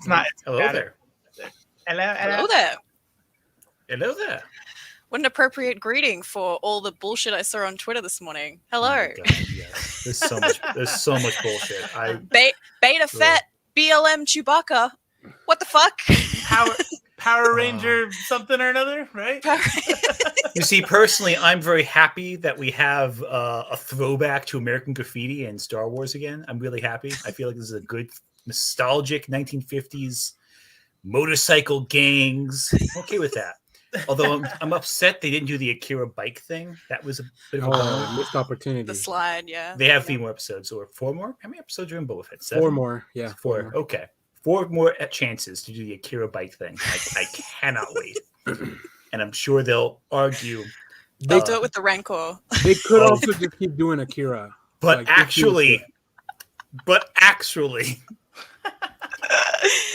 It's not. It's Hello there. Hello there. Hello there. What an appropriate greeting for all the bullshit I saw on Twitter this morning. Hello. Oh my God, yes. There's so much bullshit. Beta Fett BLM Chewbacca. What the fuck? Power Ranger something or another, right? You see, personally, I'm very happy that we have a throwback to American Graffiti and Star Wars again. I'm really happy. I feel like this is a good, nostalgic 1950s motorcycle gangs. I'm okay with that. Although I'm upset they didn't do the Akira bike thing. That was a bit of a missed opportunity. The slide, yeah. They have 3 more episodes, or 4 more. How many episodes are in Boba Fett? 7? 4 more, yeah. 4. More. Okay, 4 more chances to do the Akira bike thing. I cannot wait, and I'm sure they'll argue. They'll do it with the Rancor. They could also just keep doing Akira, but like, actually,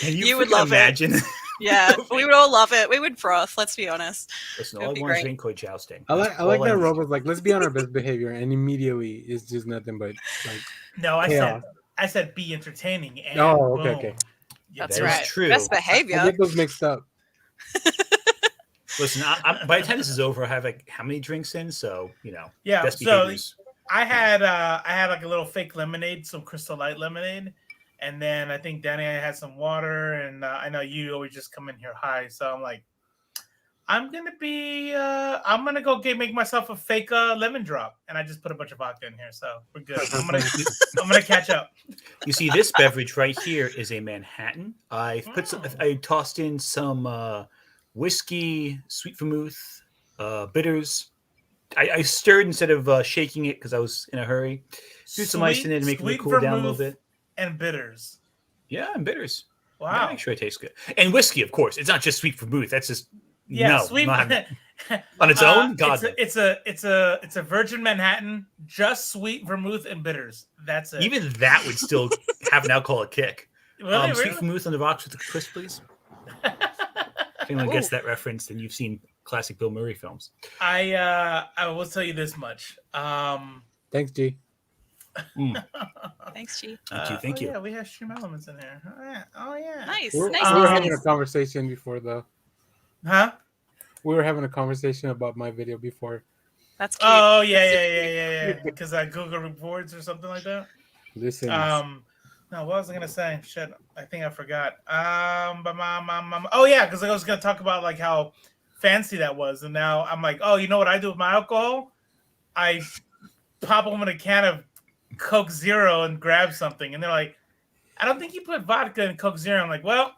can you would love imagine? Yeah, we would all love it. We would froth. Let's be honest. Listen, all I want is Rancor jousting. I like that Robo's like, let's be on our best behavior, and immediately it's just nothing but like. No, I said be entertaining. And okay. Yeah, that's right. True. Best behavior. I get those mixed up. Listen, by the time this is over, I have like how many drinks in? So Yeah. best So behaviors. I had like a little fake lemonade, some Crystal Light lemonade. And then I think Danny had some water, and I know you always just come in here high. So I'm like, I'm gonna go make myself a fake lemon drop, and I just put a bunch of vodka in here, so we're good. I'm gonna catch up. You see, this beverage right here is a Manhattan. I tossed in some whiskey, sweet vermouth, bitters. I stirred instead of shaking it because I was in a hurry. Threw some ice in it to make it cool down a little bit. And bitters. Yeah, and bitters. Wow. Yeah, make sure it tastes good. And whiskey, of course. It's not just sweet vermouth. That's just sweet on its own. God, it's a Virgin Manhattan, just sweet vermouth and bitters. That's it. Even that would still have an alcoholic kick. Really? Sweet vermouth on the rocks with a twist, please. If anyone gets that reference, then you've seen classic Bill Murray films. I will tell you this much. Thanks, G. Thanks, G. Thank you. Yeah, we have stream elements in here. Oh yeah. Nice. We were nice. having a conversation before, though. Huh? We were having a conversation about my video before. That's cute. Oh yeah. Because I Google reports or something like that. Listen. No, what was I gonna say? Shit, I think I forgot. Oh yeah, because I was gonna talk about like how fancy that was, and now I'm like, oh, you know what I do with my alcohol? I pop open a can of Coke Zero and grab something, and they're like, I don't think you put vodka in Coke Zero. I'm like, well,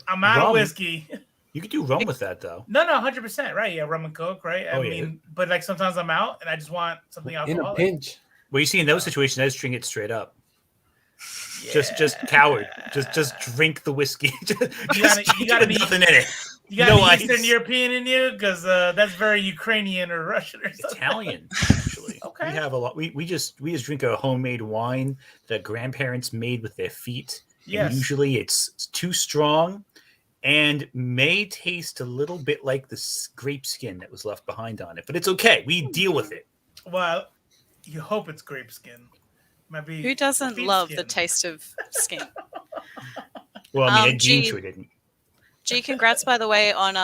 I'm out of whiskey. You could do rum with that, though. No, 100%, right? Yeah, rum and Coke, right? I mean, but like sometimes I'm out and I just want something alcoholic. In a pinch. Well, you see, in those situations, I just drink it straight up. Yeah. Just coward. Just drink the whiskey. You gotta be nothing in it. You got Eastern European in you because that's very Ukrainian or Russian or something. Italian, actually. Okay. We have a lot. We just drink a homemade wine that grandparents made with their feet. Yes. And usually it's too strong and may taste a little bit like the grape skin that was left behind on it, but it's okay. We deal with it. Well, you hope it's grape skin. Might be. Who doesn't love skin. the taste of skin? Well, I mean, Gene sure didn't. G, congrats, by the way, on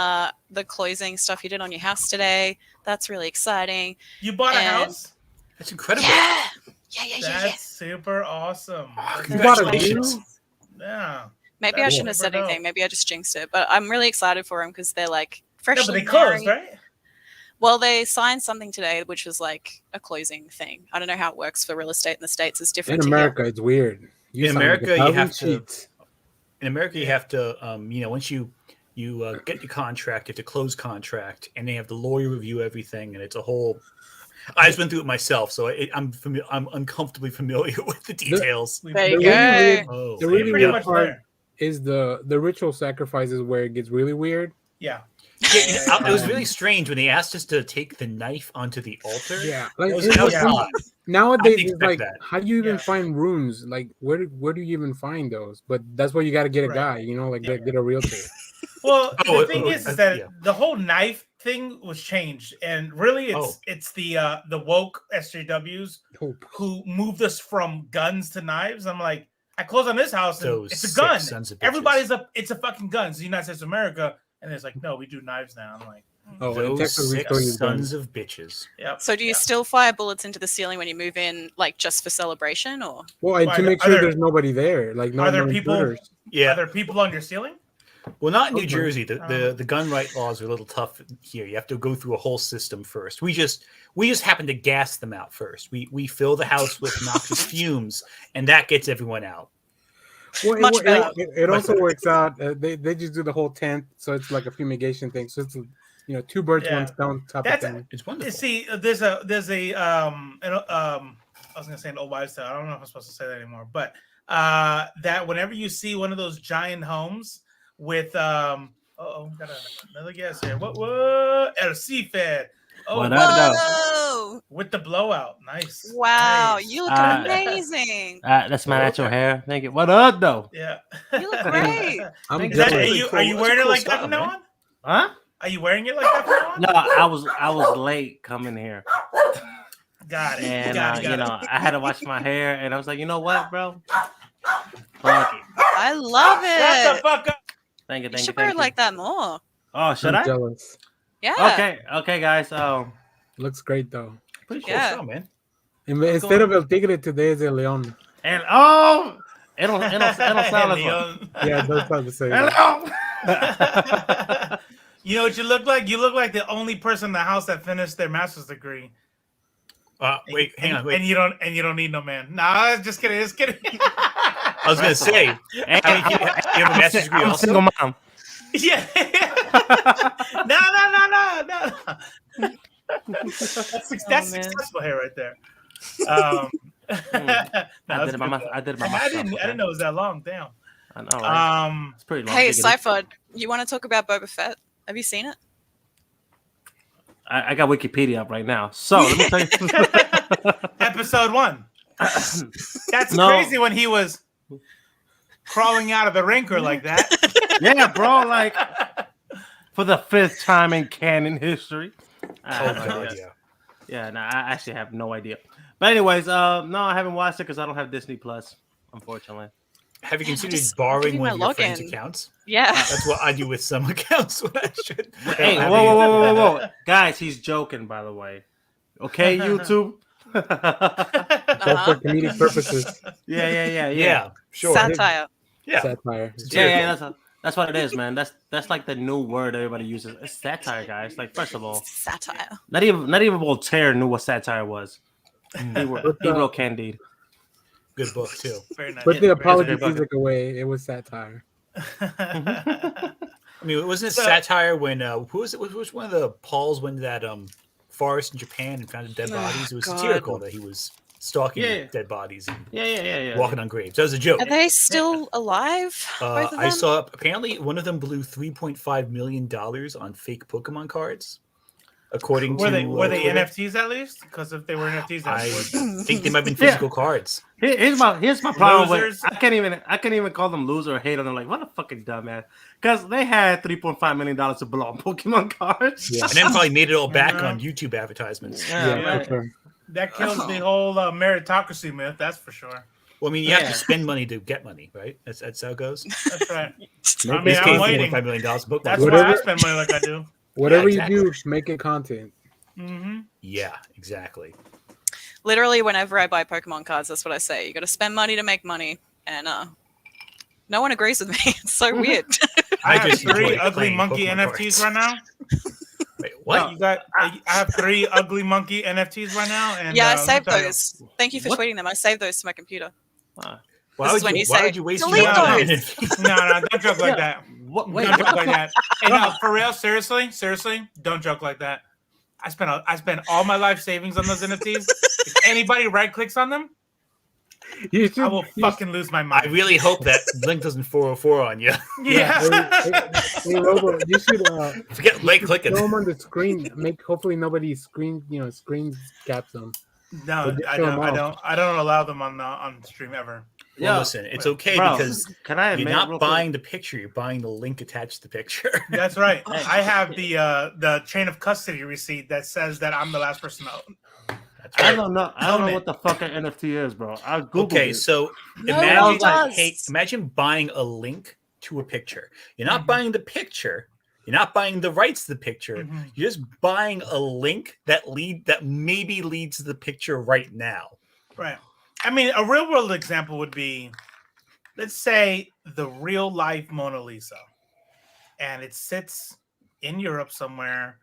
the closing stuff you did on your house today. That's really exciting. You bought a house? That's incredible. Yeah. That's super awesome. Congratulations. Yeah. Maybe I shouldn't have said anything. Maybe I just jinxed it. But I'm really excited for them because they're like freshly but they closed, right? Well, they signed something today, which was like a closing thing. I don't know how it works for real estate in the States. It's different. In America, it's weird. In America, you have to. In America, you have to, once you get your contract, you have to close contract, and they have the lawyer review everything, and it's a whole. I just went through it myself, so I'm uncomfortably familiar with the details. There you go. The really weird part is the ritual sacrifices where it gets really weird. Yeah. It was really strange when they asked us to take the knife onto the altar. Yeah, nowadays it's like, how do you even find runes? Like, where do you even find those? But that's why you got to get a guy, get a realtor. Well, the thing is that the whole knife thing was changed, and really, it's the woke SJWs who moved us from guns to knives. I'm like, I close on this house and Those it's a sick gun. sons of bitches. Everybody's up. It's a fucking gun. It's the United States of America, and it's like, no, we do knives now. I'm like, Oh, in Those Texas, we sick still use sons guns. of bitches. yep. So do you still fire bullets into the ceiling when you move in, like just for celebration, or? Well, and Why, to make are sure there- there's nobody there, like no Are there no people? intruders. Yeah. Are there people on your ceiling? Well, not in New Okay. Jersey. The gun right laws are a little tough here. You have to go through a whole system first. We just happen to gas them out first. We fill the house with noxious fumes, and that gets everyone out. Well, Much better. it also works out. They just do the whole tent, so it's like a fumigation thing. So it's two birds, Yeah. one stone type That's of thing. It's wonderful. See, there's a I was gonna say an old wives' tale. I don't know if I'm supposed to say that anymore, but that whenever you see one of those giant homes with got another guess here. What at a seafed. Oh, What up, though? Whoa! with the blowout. Nice. Wow, Nice. you look Uh, amazing. That's my natural hair. Thank you. What up, though? Yeah. You look great. I'm Thank Is that, you. are jealous. you cool. are you That's a wearing it cool like that style, from now man. on? Huh? Are you wearing it like that from now on? No, I was late coming here, Got it. and got it. I had to wash my hair, and I was like, you know what, bro? Fuck it. I love Shut the it. fuck up. Thank you, You thank you, should wear thank it you. like that more. Oh, should I'm I? jealous. Yeah. Okay, guys. Looks great though. Pretty cool Yeah. style, man. Instead of El Tigre, today is El León. And it'll sound like Leon. Yeah, that's how to say. hello. You know what you look like? You look like the only person in the house that finished their master's degree. Wait, hang on. Wait. And you don't need no man. Nah, just kidding. Just kidding. I was gonna say, And you have a master's degree I'm a also? single mom. Yeah. No. That's man. successful hair right there. No, I that's did it by good. I did it by I myself. didn't know it was that long. Damn. I know, right? It's pretty long. Hey, Giggity. Cypher, you want to talk about Boba Fett? Have you seen it? I got Wikipedia up right now. So let me tell you. Episode 1. That's No. crazy when he was crawling out of the Rancor like that. Yeah, bro. Like for the 5th time in canon history. I Oh have no god, idea. yeah. Yeah, no, I actually have no idea. But anyways, no, I haven't watched it because I don't have Disney Plus, unfortunately. Have you Man, considered just- I'll borrowing give you one of my your friends' login. accounts? Yeah. That's what I do with some accounts when I should. Hey, I don't whoa, have whoa. Guys, he's joking, by the way. Okay, YouTube? Just Uh-huh. for comedic purposes. Yeah. Yeah, sure. Satire. Yeah. Satire. Yeah, that's what it is, man. That's like the new word everybody uses. It's satire, guys. Like, first of all, Satire. not even Voltaire knew what satire was. He wrote Candide. Good book too. Very nice. Put the Yeah, apology it's a great music away. It was satire. I mean, wasn't it So- satire when who was it? Which one of the Pauls went to that forest in Japan and found dead Oh, bodies? It was God. satirical that he was stalking Yeah. dead bodies and Yeah. walking on graves. That was a joke. Are they still alive? Both of I them? saw apparently one of them blew $3.5 million on fake Pokemon cards. According Were to they Twitter. NFTs at least? Because if they were NFTs, I that's think they might have been physical cards. Here's my problem Losers. with I can't even call them loser or hate on them. Like, what a fucking dumbass. Because they had $3.5 million to blow on Pokemon cards. Yeah. And then probably made it all back Uh-huh. on YouTube advertisements. Yeah, right. for sure. that kills the whole meritocracy myth. That's for sure. Well, I mean, you have Yeah. to spend money to get money, right? That's how it goes. That's right. Make I it mean, This I'm came waiting. $4.5 million Pokemon That's cards. why I Whatever- spend money like I do. Whatever exactly. you do, make it content. Mm-hmm. Yeah, exactly. Literally, whenever I buy Pokemon cards, that's what I say. You got to spend money to make money, and no one agrees with me. It's so weird. I I have just 3 enjoy ugly playing monkey Pokemon NFTs cards. right now. Wait, what? You got? I have 3 ugly monkey NFTs right now. And yeah, I let me saved tell you, those. Thank you for What? tweeting them. I saved those to my computer. Why This is would when you, you why say, would you waste "Delete your those." time? No, don't joke like that. What? Wait, Don't joke what? like that. Hey, no, for real, seriously, don't joke like that. I spent all my life savings on those NFTs. If anybody right clicks on them, You should, I will fucking lose my I mind. really hope that Link doesn't 404 on you. Yeah. Hey, Robo, you should Forget late clicking. show them on the screen. Hopefully nobody screen caps them. No, Just I show 'em don't. I don't allow them on stream ever. Well, Yeah. listen, it's okay Bro, because can I you're admit not real buying the picture; you're buying the link attached to the picture. That's right. I have the chain of custody receipt that says that I'm the last person to own. That's I right. don't know. I don't know what the fuck an NFT is, bro. I googled Okay, it. so No one does. imagine buying a link to a picture. You're not Mhm. buying the picture. You're not buying the rights to the picture. Mhm. You're just buying a link that maybe leads to the picture right now. Right. I mean, a real world example would be, let's say, the real life Mona Lisa, and it sits in Europe somewhere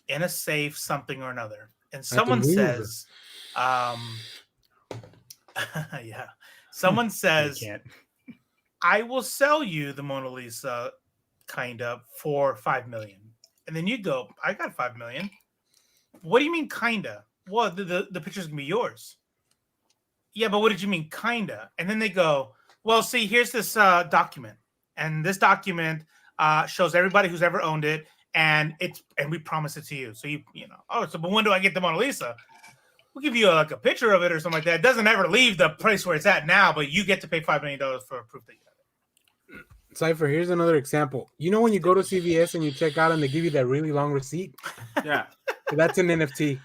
in a safe, something or another, and someone Louvre. says, yeah, someone You says, can't. I will sell you the Mona Lisa, kind of, for 5 million. And then you go, I got 5 million. What do you mean, kinda? Well, the picture's gonna be yours. Yeah, but what did you mean, kinda? And then they go, well, see, here's this document, and this document shows everybody who's ever owned it, and we promise it to you. So you know, oh, so but when do I get the Mona Lisa? We'll give you like a picture of it or something like that. It doesn't ever leave the place where it's at now, but you get to pay $5 million for proof that you have it. Cypher, here's another example. You know when you go to CVS and you check out and they give you that really long receipt? Yeah. That's an NFT.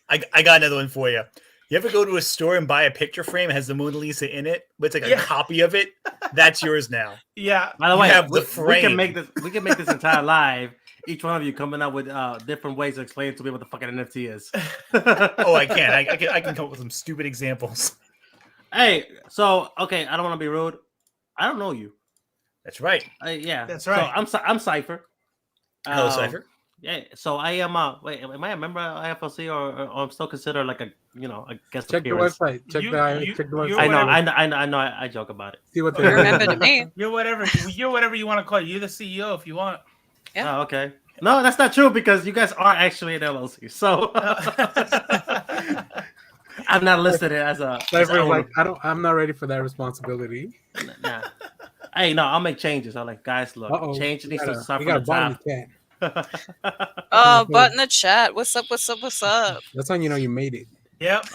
I got another one for you. You ever go to a store and buy a picture frame that has the Mona Lisa in it, but it's like a copy of it? That's yours now. Yeah. By the way, have the we frame. can make this. We can make this entire live. Each one of you coming up with different ways to explain to me what the fucking NFT is. Oh, I can. I can come up with some stupid examples. Hey, so okay, I don't want to be rude. I don't know you. That's right. Yeah, That's right. So I'm Cypher. Hello, Cypher. Yeah, so I am. Wait, am I a member of IFLC or I'm still considered like a guest Check the appearance? website. Check the website. you're I know. I joke about it. See what You remember to me. You're whatever you want to call it. You're the CEO if you want. Yeah. Oh, okay. No, that's not true because you guys are actually an LLC. So I'm not listed as a. Cypher's like, I'm not ready for that responsibility. Nah. Hey, no, I'll make changes. I'm like, guys, look, change needs to start we from got the a bottom top. cat. Oh, but in the chat. What's up? What's up? What's up? That's how you know you made it. Yep.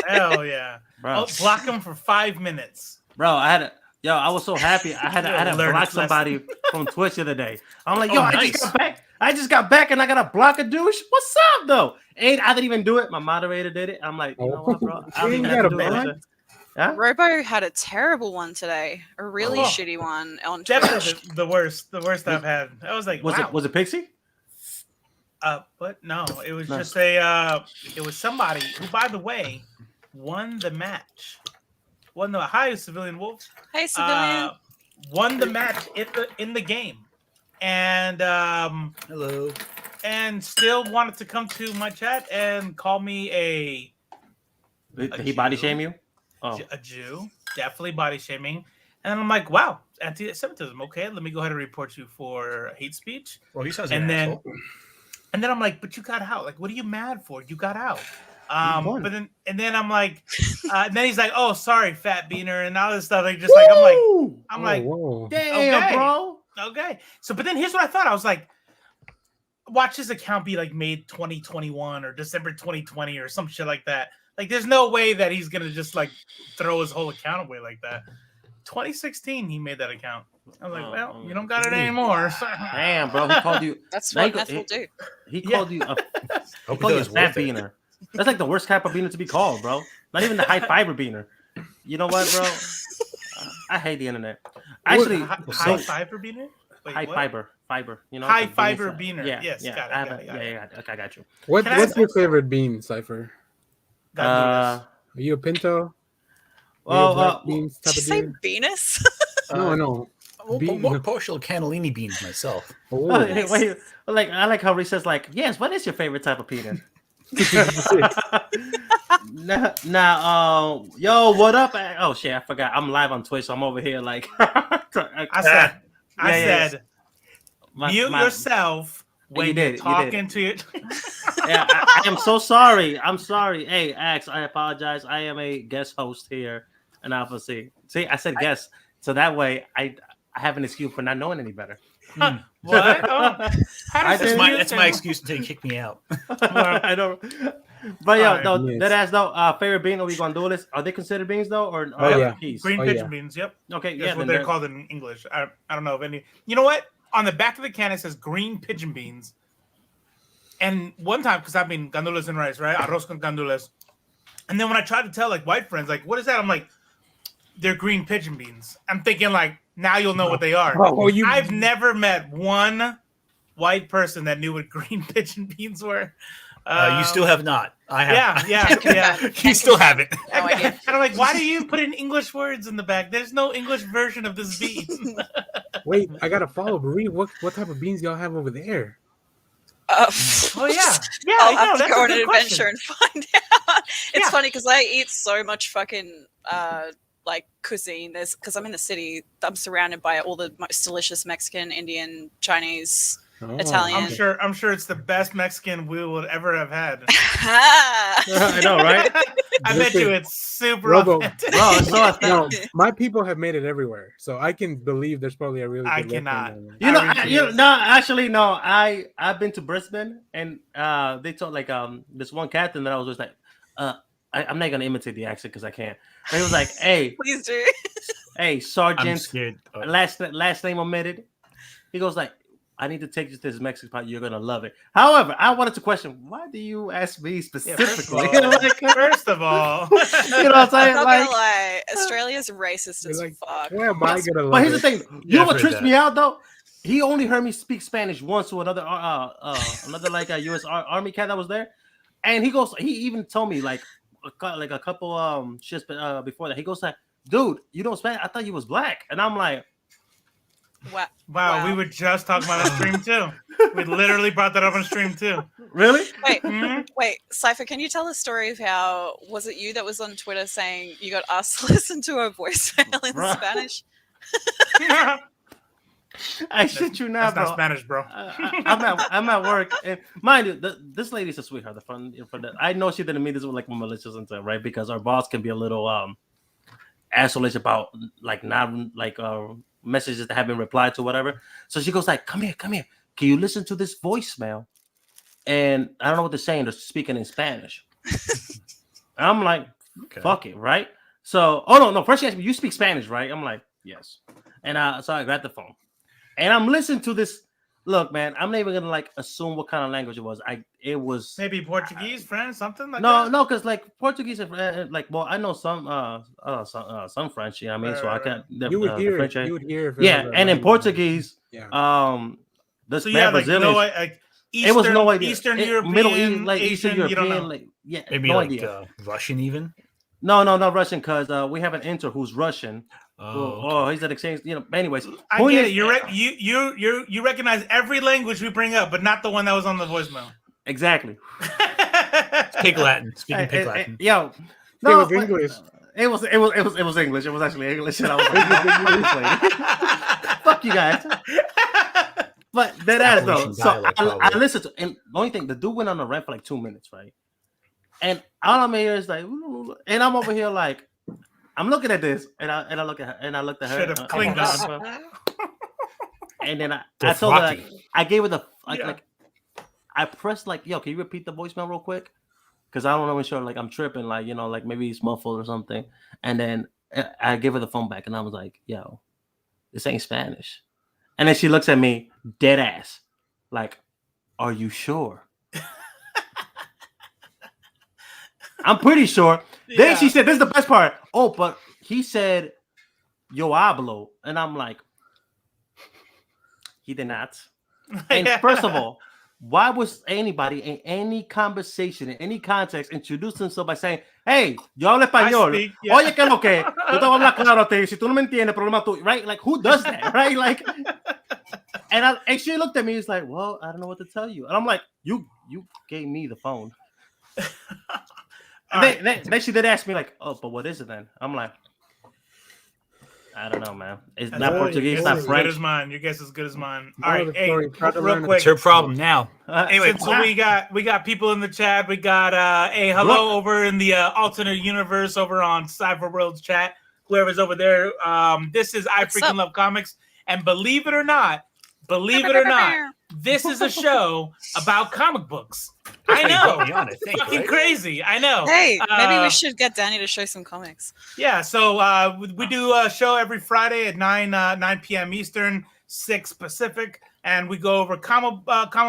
Hell yeah. Bro. Oh, block him for 5 minutes. Bro, I was so happy. I had to Learn block a somebody from Twitch the other day. I'm like, Oh, I nice. just got back. I just got back and I gotta block a douche. What's up though? I didn't even do it. My moderator did it. I'm like, you know what, bro? I don't You even got have a to do block? it. Huh? Robo had a terrible one today. A really Oh. shitty one on Twitch. Definitely the worst I've had. I was like, wow. Was it Pixie? But no, it was No. just it was somebody who, by the way, won the match. Hi, Civilian Wolf. Hey, civilian. Won the match in the game, and Hello. and still wanted to come to my chat and call me a Did he body shame you? Oh, a Jew, definitely body shaming. And I'm like, wow, anti-Semitism. Okay, let me go ahead and report you for hate speech. Well, he sounds like And an then, asshole. and then I'm like, but you got out. Like, what are you mad for? You got out. won. But then I'm like, and then he's like, oh, sorry, fat beaner, and all this stuff. Like, just like I'm like, Whoa. damn, okay. bro. okay. So, but then here's what I thought. I was like, watch his account be like made 2021 or December 2020 or some shit like that. Like, there's no way that he's gonna just like throw his whole account away like that. 2016, he made that account. I was like, well, you don't got it anymore. Damn, bro. He called you. That's Now what you- meth will do. He called you a Hope called you a it was fat worth it. beaner. That's like the worst type of beaner to be called, bro. Not even the high fiber beaner. You know what, bro? I hate the internet. Actually, high fiber beaner. Wait, high what? fiber. You know, High the beans fiber that- beaner. Yeah, Yes, yeah, got it, I have got it. it, got Yeah, okay, I got you. What's Can I your favorite bean, Cypher? God, Are you a pinto? Well, black beans Did type you of say dude? Venus? No. I'm more partial to cannellini beans myself. oh, hey, wait, like I like how Reese says, like, yes. What is your favorite type of peanut? Yo, what up? Oh shit, I forgot. I'm live on Twitch. So I'm over here like. I said, mute my- yourself when You you're did. talking to your. Yeah, I am so sorry. I'm sorry. Hey, Axe, I apologize. I am a guest host here in Alpha C. See, I said guest, so that way I have an excuse for not knowing any better. What? Oh, how does this That's my mute excuse until you kick me out. I don't. But yeah, Alright, no, yes. that ass though. Favorite bean? Are we gonna do this? Are they considered beans though, or Oh, yeah. peas? Green Oh, pigeon yeah. beans. Yep. Okay, That's yeah, what then they're they're- called in English. I don't know if any. You know what? On the back of the can it says green pigeon beans, And one time, because I mean, gandules and rice, right? Arroz con gandules. And then when I tried to tell like white friends, like, what is that? I'm like, they're green pigeon beans. I'm thinking like, now you'll know what they are. Oh, I've never met one white person that knew what green pigeon beans were. You still have not. I have. Yeah. You still haven't. No idea. And I'm like, why do you put in English words in the back? There's no English version of this bean. Wait, I gotta follow Marie. What type of beans y'all have over there? Oh yeah. I'll no, have to that's go a on an good question. adventure and find out. It's funny because I eat so much fucking like cuisine. There's because I'm in the city. I'm surrounded by all the most delicious Mexican, Indian, Chinese, Italian. I'm sure it's the best Mexican we would ever have had. I know, right? I bet you it's super Robo. authentic. Bro, it's so authentic. No, my people have made it everywhere, so I can believe there's probably a really good. I cannot. restaurant No, actually, no. I've been to Brisbane, and they told like this one captain that I was just like, I'm not gonna imitate the accent because I can't. But he was like, hey, Please do. hey, I'm Sergeant, scared. last name omitted. He goes like, I need to take you to this Mexican spot. You're gonna love it. However, I wanted to question, why do you ask me specifically? First of all, you know what I'm saying? Not Like, gonna lie, Australia's racist as like, fuck. where am I gonna? but here's the love thing. You know I've what heard trips that. me out though? He only heard me speak Spanish once to another like a U.S. Army cat that was there, and he goes. He even told me like a couple shifts before that. He goes like, "Dude, you don't Spanish? I thought you was black." And I'm like, wow, we were just talking about that stream too. We literally brought that up on stream too. "Really?" Wait, Cypher, can you tell a story of how was it you that was on Twitter saying you got us to listen to a voicemail in Bruh. Spanish? I shit you not, That's bro. not Spanish, bro. I'm at work, and mind you, this lady's a sweetheart. I know she didn't mean this with like malicious intent, right? Because our boss can be a little assholeish about like not like messages that have been replied to, whatever. So she goes like, "Come here. Can you listen to this voicemail?" And I don't know what they're saying. They're speaking in Spanish. I'm like, fuck it, right? So, no. First she asked me, "You speak Spanish, right?" I'm like, "Yes." And so I grabbed the phone. And I'm listening to this. Look, man, I'm not even gonna like assume what kind of language it was. It was Maybe Portuguese, French, something like that. no, because like Portuguese, like I know some French. You know what I mean? So I can. You would hear French, it. You would hear. If it yeah, was a and in language. Portuguese, Yeah. this So you have like Brazilian. no, like Eastern, It was no idea. Eastern It- European, Middle East, like Asian, Eastern you don't European, know. like Maybe no like idea. Russian even. No, not Russian, because we have an intern who's Russian. Oh, He's an exchange. You know. Anyways, I point get is- it. You're right. You recognize every language we bring up, but not the one that was on the voicemail. exactly. Pig Latin. Speaking Pig Latin. Yo, It no, was but- English. It was English. It was actually English. And I was like, fuck you guys. But that ass though. Appalachian So dialect, I probably. listened to, and the only thing, the dude went on a rant for like 2 minutes, right? And all I'm here is like, and I'm over here like, I'm looking at this, and I look at her, and I looked at her. Should have Klingon. And then I told her, like, I gave her the like I pressed like, yo, can you repeat the voicemail real quick? Because I don't know, sure, like I'm tripping, like, you know, like maybe it's muffled or something. And then I gave her the phone back, and I was like, yo, this ain't Spanish. And then she looks at me dead ass, like, are you sure? I'm pretty sure. Then Yeah. she said, this is the best part. Oh, but he said, yo hablo. And I'm like, he did not. And first of all, why was anybody in any conversation, in any context, introduce themselves by saying, hey, yo hablo español. speak, yeah. Oye, que lo que. Yo te voy a hablar claro a ti. Si tú no me entiendes, problema tú. Right? Like, who does that? Right? Like, and she looked at me. It's like, well, I don't know what to tell you. And I'm like, you gave me the phone. Then she did ask me, like, oh, but what is it then? I'm like, I don't know, man. It's not Portuguese, it's not As good French. as mine. Your guess is as good as mine. All Moral right, of the hey, story, try to real learn it. quick. It's her problem now. Anyway, so we got people in the chat. We got a hello over in the alternate universe over on Cyber World's chat. Whoever's over there. This is I Freaking Love Comics, and believe it or not, this is a show about comic books. I know, I think, fucking right? crazy. I know. Hey, maybe we should get Danny to show some comics. Yeah, so we do a show every Friday at 9 p.m. Eastern, 6 Pacific. and we go over comic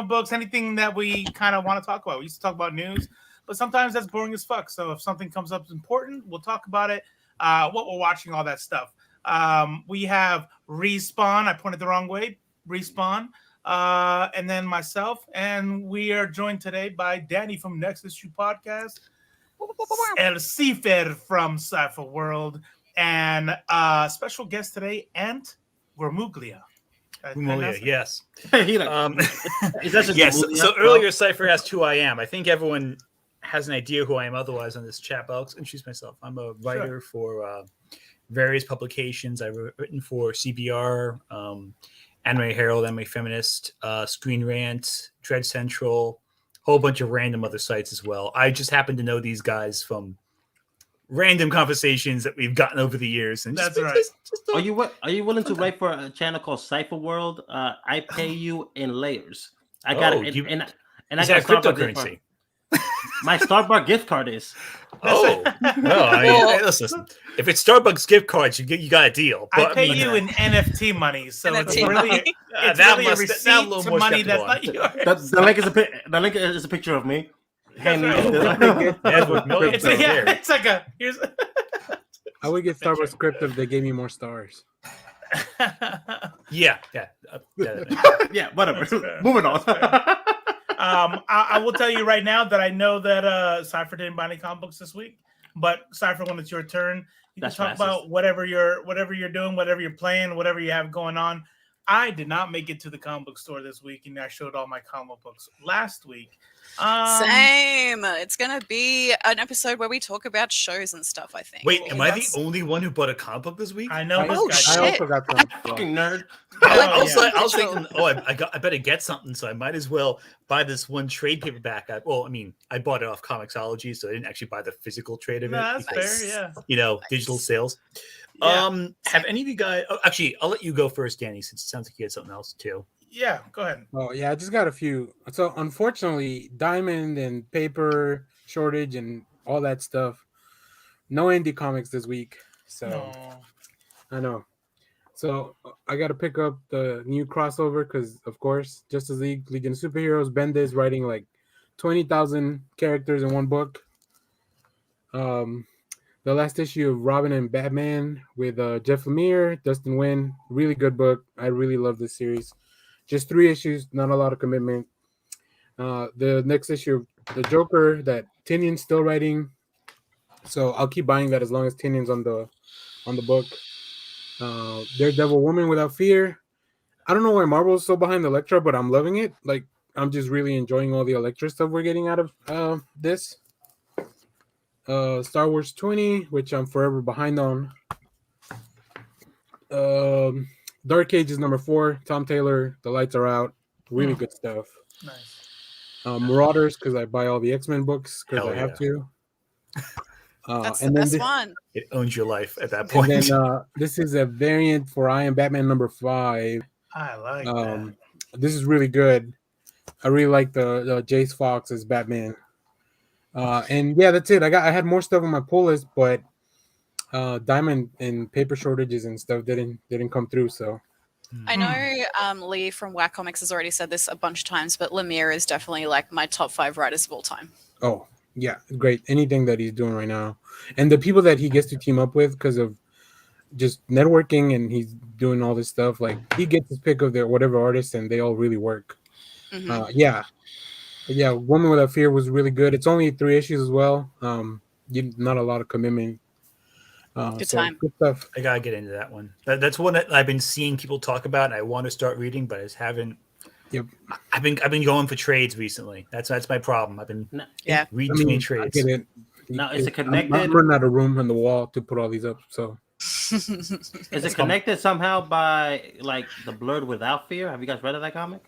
books, anything that we kind of want to talk about. We used to talk about news, but sometimes that's boring as fuck. So if something comes up important, we'll talk about it. What we're watching, all that stuff. We have Respawn. I pointed the wrong way. Respawn. And then myself, and we are joined today by Danny from Next Issue Podcast, El Cifer from Cypher World, and special guest today, Ant Gramulia. Gramulia, yes. Yes. So earlier, Cypher asked who I am. I think everyone has an idea who I am otherwise on this chat, but I'll introduce myself. I'm a writer for various publications. I've written for CBR, Anime Herald, Anime Feminist, Screen Rant, Dread Central, a whole bunch of random other sites as well. I just happen to know these guys from random conversations that we've gotten over the years. And That's right. Are you willing to write for a channel called Cypher World? I pay you in layers. I got it, and I got cryptocurrency. My Starbucks gift card is. Oh, no! Hey, listen. If it's Starbucks gift cards, you got a deal. But, I pay you in NFT money, so NFT it's really it's that really a receipt to money that's not yours. The link is a picture of me. That's Hey, it's like a here's. I would get Starbucks crypto if they gave me more stars. Yeah. yeah, whatever. Fair. Moving on. I will tell you right now that I know that Cypher didn't buy any comic books this week, but Cypher, when it's your turn, you can talk about whatever you're doing, whatever you're playing, whatever you have going on. I did not make it to the comic book store this week, and I showed all my comic books last week. Same. It's gonna be an episode where we talk about shows and stuff. I think. Wait, am I the only one who bought a comic book this week? I know. I this guy. also got some. Fucking nerd. I was thinking, I better get something, so I might as well buy this one trade paperback. I bought it off Comixology, so I didn't actually buy the physical trade of it. No, that's because, fair. Yeah. Digital sales. Yeah. Have any of you guys? Oh, actually, I'll let you go first, Danny, since it sounds like you had something else too. Yeah. Go ahead. Oh yeah, I just got a few. So unfortunately, diamond and paper shortage and all that stuff. No indie comics this week. So No. I know. So I got to pick up the new crossover because, of course, Justice League, Legion of Superheroes. Bendis writing like 20,000 characters in one book. The last issue of Robin and Batman with Jeff Lemire, Dustin Nguyen. Really good book. I really love this series. Just 3 issues, not a lot of commitment. The next issue of The Joker that Tynion's still writing. So I'll keep buying that as long as Tynion's on the book. Daredevil Woman Without Fear. I don't know why Marvel's so behind Elektra, but I'm loving it. Like, I'm just really enjoying all the Elektra stuff we're getting out of this. Star Wars 20, which I'm forever behind on. Dark Ages number 4, Tom Taylor, The Lights Are Out. Really good stuff. Nice. Marauders, because I buy all the X-Men books because I have to. That's the and then best one. It owns your life at that point. And then this is a variant for I Am Batman number 5. I like that. This is really good. I really like the Jace Fox as Batman. And yeah, that's it. I had more stuff on my pull list, but diamond and paper shortages and stuff didn't come through. So I know Lee from Whack Comics has already said this a bunch of times, but Lemire is definitely like my top 5 writers of all time. Oh yeah, great. Anything that he's doing right now, and the people that he gets to team up with because of just networking, and he's doing all this stuff. Like, he gets his pick of their whatever artists, and they all really work. Yeah. Woman Without Fear was really good. It's only 3 issues as well. Not a lot of commitment. Good time. Good stuff. I gotta get into that one. That's one that I've been seeing people talk about, and I want to start reading, but I just haven't. Yep. I've been going for trades recently. That's my problem. I've been reading too many trades. I get it. Now, is it connected? I'm running out of room on the wall to put all these up. So is it connected somehow by like the Blurred Without Fear? Have you guys read of that comic?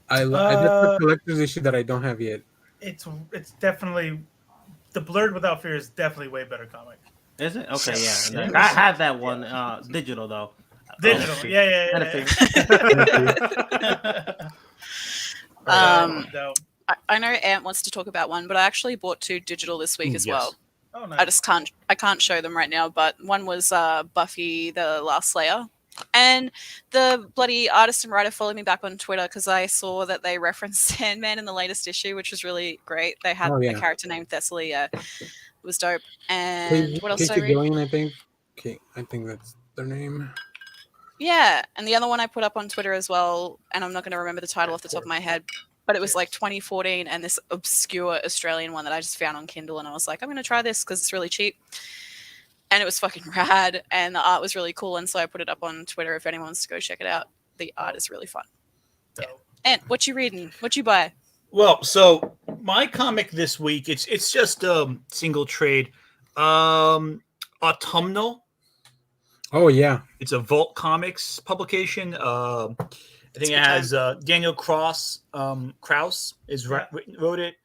that's the collector's issue that I don't have yet. It's definitely the Blurred Without Fear is definitely way better comic. Is it? Okay, yeah. I have that one. Digital though. Digital, yeah. I know Ant wants to talk about one, but I actually bought 2 digital this week as well. Oh, nice. I can't show them right now, but one was Buffy the Last Slayer. And the bloody artist and writer followed me back on Twitter because I saw that they referenced Sandman in the latest issue, which was really great. They had a character named Thessaly. It was dope. And what else did I read? Gillian, I think. Okay, I think that's their name. Yeah, and the other one I put up on Twitter as well, and I'm not going to remember the title off the top of my head, but it was like 2014 and this obscure Australian one that I just found on Kindle, and I was like, I'm going to try this because it's really cheap. And it was fucking rad, and the art was really cool, and so I put it up on Twitter if anyone wants to go check it out. The art is really fun. Yeah. And what you reading? What you buy? Well, so my comic this week, it's just a single trade. Autumnal. Oh yeah, it's a Vault Comics publication. I think it has Daniel Krauss wrote it.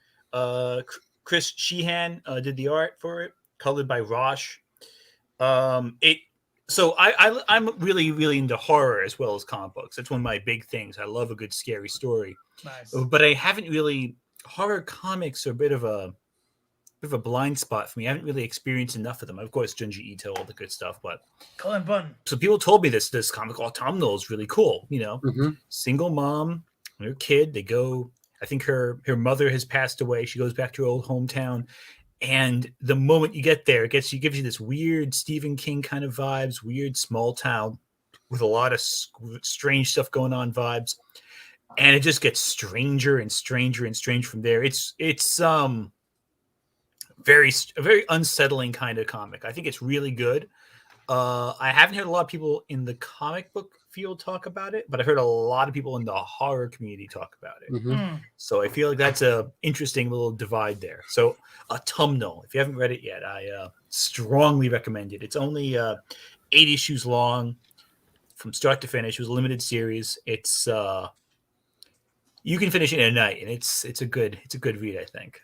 Chris Sheehan did the art for it, colored by Rosh. I'm really, really into horror as well as comic books. That's one of my big things. I love a good scary story. Nice. But I haven't really horror comics are a bit of a blind spot for me. I haven't really experienced enough of them. Of course, Junji Ito, all the good stuff, but Colin Bunn. So people told me this comic Autumnal is really cool. Single mom, her kid. They go. I think her mother has passed away. She goes back to her old hometown. And the moment you get there, it gives you this weird Stephen King kind of vibes, weird small town with a lot of strange stuff going on vibes. And it just gets stranger and stranger and strange from there. It's a very unsettling kind of comic. I think it's really good. I haven't heard a lot of people in the comic book field talk about it, but I've heard a lot of people in the horror community talk about it. So I feel like that's a interesting little divide there. So Autumnal, if you haven't read it yet, I strongly recommend it. It's only 8 issues long from start to finish. It was a limited series. It's you can finish it in a night, and it's a good read. I think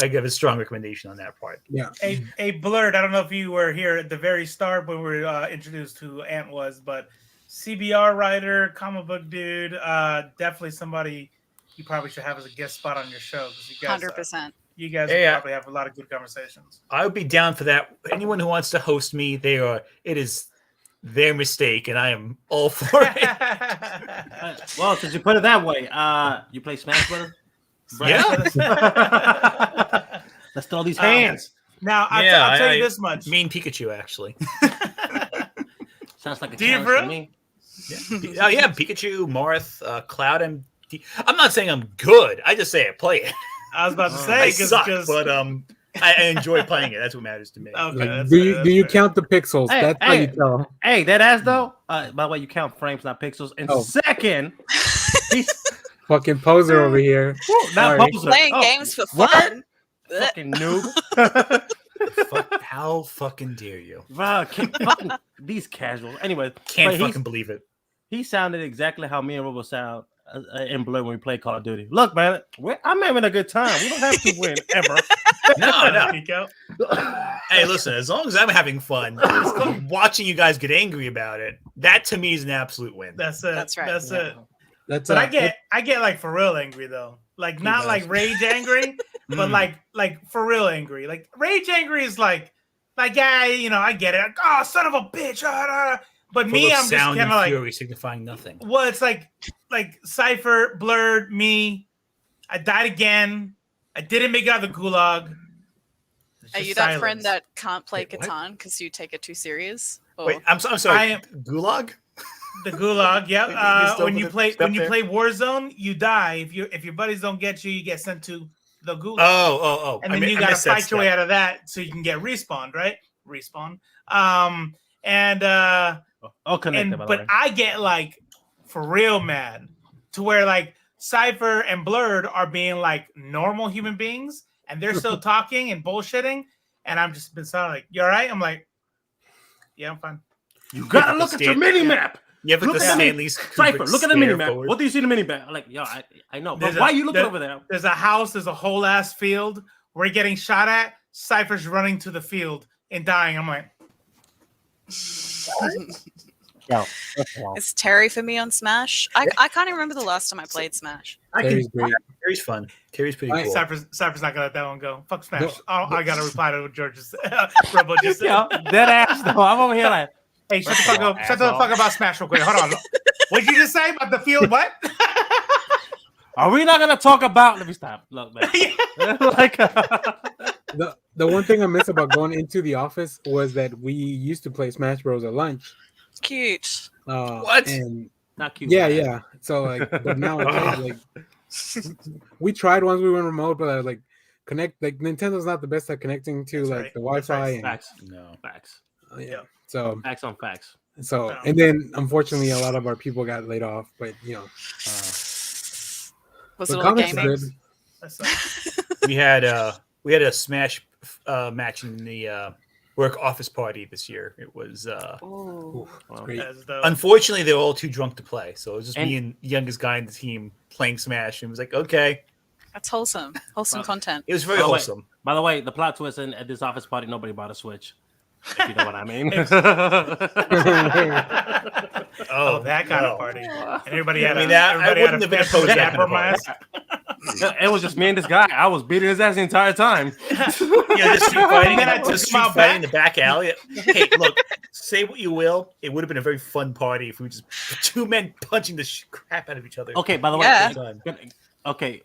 I give a strong recommendation on that part. Yeah. A Blurred. I don't know if you were here at the very start when we were introduced to who Ant was, but CBR writer, comic book dude, definitely somebody you probably should have as a guest spot on your show because you guys, 100%. You guys probably have a lot of good conversations. I would be down for that. Anyone who wants to host me, it is their mistake, and I am all for it. Well, since you put it that way, you play Smash Brothers? Yeah. Let's throw these hands. Now, I'll tell you this much. Mean Pikachu, actually. Sounds like a challenge for me. Yeah. Yeah, Pikachu, Marth, Cloud, and I'm not saying I'm good. I just say I play it. I was about to say I suck, but I enjoy playing it. That's what matters to me. Okay, do you count the pixels? That's how you tell. Hey, that ass though. By the way, you count frames, not pixels. And second, he's fucking poser over here. Not poser. Playing games for fun. Fucking noob. How fucking dare you? Wow, these casuals. Anyway, can't fucking believe it. He sounded exactly how me and Robo sound in Blur when we play Call of Duty. Look, man, I'm having a good time. We don't have to win ever. No. Hey, listen, as long as I'm having fun, watching you guys get angry about it, that to me is an absolute win. That's it. That's right. That's it. But I get like for real angry though. Like not like rage angry, but like for real angry. Like rage angry is like yeah, I get it. Like, oh, son of a bitch. But full me, of I'm just kind of like fury signifying nothing. Well, it's like Cypher, Blurred, me. I died again. I didn't make it out of the gulag. Are you that friend that can't play Catan because you take it too serious? Or... Wait, I'm sorry. Gulag? The gulag, yeah. When you play Warzone, you die. If your buddies don't get you, you get sent to the gulag. Oh. And then you gotta fight your way out of that so you can get respawned, right? Respawn. But I get like for real mad to where like Cypher and Blurred are being like normal human beings and they're still talking and bullshitting, and I'm just been silent like, you all right? I'm like, yeah, I'm fine. You gotta look at your mini map. You have like the Stanley's Cypher, look at the mini map. What do you see in the mini map? I'm like, yo, I know. But why are you looking over there? There's a house, there's a whole ass field. We're getting shot at. Cypher's running to the field and dying. I'm like, It's Terry for me on Smash. I can't even remember the last time I played Smash. Terry's great. Terry's fun. Terry's pretty cool. Cypher's not gonna let that one go. Fuck Smash. I gotta reply to what George Robo just said. Yo, dead ass though. I'm over here like, Hey, shut the fuck about Smash real quick. Hold on. What did you just say about the field? What? Are we not gonna talk about? Let me stop. Look, man. Like The one thing I miss about going into the office was that we used to play Smash Bros at lunch. Cute. What? And not cute. yeah, man. yeah. So like, but nowadays, like, we tried once we went remote, but like connect, like Nintendo's not the best at connecting to That's like right. the That's Wi-Fi. right. And, Facts. No. Facts. yeah. So Facts on facts. So, No. and then unfortunately, a lot of our people got laid off. But you know, Was but it all comics are gaming? good. We had a Smash match in the work office party this year. It was Ooh. It's great. unfortunately they were all too drunk to play, so it was just And- me and the youngest guy in the team playing Smash, and it was like, okay, That's wholesome. Wholesome content. it was very By the way- wholesome. By the way, the plot twist at this office party, nobody bought a Switch. If you know what I mean. Oh, that kind of party. And everybody had I mean, a, I everybody had wouldn't a have been fist opposed to that jab kind of on my party. ass. It was just me and this guy. I was beating his ass the entire time. Just street fighting, Then I took just him out street fighting in the back alley. Hey, look, say what you will, it would have been a very fun party if we were just two men punching the crap out of each other. Okay, by the Yeah. way, okay,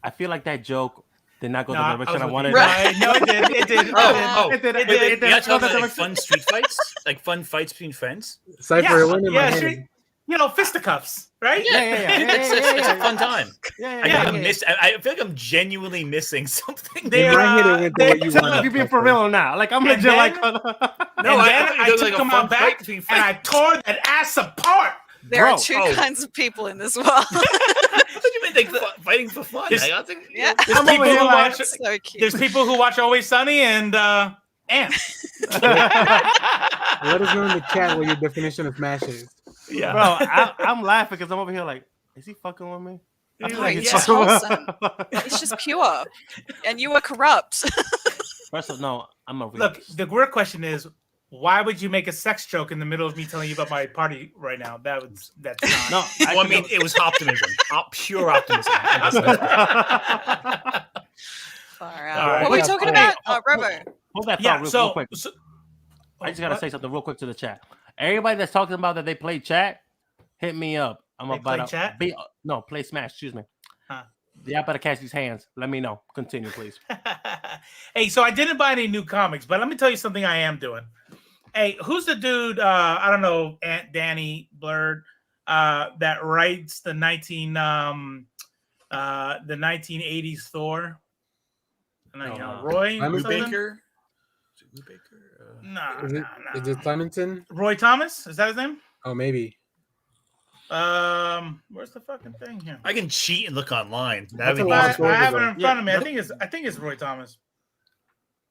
I feel like that joke did not go No, the I direction I was wanted. with you. Right. No, it did. It did. Oh, It did. it It did. did. It did. You're not talking about like fun street fights, like fun fights between friends. Cypher, it went in my Yeah, head. sure. You know, fisticuffs, right? Yeah. It's a fun time. Yeah. I feel like I'm genuinely missing something. They In my head, it went to what you Tell wanted. me if you're being for real or not. Like I'm And legit then- like. No, No, and I then thought I you were took like a him fun out fight back between and I friends. tore that ass apart. There Bro, are two oh. kinds of people in this world. I thought you meant like fighting for fun. There's- I think, Yeah. There's I'm over people here who like- watch. So cute. There's people who watch Always Sunny and ants. Let us know in the chat what your definition of Smash is. Yeah. Bro, I'm laughing because I'm over here like, is he fucking with me? I feel No, he's it's just fucking with- wholesome. It's just pure. And you were corrupt. First of all, no, I'm a Look, the real question is, why would you make a sex joke in the middle of me telling you about my party right now? That's not. No, well, I mean, it was optimism, pure optimism. Far out. All right. What were we Yeah, talking okay. about? Robo. Hold that thought Yeah. real quick. So I just gotta say something real quick to the chat. Everybody that's talking about that they play chat, hit me up. I'm They about play to chat? no play Smash. Excuse me. Huh. Yeah, I better catch these hands. Let me know. Continue, please. Hey, so I didn't buy any new comics, but let me tell you something I am doing. Hey, who's the dude? I don't know, Aunt Danny Blurred, that writes the 1980s Thor. And then, Roy Simon something? Baker. Is it Lou Baker? No, Is no, it, no. is it Simonson? Roy Thomas? Is that his name? Oh, maybe. Where's the fucking thing here? I can cheat and look online. That's That'd be a lot I, of easy. stories I have it ago. in front of me. Yeah. I think it's Roy Thomas.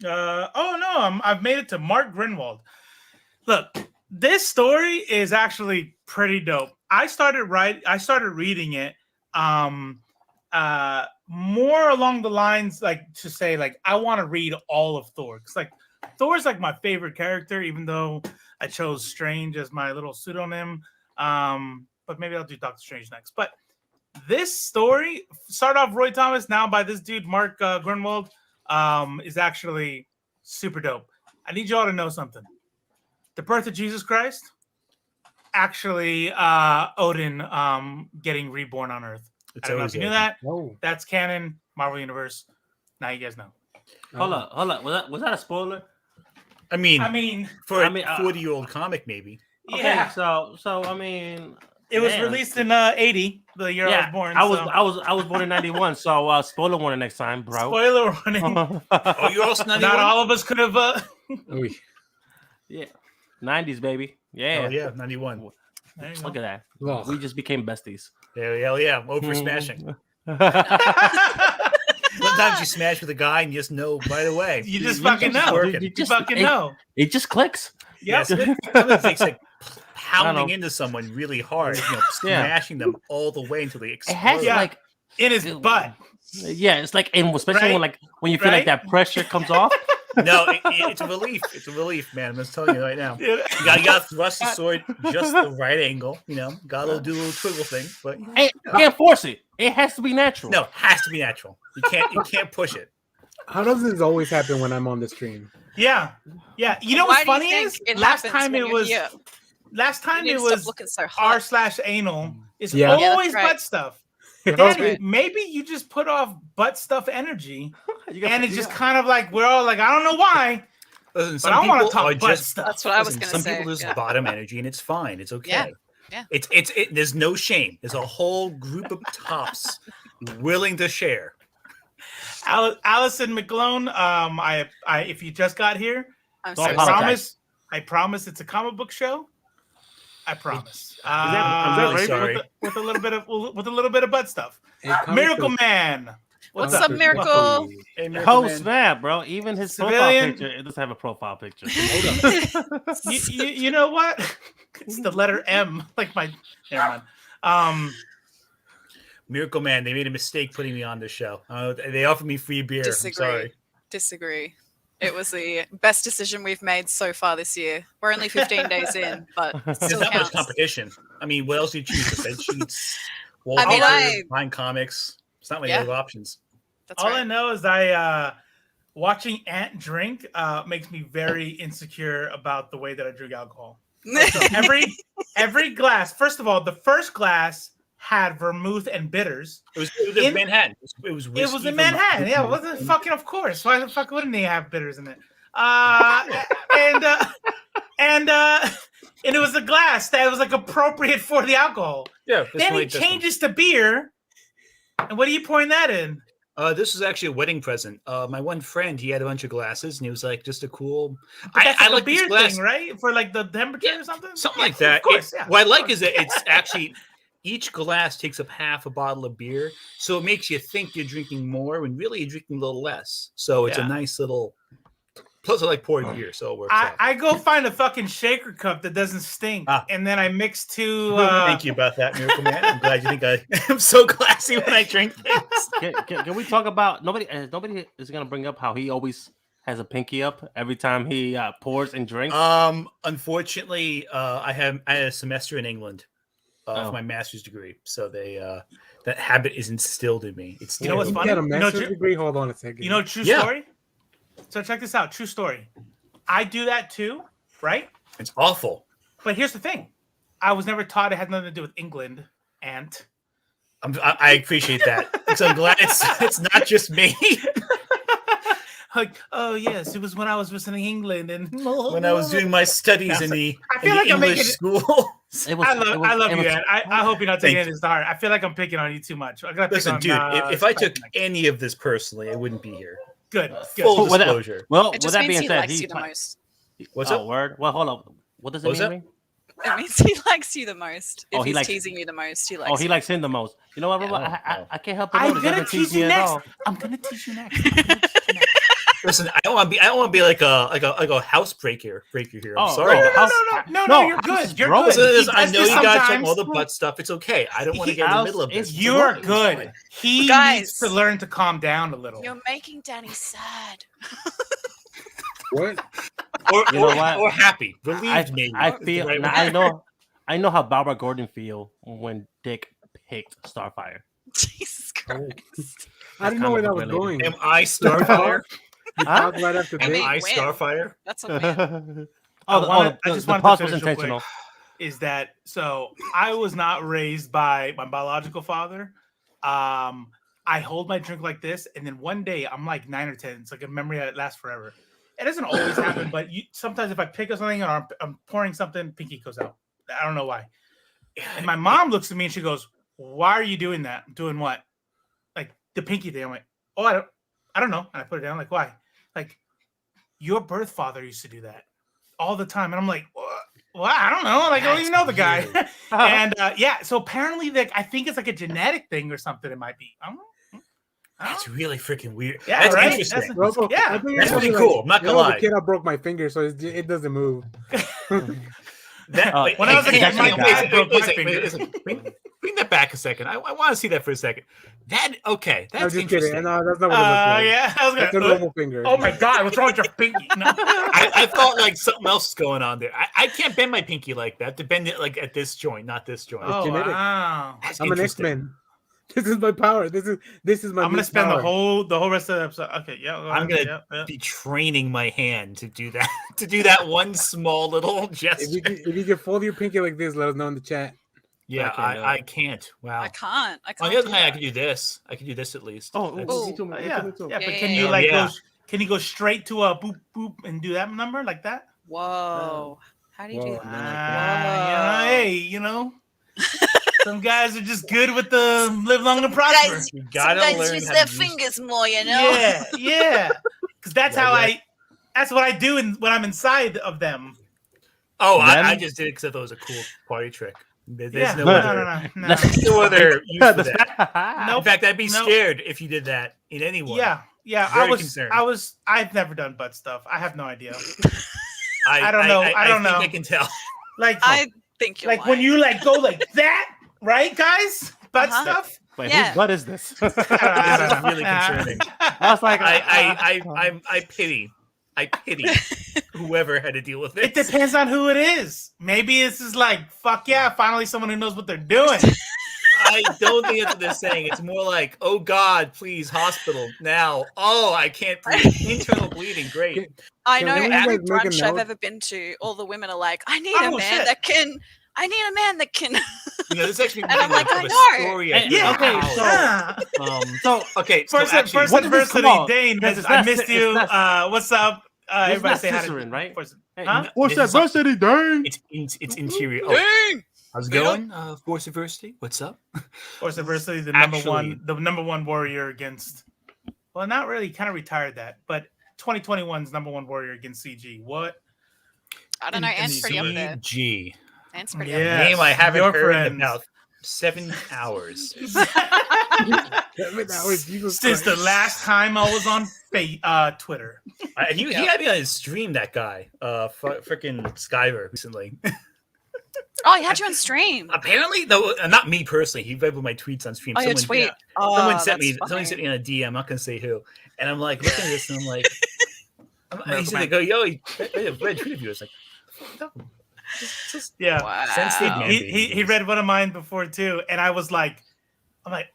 Oh no, I've made it to Mark Grinwald. Look, this story is actually pretty dope. I started reading it more along the lines like to say like I want to read all of Thor, because like Thor's like my favorite character, even though I chose Strange as my little pseudonym. But maybe I'll do Doctor Strange next. But this story, start off Roy Thomas, now by this dude Mark Grinwald, is actually super dope. I need you all to know something. The birth of Jesus Christ, actually Odin getting reborn on Earth. I don't know if you knew that. Oh, That's canon, Marvel Universe. Now you guys know. Hold up. Was that a spoiler? I mean, for I a mean, 40-year-old comic, maybe. Okay, Yeah, so I mean, it was man. released in 80, the year I was born. I so- was born in 91. So spoiler warning next time, bro. Spoiler warning. Oh, you're also not Not all of us could have. Oy. Yeah, 90s baby. Yeah. Oh, yeah, 91. There you go. Look at that. Ugh. We just became besties. Hell yeah, over smashing. Sometimes you smash with a guy and you just know right away. You just It's fucking know. working. You fucking know. It just clicks. Yep. Yes, sometimes it's like pounding know. into someone really hard, Yeah. smashing them all the way until they It explode. has Yeah. like In his butt. yeah, it's like and especially Right? when you feel Right? like that pressure comes off. No, it's a relief. It's a relief, man. I'm just telling you right now. Yeah. You got to thrust the sword just the right angle. Got to do a little twiddle thing, but Hey, you can't force it. It has to be natural. no, it has to be natural. You can't push it. How does this always happen when I'm on the stream? Yeah. You know Why what's do you funny think is it last happens time when it you're was here? last You time need it to stop was looking so r hot. slash anal. It's Yeah. Yeah, always that's right. butt stuff. That's Danny, right. maybe you just put off butt stuff energy, You got- and it's you just got- kind of like we're all like, I don't know why, Listen, but some I want people to talk are butt just stuff. That's what I was listen, gonna some say. people just Yeah. bottom energy, and it's fine. It's okay. Yeah. It's there's no shame. There's a whole group of tops willing to share. Allison McGlone, I if you just got here, I'm Don't so apologize. I promise it's a comic book show. I promise. I'm really sorry. With a little bit of butt stuff. Hey, comic Miracle book- Man. What's comic up, book- Miracle? Hey, Miracle Oh Man. snap, bro! Even his Civilian. profile picture, it doesn't have a profile picture. You know what? It's the letter M. Like my. Never mind. Miracle Man, they made a mistake putting me on this show. They offered me free beer. I'm sorry. Disagree. It was the best decision we've made so far this year. We're only 15 days in, but There's still not much counts. competition. I mean, what else do you choose? The bed sheets, I mean, Fine comics. It's not many Yeah. other options. That's All I right. know is watching Ant drink makes me very insecure about the way that I drink alcohol. So every glass. First of all, the first glass had vermouth and bitters. It was in Manhattan. It was It was whiskey in from- Manhattan. Yeah, it wasn't fucking. Of course. Why the fuck wouldn't they have bitters in it? And it was a glass that was like appropriate for the alcohol. Yeah. this Then one he like this one. changes to beer. And what are you pouring that in? This was actually a wedding present. My one friend, he had a bunch of glasses, and he was like, "Just a cool." But that's like like a this beer glass, thing, right? For like the temperature Yeah, or something? something Yeah, like that. Of course, It- yeah. what I of like course. is that it's actually each glass takes up half a bottle of beer, so it makes you think you're drinking more when really you're drinking a little less. So it's Yeah. a nice little. Plus, I like pouring beer, so it works out. I go find a fucking shaker cup that doesn't stink, and then I mix two. Thank you about that, Miracle Man. I'm glad you think I'm so classy when I drink things. Can we talk about nobody is gonna bring up how he always has a pinky up every time he pours and drinks? Unfortunately, I had a semester in England for my master's degree, so they that habit is instilled in me. It's You know what's You funny? got a You know, master's degree? Hold on a second. You know, true Yeah. story. So check this out. True story. I do that too, right? It's awful. But here's the thing. I was never taught it had nothing to do with England. And I appreciate that. So I'm glad it's not just me. like, oh yes, it was when I was visiting England and When I was doing my studies in the, I feel in like the I'm making English it- school. I love you, Ed. I hope you're not taking Thank this to heart. I feel like I'm picking on you too much. I gotta pick Listen, on, dude, if I took Spider-Man. any of this personally, I wouldn't be here. Good. Full Good. Well, disclosure. Well, It with just that means being he said, likes you the most. What's oh, up? word. Well, hold up. What does it What's mean? It means he likes you the most. If Oh, he he's likes- teasing you the most, he likes Oh, he you. likes him the most. You know what, Robo? Yeah. I can't help but I'm notice. he gonna doesn't tease tease you me at next. all. I'm gonna tease you next. Listen, I don't want to be like a housebreaker here. I'm Oh, sorry. no, guys. No, you're good. You're bro, good. Listen, He I does know this you guys talk sometimes. all the butt stuff. It's okay. I don't want to get in the middle of this. It's- You're It's good. fine. He Guys. needs to learn to calm down a little. You're making Danny sad. What? You know what? Or happy. Relieved, maybe. I is the feel. right now, word. I know how Barbara Gordon feel when Dick picked Starfire. Jesus Christ. I didn't know where that was comic going. Am I Starfire? You talked right after I Dick. mean- Am I Win. Starfire? That's a win. The just wanted to pause was finish real quick. intentional. Is that so? I was not raised by my biological father. I hold my drink like this, and then one day I'm like 9 or 10. It's like a memory that lasts forever. It doesn't always happen, but sometimes if I pick up something or I'm pouring something, pinky goes out. I don't know why. And my mom looks at me and she goes, "Why are you doing that? Doing what? Like the pinky thing?" I'm like, "Oh, I don't know." And I put it down. Like, why? Like, your birth father used to do that all the time, and I'm like, "What? Well, I don't know. Like, I don't even know the guy." And yeah, so apparently, like, I think it's like a genetic thing or something. It might be. I don't know. That's really freaking weird. Yeah, That's right? interesting. Robo, Yeah, I think that's it's pretty something cool. I'm not you gonna know, lie. the kid I broke my finger, so it doesn't move. Wait, when I was a kid, my dad broke my wait, finger. listen, bring that back a second. I want to see that for a second. That's I'm just interesting. kidding. No, that's not what it looks like. Yeah, I was That's a gonna. normal finger. Oh my god, what's wrong with your pinky? No. I thought like something else is going on there. I can't bend my pinky like that. To bend it like at this joint, not this joint. Oh genetic. wow. That's I'm an interesting. X-Men. This is my power. This is my. I'm gonna new spend power. the whole rest of the episode. Okay, yeah. go I'm ahead. gonna Yeah. be training my hand to do that. To do that one small little If gesture. you can fold your pinky like this, let us know in the chat. Yeah, I can't do it. I can't. Wow. I can't. I can't. On the other do hand, I that. can do this. I can do this at least. Oh, That's- oh, me too, me Yeah, too, me too. yeah. But Yeah, can yeah, you yeah. like Yeah. can you go straight to a boop boop and do that number like that? Whoa. How do you do Whoa. that? Hey, some guys are just good with the live long and prosper. You gotta learn how to use- more, Yeah. Because that's that's what I do when I'm inside of them. Oh, Then- I just did it because I thought it was a cool party trick. There's Yeah. no No. other. No. No other use for that. Nope. In fact, I'd be Nope. scared if you did that in anyone. Yeah. Very concerned. I've never done butt stuff. I have no idea. I don't know. I don't think know. I can tell. Like I think you're like when you like go like that, right, guys? Butt Uh-huh. stuff. Wait, Yeah. whose butt is this? I This don't is know. really concerning. I was like, I pity whoever had to deal with It this. depends on who it is. Maybe this is like, fuck yeah, finally someone who knows what they're doing. I don't think that's what they're saying. It's more like, oh God, please, hospital now. Oh, I can't breathe. Internal bleeding. Great. I Can know we every guys make a brunch I've note? ever been to, all the women are like, I need Oh, a man shit. that can. I need a man that can. This actually And I'm like, of I a know. story. Hey, Yeah. okay, so Ah. so okay. So First, actually, first what is this adversity, called? Dane. Because it's I not- missed it's you. not- What's up? It's Everybody not say hi to scissoring, right? First- Hey, Huh? what's This that is versity, dang? it's interior. Oh, Dang! how's it Straight up. going? Force Adversity. What's up? Force adversity, the Actually- number one warrior against. Well, not really. Kind of retired that, but 2021's number one warrior against CG. What? I don't know. In Ant's pretty up there. G. Ant's pretty Yeah. up Yes, Name I haven't your heard in friends. about 7 hours. 7 hours, Jesus Since the Christ. last time I was on Twitter. He had me on his stream. That guy, freaking Skyver, recently. Oh, he had you on stream. Apparently, though, not me personally. He read my tweets on stream. Oh, your Someone- tweet. Oh, Someone sent that's me. Somebody sent funny. me on a DM. I'm not gonna say who. And I'm like looking at this, and I'm like, he said, man. "They go, yo, he read tweet of you." It's like, no, just Yeah. Wow. sensitive, man. He read one of mine before too, and I was like,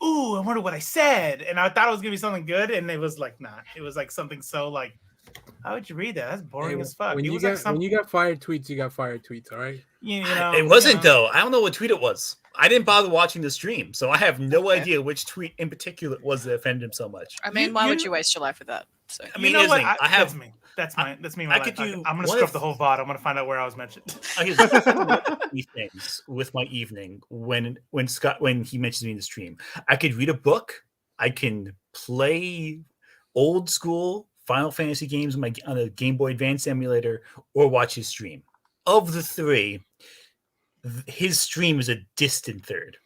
ooh, I wonder what I said, and I thought it was gonna be something good, and it was like not. It was like something so like, how would you read that? That's boring Hey, as fuck. when It you was got like something, when you got fired tweets, you got fired tweets. All right. you know, It wasn't you know. though. I don't know what tweet it was. I didn't bother watching the stream, so I have no idea which tweet in particular it was that offended him so much. I mean, You- why you- would you waste your life with that? So I mean, you know here's the what? thing. I have That's me. That's me. I could do I'm gonna one scrub of- the whole VOD. I'm gonna find out where I was mentioned. Here's three things with my evening when he mentions me in the stream. I could read a book. I can play old school Final Fantasy games on a Game Boy Advance emulator, or watch his stream. Of the three, his stream is a distant third.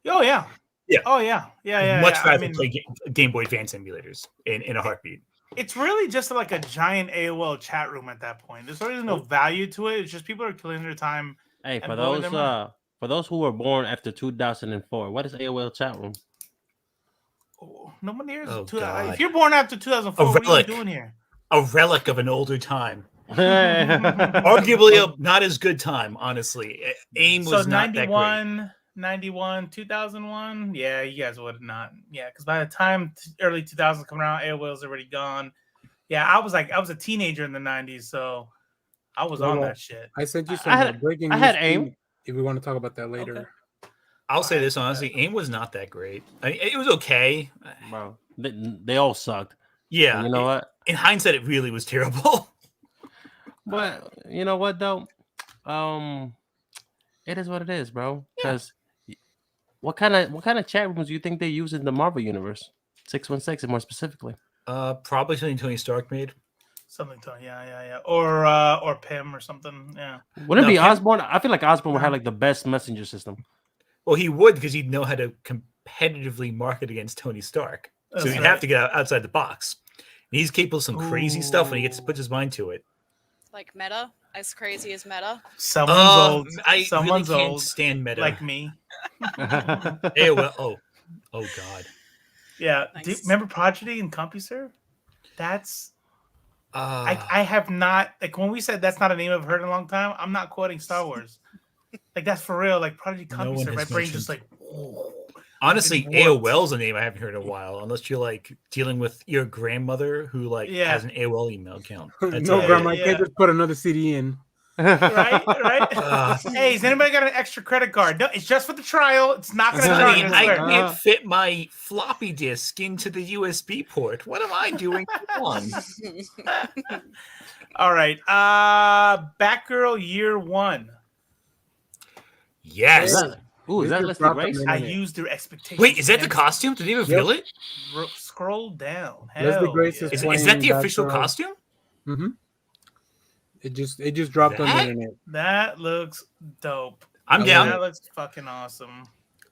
Oh yeah. Yeah. Oh yeah. Yeah. Much yeah. rather play Game Boy Advance emulators in a heartbeat. It's really just like a giant AOL chat room at that point. There's really no value to it. It's just people are killing their time. Hey, And for blowing those their mind. for those who were born after 2004, what is AOL chat room? Oh, no one here is Oh, two, God. if you're born after 2004, A what are you relic. doing here? A relic of an older time. Arguably, Arguably a not as good time, honestly. AIM was So not that great. 91, 2001. Yeah, you guys would not. Yeah, because by the time early 2000s coming around, AOL's already gone. Yeah, I was a teenager in the 90s, so I was on Robo, that shit. I sent you I some had- breaking I news. had tweet aim. If we want to talk about that later. Okay. I'll say this honestly, AIM was not that great. I mean, it was okay. bro, they all sucked. Yeah, You know what? in hindsight, it really was terrible. But you know what though? It is what it is, bro. Because what kind of chat rooms do you think they use in the Marvel universe? 616, more specifically. Probably something Tony Stark made. Something to yeah. Or Pym or something. Yeah. Would it No, be Pim- Osborne? I feel like Osborne would have like the best messenger system. Well, he would because he'd know how to competitively market against Tony Stark. So That's he'd right. have to get outside the box. And he's capable of some crazy stuff when he gets to Ooh. put his mind to it. like Meta, as crazy as Meta. Someone's old. I Someone's really can't old. stand meta. Like me. AOL. Oh God. Yeah. Nice. Remember Prodigy and CompuServe? That's Uh, I have not, like, when we said that's not a name I've heard in a long time, I'm not quoting Star Wars. Like, that's for real. Like Prodigy No one CompuServe, my has brain just mentioned- like, oh. Honestly, Been warped. AOL's a name I haven't heard in a while, unless you're like dealing with your grandmother who like Yeah. has an AOL email account. That's No, it. grandma, I Yeah. can't just put another CD in. Right? Uh, Hey, has anybody got an extra credit card? No, it's just for the trial. It's not going to charge. Honey, I I swear. can't fit my floppy disk into the USB port. What am I doing? Wrong? All right. Batgirl Year One. Yes. Yeah. Ooh, is that Mr. Leslie Proper Grace? Man. I Internet. used their expectations. Wait, is that the against costume? Did they reveal it? Scroll down. Leslie Hell Grace yeah. is Is that the playing official Batgirl. costume? Mm-hmm. It just dropped on the That? internet. That looks dope. I'm I down. That looks fucking awesome.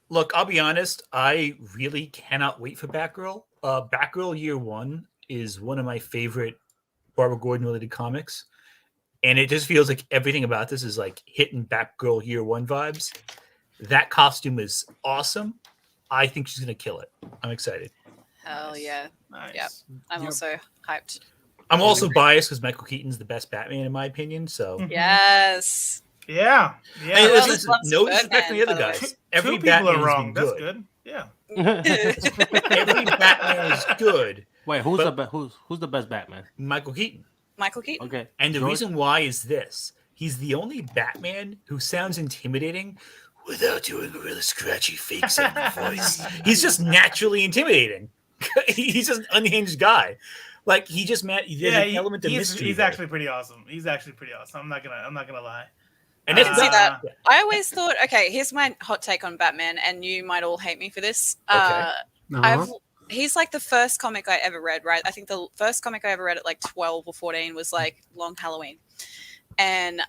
Look, I'll be honest. I really cannot wait for Batgirl. Batgirl Year One is one of my favorite Barbara Gordon related comics, and it just feels like everything about this is like hitting Batgirl Year One vibes. That costume is awesome. I think she's gonna kill it. I'm excited. Hell yeah. Nice. Yep. I'm Yep. also hyped. I'm also biased because Michael Keaton's the best Batman in my opinion. So Yes. Yeah. Hey, Yeah. well, listen, loves no Birdman, disrespect to the by other the way. guys. Two Every people Batman are has wrong. been That's good. good. Yeah. Every Batman is good. Wait, who's But- who's the best Batman? Michael Keaton. Michael Keaton. Okay, And the George? reason why is this. He's the only Batman who sounds intimidating without doing a really scratchy fake sounding voice. He's just naturally intimidating. He's just an unhinged guy. Like he just there's an element of mystery. he's there. actually pretty awesome. He's actually pretty awesome. I'm not gonna lie. and I it's can see not- that. I always thought, okay, here's my hot take on Batman, and you might all hate me for this. Okay. He's like the first comic I ever read, right? I think the first comic I ever read at like 12 or 14 was like Long Halloween. And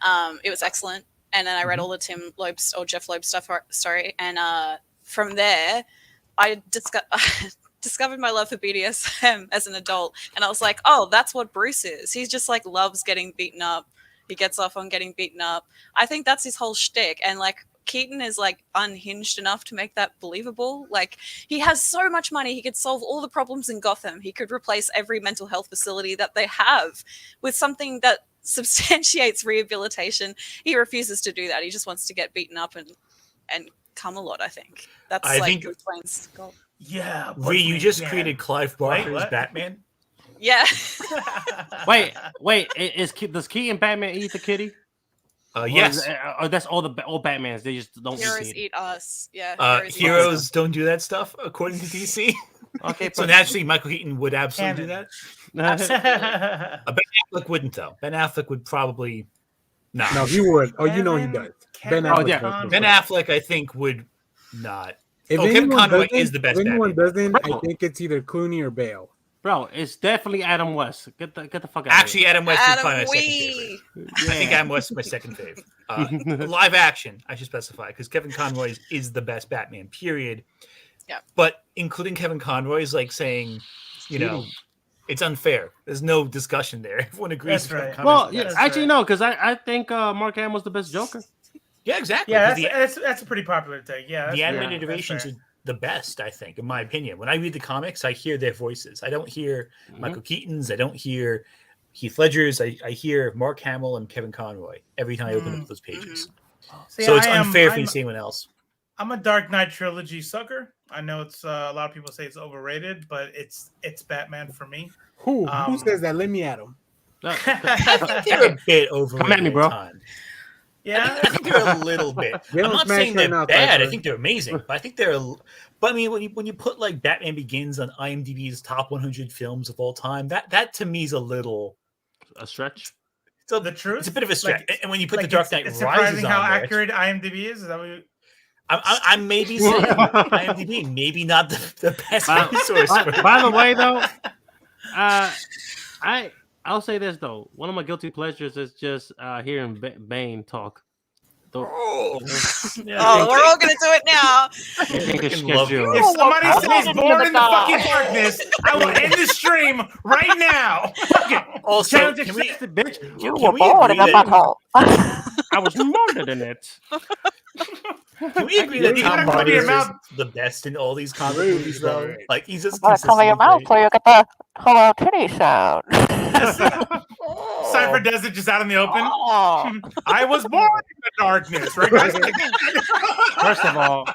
it was excellent. And then I read all the Tim Loeb or Jeff Loeb stuff, sorry. And from there, I discovered my love for BDSM as an adult. And I was like, oh, that's what Bruce is. He just like loves getting beaten up. He gets off on getting beaten up. I think that's his whole shtick. And like Keaton is like unhinged enough to make that believable. Like he has so much money, he could solve all the problems in Gotham. He could replace every mental health facility that they have with something that substantiates rehabilitation. He refuses to do that. He just wants to get beaten up and come a lot. I think that's I like think- Bruce Wayne's goal. Yeah. Ree, you just yeah. created Clive Barker as what? Batman. Yeah. Wait, does Keaton Batman eat the kitty? Yes. Or that's all Batmans. They just don't Heroes eat. eat us. Yeah. eat us. Heroes don't do that stuff according to DC. Okay, So naturally, Michael Keaton would absolutely do that. Ben Affleck wouldn't though. Ben Affleck would probably not. No, he would. Oh, you know he does. Ben Kevin Affleck yeah. does. Ben Affleck, I think, would not. If Kevin anyone Conroy doesn't- is the best If anyone Batman. doesn't, I think it's either Clooney or Bale. Bro, it's definitely Adam West. Get the fuck out. Actually, Adam West is Adam probably my second Wee. favorite. I think Adam West is my second favorite. Live action, I should specify, because Kevin Conroy is the best Batman, period. Yeah. But including Kevin Conroy is like saying, you know, it's unfair. There's no discussion there. Everyone agrees. That's Kevin right. Conroy's Well, the yeah, best. That's actually right. no, because I think Mark Hamill's the best Joker. Yeah, exactly. Yeah, 'cause that's a pretty popular take. Yeah, the animated that's iterations fair. are the best, I think, in my opinion. When I read the comics, I hear their voices. I don't hear Michael Keaton's. I don't hear Heath Ledger's. I hear Mark Hamill and Kevin Conroy every time I open up those pages. See, So it's I am- unfair for I'm- you to see anyone else. I'm a Dark Knight trilogy sucker. I know it's a lot of people say it's overrated, but it's Batman for me. Who says that? Let me at him. They're a bit overrated. Come at me, bro. at times. Yeah, I think they're a little bit. They I'm don't not smash saying right they're now, bad. I Cypher. think they're amazing. But I think they're. But I mean, when you put like Batman Begins on IMDb's top 100 films of all time, that to me is a little. A stretch. So the truth. it's a bit of a stretch. Like, and when you put the like, Dark Knight it's Rises surprising how on there, accurate IMDb is. Is that what you? I'm maybe saying IMDb maybe not the best resource. for By the way, though, I'll say this though. One of my guilty pleasures is just hearing Bane talk. Oh, Oh, we're all gonna do it now. freaking love you. If somebody says into "born the in the dark." fucking darkness," I will end the stream right now. Okay. Also, Sounds can we, accepted, bitch. You Can were we born in a agree that- butthole. I was murdered in it. can we agree that You Tom gotta cover Hardy your is mouth. the best in all these comic Really movies, though? great. Like he's just Gotta cover your mouth so consistently you get the hello kitty sound. Cypher does it just out in the open. Oh. I was born in the darkness, right, guys? First of all,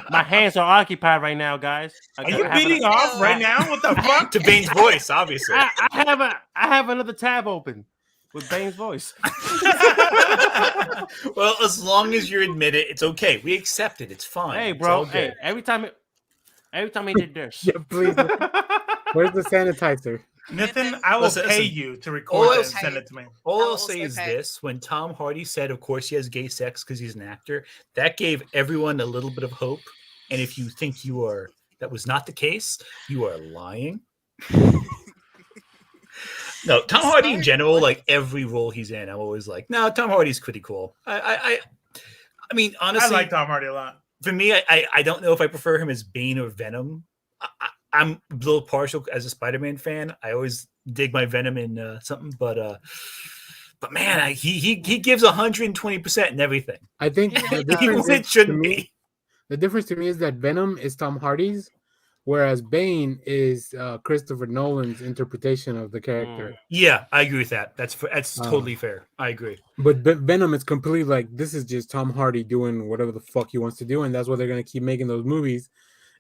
My hands are occupied right now, guys. Are you beating off right now? What the fuck? To Bane's voice, obviously. I have another tab open with Bane's voice. Well, as long as you admit it, it's okay. We accept it. It's fine. Hey, It's bro. all good. Hey, every time he did this. Yeah, please. Where's the sanitizer? Nathan, I will Listen, pay listen. you to record All that and send it to me. All I'll I'll also say is pay. this: when Tom Hardy said, "Of course he has gay sex because he's an actor," that gave everyone a little bit of hope. And if you think that was not the case, you are lying. No, Tom Hardy in general, like every role he's in, I'm always like, no, Tom Hardy's pretty cool. I mean, honestly, I like Tom Hardy a lot. for me, I don't know if I prefer him as Bane or Venom. I'm a little partial as a Spider-Man fan. I always dig my Venom in something, but man, he gives 120% in everything. I think the Even difference, when it to shouldn't me, be. the difference to me is that Venom is Tom Hardy's, whereas Bane is Christopher Nolan's interpretation of the character. Yeah, I agree with that. That's totally fair. I agree. But Venom is completely like, this is just Tom Hardy doing whatever the fuck he wants to do, and that's why they're gonna keep making those movies,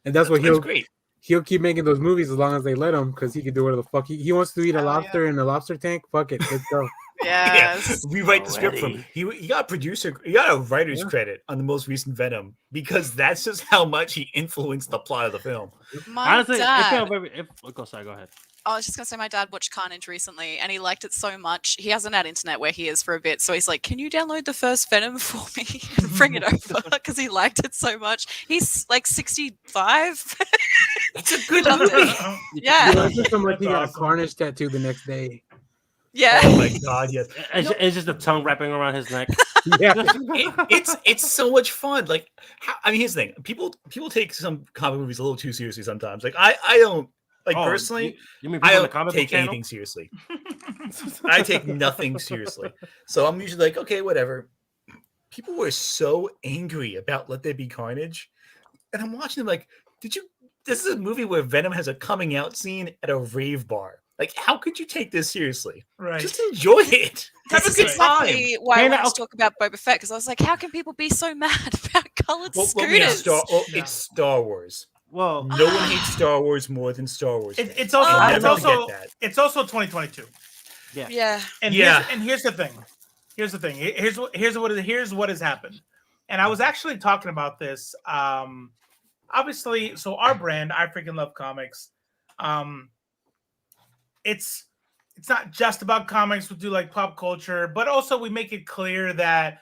and that's what Great. he'll keep making those movies as long as they let him, because he can do whatever the fuck he wants to eat a Hell lobster in a lobster tank. Fuck it, let's go. Yes. Rewrite the script from he got a writer's credit on the most recent Venom because that's just how much he influenced the plot of the film. My Honestly, dad. Go ahead. I was just gonna say my dad watched Carnage recently and he liked it so much. He hasn't had internet where he is for a bit, so he's like, "Can you download the first Venom for me and bring it over?" Because he liked it so much. He's like 65. That's a good Loved movie. it. Yeah. He likes it so much he That's got a awesome. Carnage tattoo the next day. Yeah. Oh my god, yes. It's just the tongue wrapping around his neck. Yeah, It's so much fun. Like, I mean, here's the thing: people take some comic movies a little too seriously sometimes. Like, I don't like personally. You mean I people in the don't comic book take channel? anything seriously. I take nothing seriously. So I'm usually like, okay, whatever. People were so angry about Let There Be Carnage, and I'm watching them like, did you? This is a movie where Venom has a coming out scene at a rave bar. Like, how could you take this seriously? Right. Just enjoy it. Have This a is good time. exactly why I Man, wanted to talk about Boba Fett because I was like, how can people be so mad about coloured Well, scooters? it's Star Wars. Well, No one hates Star Wars more than Star Wars. It's fans. also I'll it's never also forget that. it's also 2022. Yeah. And Yeah. here's the thing. Here's what has happened. And I was actually talking about this. Obviously, so our brand, I freaking love comics. It's not just about comics. We do like pop culture, but also we make it clear that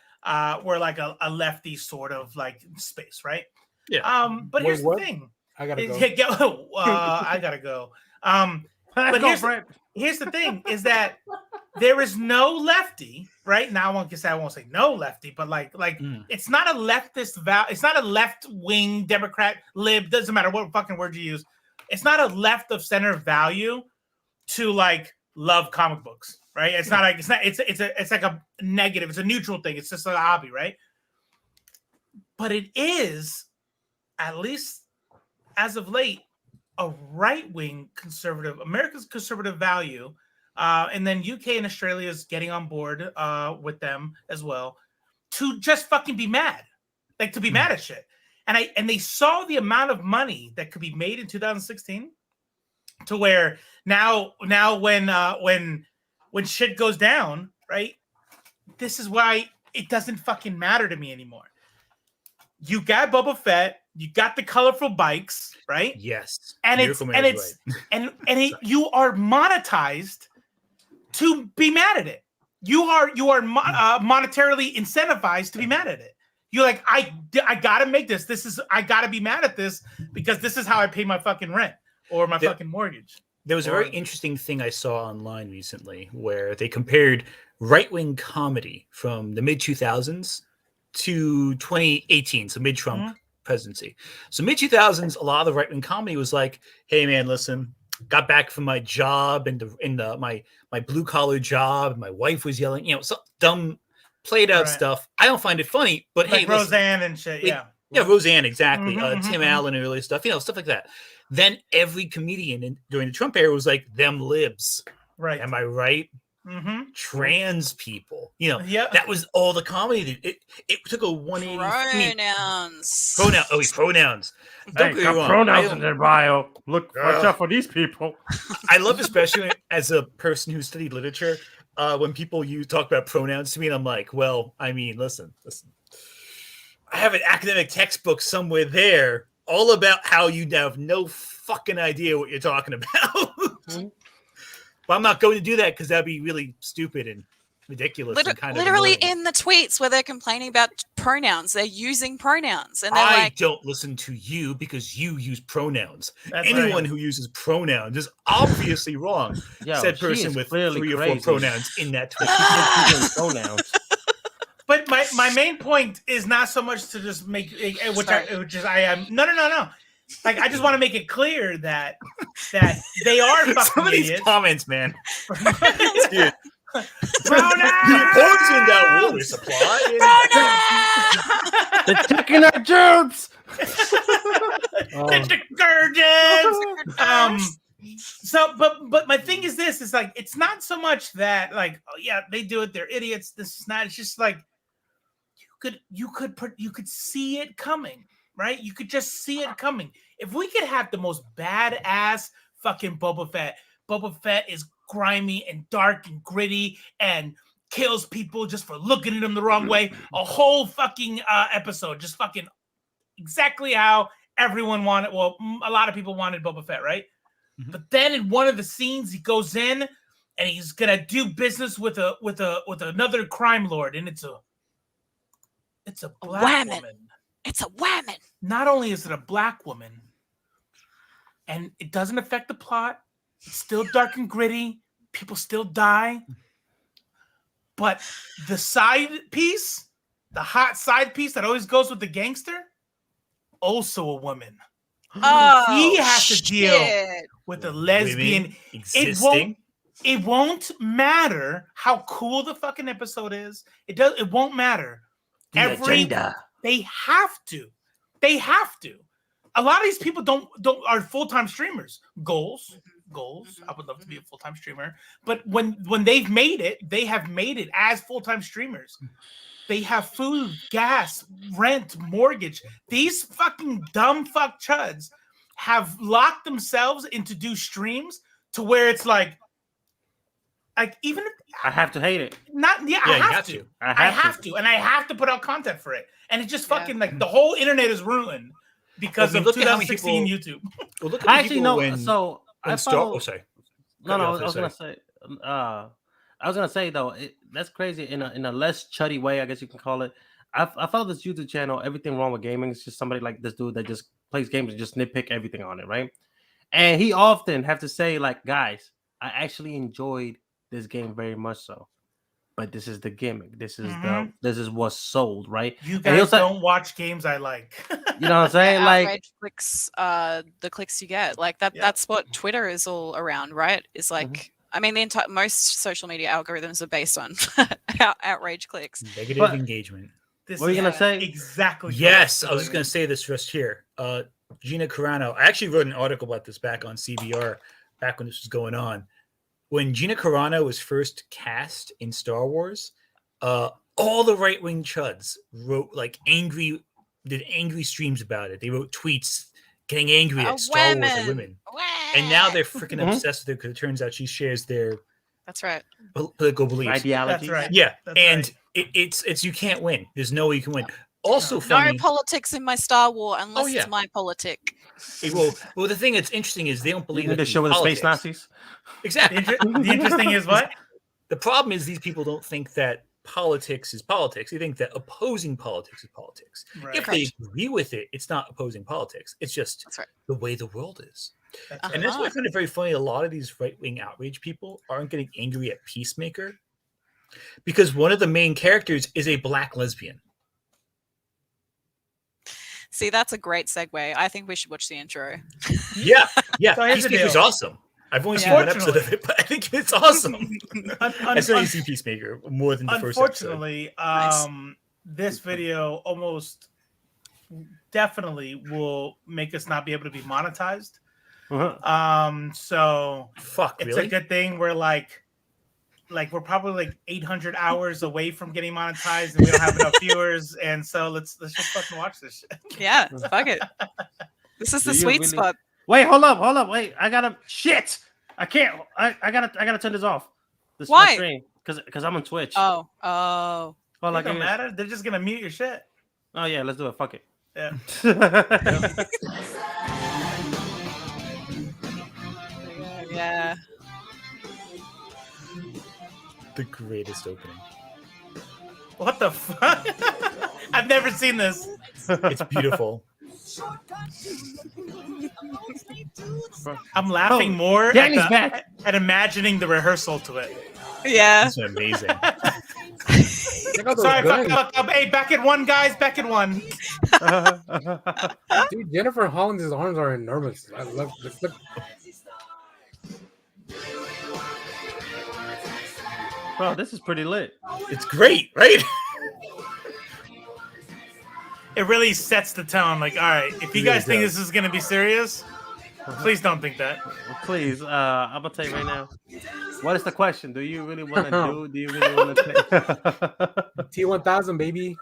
we're like a lefty sort of like space, right? Yeah. But Wait, here's what? the thing. I gotta go. I gotta go. let's But go, Brent. here's the thing: is that there is no lefty, right? Now I won't say no lefty, but like it's not a leftist it's not a left wing Democrat lib. Doesn't matter what fucking word you use. It's not a left of center value to like love comic books, right? It's like a negative. It's a neutral thing. It's just a hobby, right? But it is, at least as of late, a right-wing conservative, America's conservative value, and then UK and Australia is getting on board with them as well, to just fucking be mad, like to be mad at shit. And they saw the amount of money that could be made in 2016, to where now when shit goes down, right? This is why it doesn't fucking matter to me anymore. You got Boba Fett. You got the colorful bikes, right? Yes. And you are monetized to be mad at it. You are monetarily incentivized to be mad at it. You're like, I gotta make this. I gotta be mad at this because this is how I pay my fucking rent or my fucking mortgage. There was a very interesting thing I saw online recently where they compared right-wing comedy from the mid-2000s to 2018, so mid-Trump presidency. So mid-2000s, a lot of the right-wing comedy was like, hey, man, listen, got back from my job and my blue-collar job, and my wife was yelling, some dumb, played-out stuff. I don't find it funny, but like hey, Roseanne and shit, Yeah, Roseanne, exactly. Mhm, Tim Allen and early stuff, stuff like that. Then every comedian during the Trump era was like, them libs. right? Am I right? trans people. You know, Yeah. that was all the comedy. It took a 180. Pronouns. Pronouns. Don't Hey, get me got wrong. pronouns in their bio. Look, watch out for these people. I love, especially as a person who studied literature, when people talk about pronouns to me, and I'm like, well, I mean, listen. I have an academic textbook somewhere there all about how you have no fucking idea what you're talking about. But I'm not going to do that because that'd be really stupid and ridiculous and kind of literally annoying. in the tweets where they're complaining about pronouns, they're using pronouns, and they're I like, don't listen to you because you use pronouns. That's Anyone right. who uses pronouns is obviously wrong. Yo, Said she person is with clearly 3 or 4 crazy. pronouns in that tweet. Using pronouns. But my main point is not so much to just make which I am no. Like I just want to make it clear that they are fucking Some of these idiots. comments, man. Dude. Pronouns! Poison that water supply. They're taking our jobs. So, but my thing is this: is like it's not so much that like, oh yeah, they do it, they're idiots. This is not. It's just like you could see it coming, right? You could just see it coming. If we could have the most badass fucking Boba Fett. Boba Fett is grimy and dark and gritty and kills people just for looking at him the wrong way. A whole fucking episode, just fucking exactly how everyone wanted. Well, a lot of people wanted Boba Fett, right? Mm-hmm. But then in one of the scenes, he goes in and he's gonna do business with another crime lord, and it's a black woman. It's a woman. Not only is it a black woman, and it doesn't affect the plot. It's still dark and gritty. People still die. But the side piece, the hot side piece that always goes with the gangster, also a woman. Oh, he has to deal with a lesbian. It won't matter how cool the fucking episode is. It won't matter. They have to. A lot of these people are full-time streamers. Goals. I would love to be a full-time streamer. But when they've made it, they have made it as full-time streamers. They have food, gas, rent, mortgage. These fucking dumb fuck chuds have locked themselves into do streams to where it's like even if, I have to hate it. I have to. And I have to put out content for it. And it's just fucking like the whole internet is ruined because of 2016 YouTube. Well, look at I actually know. So I follow. Sorry. No, I was gonna say. I was gonna say though, that's crazy in a less chuddy way, I guess you can call it. I follow this YouTube channel. Everything wrong with gaming. It's just somebody like this dude that just plays games and just nitpick everything on it, right? And he often have to say like, guys, I actually enjoyed this game very much so, but this is the gimmick. This is what's sold, right? You guys don't watch games I like. You know what I'm saying? Yeah, like outrage clicks, the clicks you get, like that. Yeah. That's what Twitter is all around, right? It's like, I mean, most social media algorithms are based on outrage clicks, negative engagement. What are you gonna say? Exactly. Yes, I was just gonna say this just here. Gina Carano. I actually wrote an article about this back on CBR, back when this was going on. When Gina Carano was first cast in Star Wars, all the right-wing chuds wrote did angry streams about it. They wrote tweets getting angry at Star Wars and women. And now they're freaking obsessed with it because it turns out she shares their political beliefs. Ideology. That's right. Yeah. That's and right. It's you can't win. There's no way you can win. Also, funny, no politics in my Star Wars unless it's my politic. Well, the thing that's interesting is they don't believe that the show with the space Nazis. Exactly. The interesting is what? The problem is these people don't think that politics is politics. They think that opposing politics is politics. Right. If they agree with it, it's not opposing politics. It's just the way the world is. And that's why I find it very funny. A lot of these right-wing outrage people aren't getting angry at Peacemaker because one of the main characters is a black lesbian. See, that's a great segue. I think we should watch the intro. Yeah. So Peacemaker's awesome. I've only seen one episode of it, but I think it's awesome. I certainly see Peacemaker more than the first episode. Unfortunately, this video almost definitely will make us not be able to be monetized. So fuck, it's a good thing we're like like we're probably like 800 hours away from getting monetized, and we don't have enough viewers. And so let's just fucking watch this shit. Yeah, fuck it. This is Do the you sweet really- spot. Wait, hold up. Wait, I gotta shit. I can't. I gotta turn this off. This Why? my stream because I'm on Twitch. Oh. Hold It on, don't give me a- matter. They're just gonna mute your shit. Oh yeah, let's do it. Fuck it. Yeah. Yeah. The greatest opening. What the fuck? I've never seen this. It's beautiful. I'm laughing Oh, more Danny's back. at imagining the rehearsal to it. Yeah. It's amazing. Check out those Sorry, guns. fuck up. Hey, back at one, guys. Back at one. Dude, Jennifer Holland's arms are enormous. I love this. Look. Bro, this is pretty lit. It's great, right? It really sets the tone. Like, all right, if you It guys really think does. this is gonna be serious, please don't think that. Please, I'm gonna tell you right now. What is the question? Do you really want to do? Do you really want to? T1000, baby.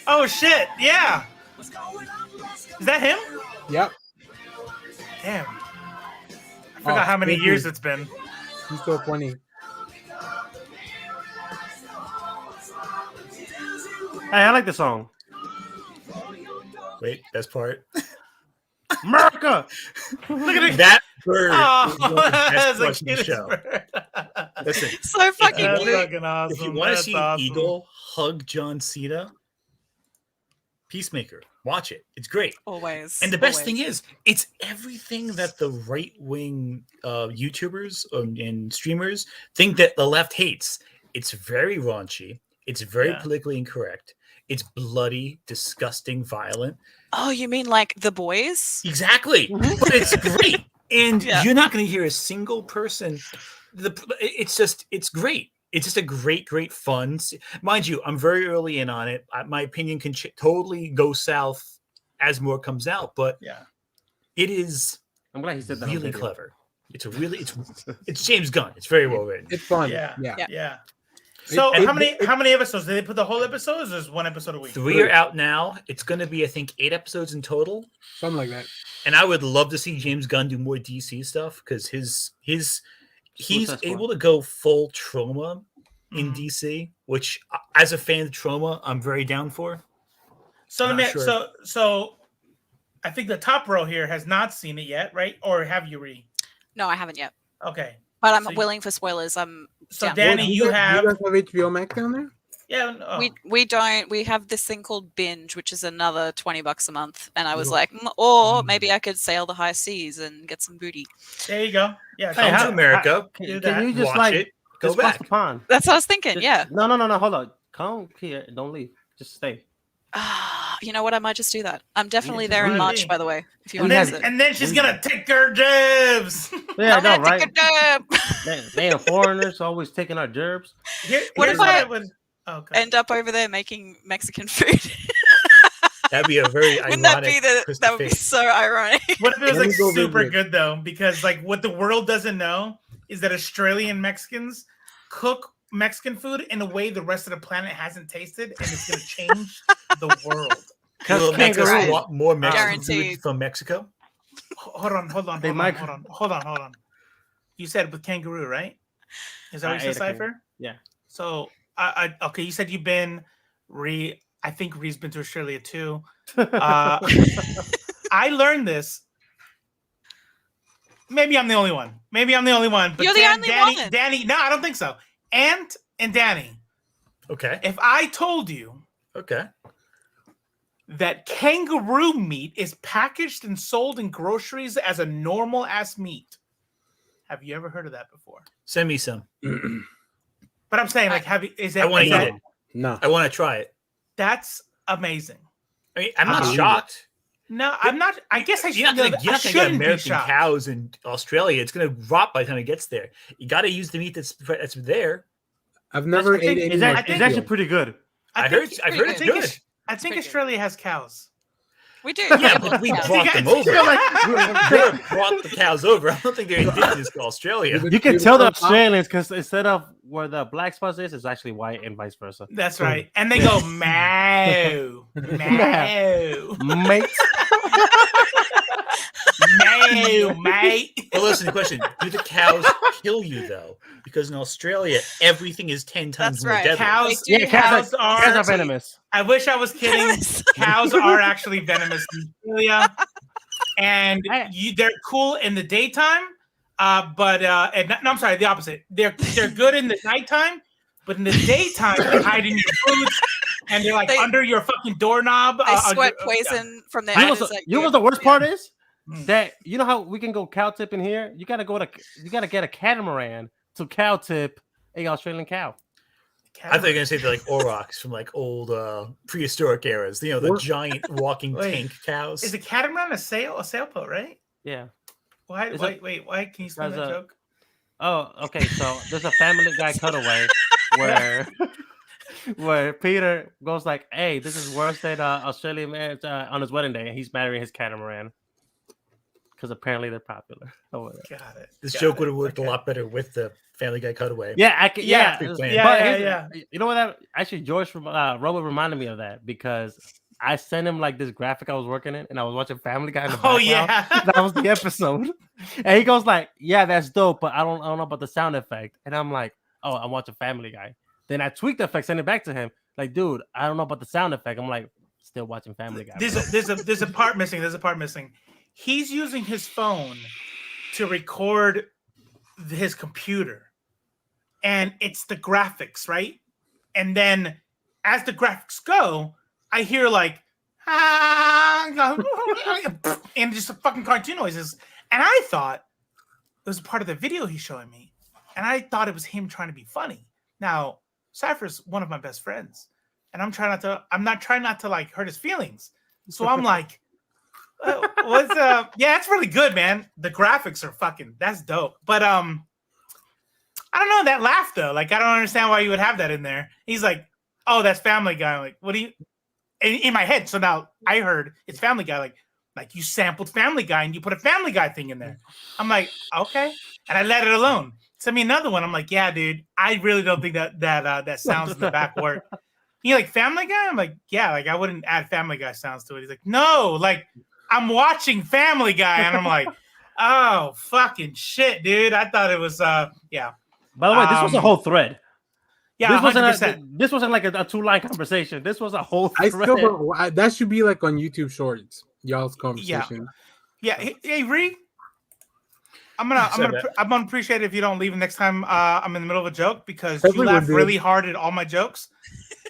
Oh shit! Yeah. Is that him? Yep. Damn. I forgot how many thank years you. it's been. He's so funny. Hey, I like the song. Wait, best part. America. Look at it. That bird Oh, is one of the best that's the parts of the cutest show. bird. Listen, So fucking That's cute. fucking awesome. if you want to That's see awesome. Eagle hug John Cena, Peacemaker, watch it. It's great. Always. And the best always. thing is, it's everything that the right wing YouTubers and streamers think that the left hates. It's very raunchy. It's very Yeah. politically incorrect. It's bloody, disgusting, violent. Oh, you mean like The Boys? Exactly. But it's great. And Yeah. you're not going to hear a single person. It's great. It's just a great fun. Mind you, I'm very early in on it. My opinion can totally go south as more comes out, but Yeah. it is I'm glad he said that. on really video. clever. It's James Gunn. It's very well written. It's fun. Yeah. Yeah. Yeah. So It- how many episodes? Did they put the whole episodes or just one episode a week? 3 are out now. It's going to be, I think, 8 episodes in total. Something like that. And I would love to see James Gunn do more DC stuff because he's Suicide Squad. able to go full trauma in Mhm. DC, which as a fan of trauma, I'm very down for. So I'm let me. not sure. So I think the top row here has not seen it yet, right? Or have you, Ree? No, I haven't yet. Okay. But I'm So you- willing for spoilers. I'm So down. Danny, Do you guys have have HBO Max down there? yeah. Oh. we don't we have this thing called Binge, which is another $20 a month. And I was Ooh. like, or maybe I could sail the high seas and get some booty. There you go. Yeah. Come how- to America, do Can that. you just watch like it, go just cross back. the pond? That's what I was thinking, yeah. No. Hold on. Come here. Don't leave. Just stay. You know what? I might just do that. I'm definitely just there in really March, be. by the way. If you And want to then, visit. and then she's gonna take her jabs. Yeah, I'm no, gonna take right? a dab. They are foreigners always taking our gerbs. What Here's if I- I would? Okay. End up over there making Mexican food. That'd be a very Wouldn't that ironic be twist that of would be fate. so ironic? What if it was Let me like go super visit. good though? Because like what the world doesn't know is that Australian Mexicans cook Mexican food in a way the rest of the planet hasn't tasted, and it's gonna change the world. Will it make us kangaroos. want more Mexican Guaranteed. food from Mexico? Hold on. They might- Hold on. You said with kangaroo, right? Is that I what you ate said, a kangaroo. Cypher? Yeah. So I okay. You said you've been I think Ree's been to Australia too. I learned this. Maybe I'm the only one. But You're the only Danny, one. Danny, no, I don't think so. Ant and Danny, Okay. if I told you Okay. that kangaroo meat is packaged and sold in groceries as a normal ass meat, have you ever heard of that before? Send me some. But I'm saying, like, have you? Is that? I want is to eat that- it. No. I want to try it. That's amazing. I mean, I'm not believe it. shocked. No, I'm not. I guess I You're not shouldn't. gonna I get shouldn't be American shocked. cows in Australia. It's gonna rot by the time it gets there. You got to use the meat that's there. I've never I think- ate any It's I actually, think- it's actually pretty good. I've heard it's I good. think I think pretty good. Australia has cows. We do. Yeah, have lots but of we cows. brought them over. Europe brought the cows over. I don't think they're indigenous to Australia. You can tell the Australians because instead of where the black spot is, it's actually white and vice versa. That's right. And they go moo, moo, Mate. moo, mate. But listen, the question: do the cows kill you though? Because in Australia, everything is 10 times That's more right. deadly. Cows, They do Cows cows are venomous. I wish I was kidding. Venomous. Cows are actually venomous in Australia, and Hey. they're cool in the daytime. But I'm sorry, the opposite. They're good in the nighttime, but in the daytime they hide in your boots and they're like They- under your fucking doorknob. They on sweat your- poison from their You know eyes. what the worst part is? Mm. That you know how we can go cow tip in here? You gotta get a catamaran to cow tip a Australian cow. I thought you were gonna say they're like aurochs from like old prehistoric eras. You know, the What? giant walking Wait. tank cows. Is a catamaran a sailboat, right? Yeah. Why? Is Why? Can you explain There's that a- joke? Oh, okay. So there's a Family Guy cutaway where Peter goes like, "Hey, this is worse than Australian man on his wedding day, and he's marrying his catamaran because apparently they're popular." over there. Got it. This Got joke it. would have worked Okay. a lot better with the Family Guy cutaway. Yeah, I can. Yeah, Yeah, yeah, but yeah, here's- You know what? That actually George from Robo reminded me of that because I sent him like this graphic I was working in, and I was watching Family Guy in the Oh background. yeah. That was the episode, and he goes like, "Yeah, that's dope, but I don't know about the sound effect." And I'm like, "Oh, I'm watching Family Guy." Then I tweaked the effect, sent it back to him. Like, dude, I don't know about the sound effect. I'm like, still watching Family Guy. bro. There's a part missing. There's a part missing. He's using his phone to record his computer, and it's the graphics, right? And then as the graphics go, I hear like and just fucking cartoon noises, and I thought it was part of the video he's showing me, and I thought it was him trying to be funny. Now, Cypher's one of my best friends, and I'm not trying not to like hurt his feelings. So I'm like, what's yeah, that's really good, man. The graphics are fucking that's dope. But I don't know that laugh though. Like I don't understand why you would have that in there. He's like, oh, that's Family Guy. I'm like, what do you in my head? So now I heard it's Family Guy. Like you sampled Family Guy and you put a Family Guy thing in there. I'm like, okay, and I let it alone. Send me another one. I'm like, yeah, dude. I really don't think that sounds in the back work. He like Family Guy. I'm like, yeah, like I wouldn't add Family Guy sounds to it. He's like, no, like I'm watching Family Guy, and I'm like, oh fucking shit, dude. I thought it was yeah. By the way, this was a whole thread. Yeah, this wasn't 100%. this wasn't like a 2-line conversation. This was a whole I thread. still don't. That should be like on YouTube Shorts, y'all's conversation. Yeah, hey Ree, I'm gonna appreciate it if you don't leave next time I'm in the middle of a joke because you Everyone laugh did. really hard at all my jokes,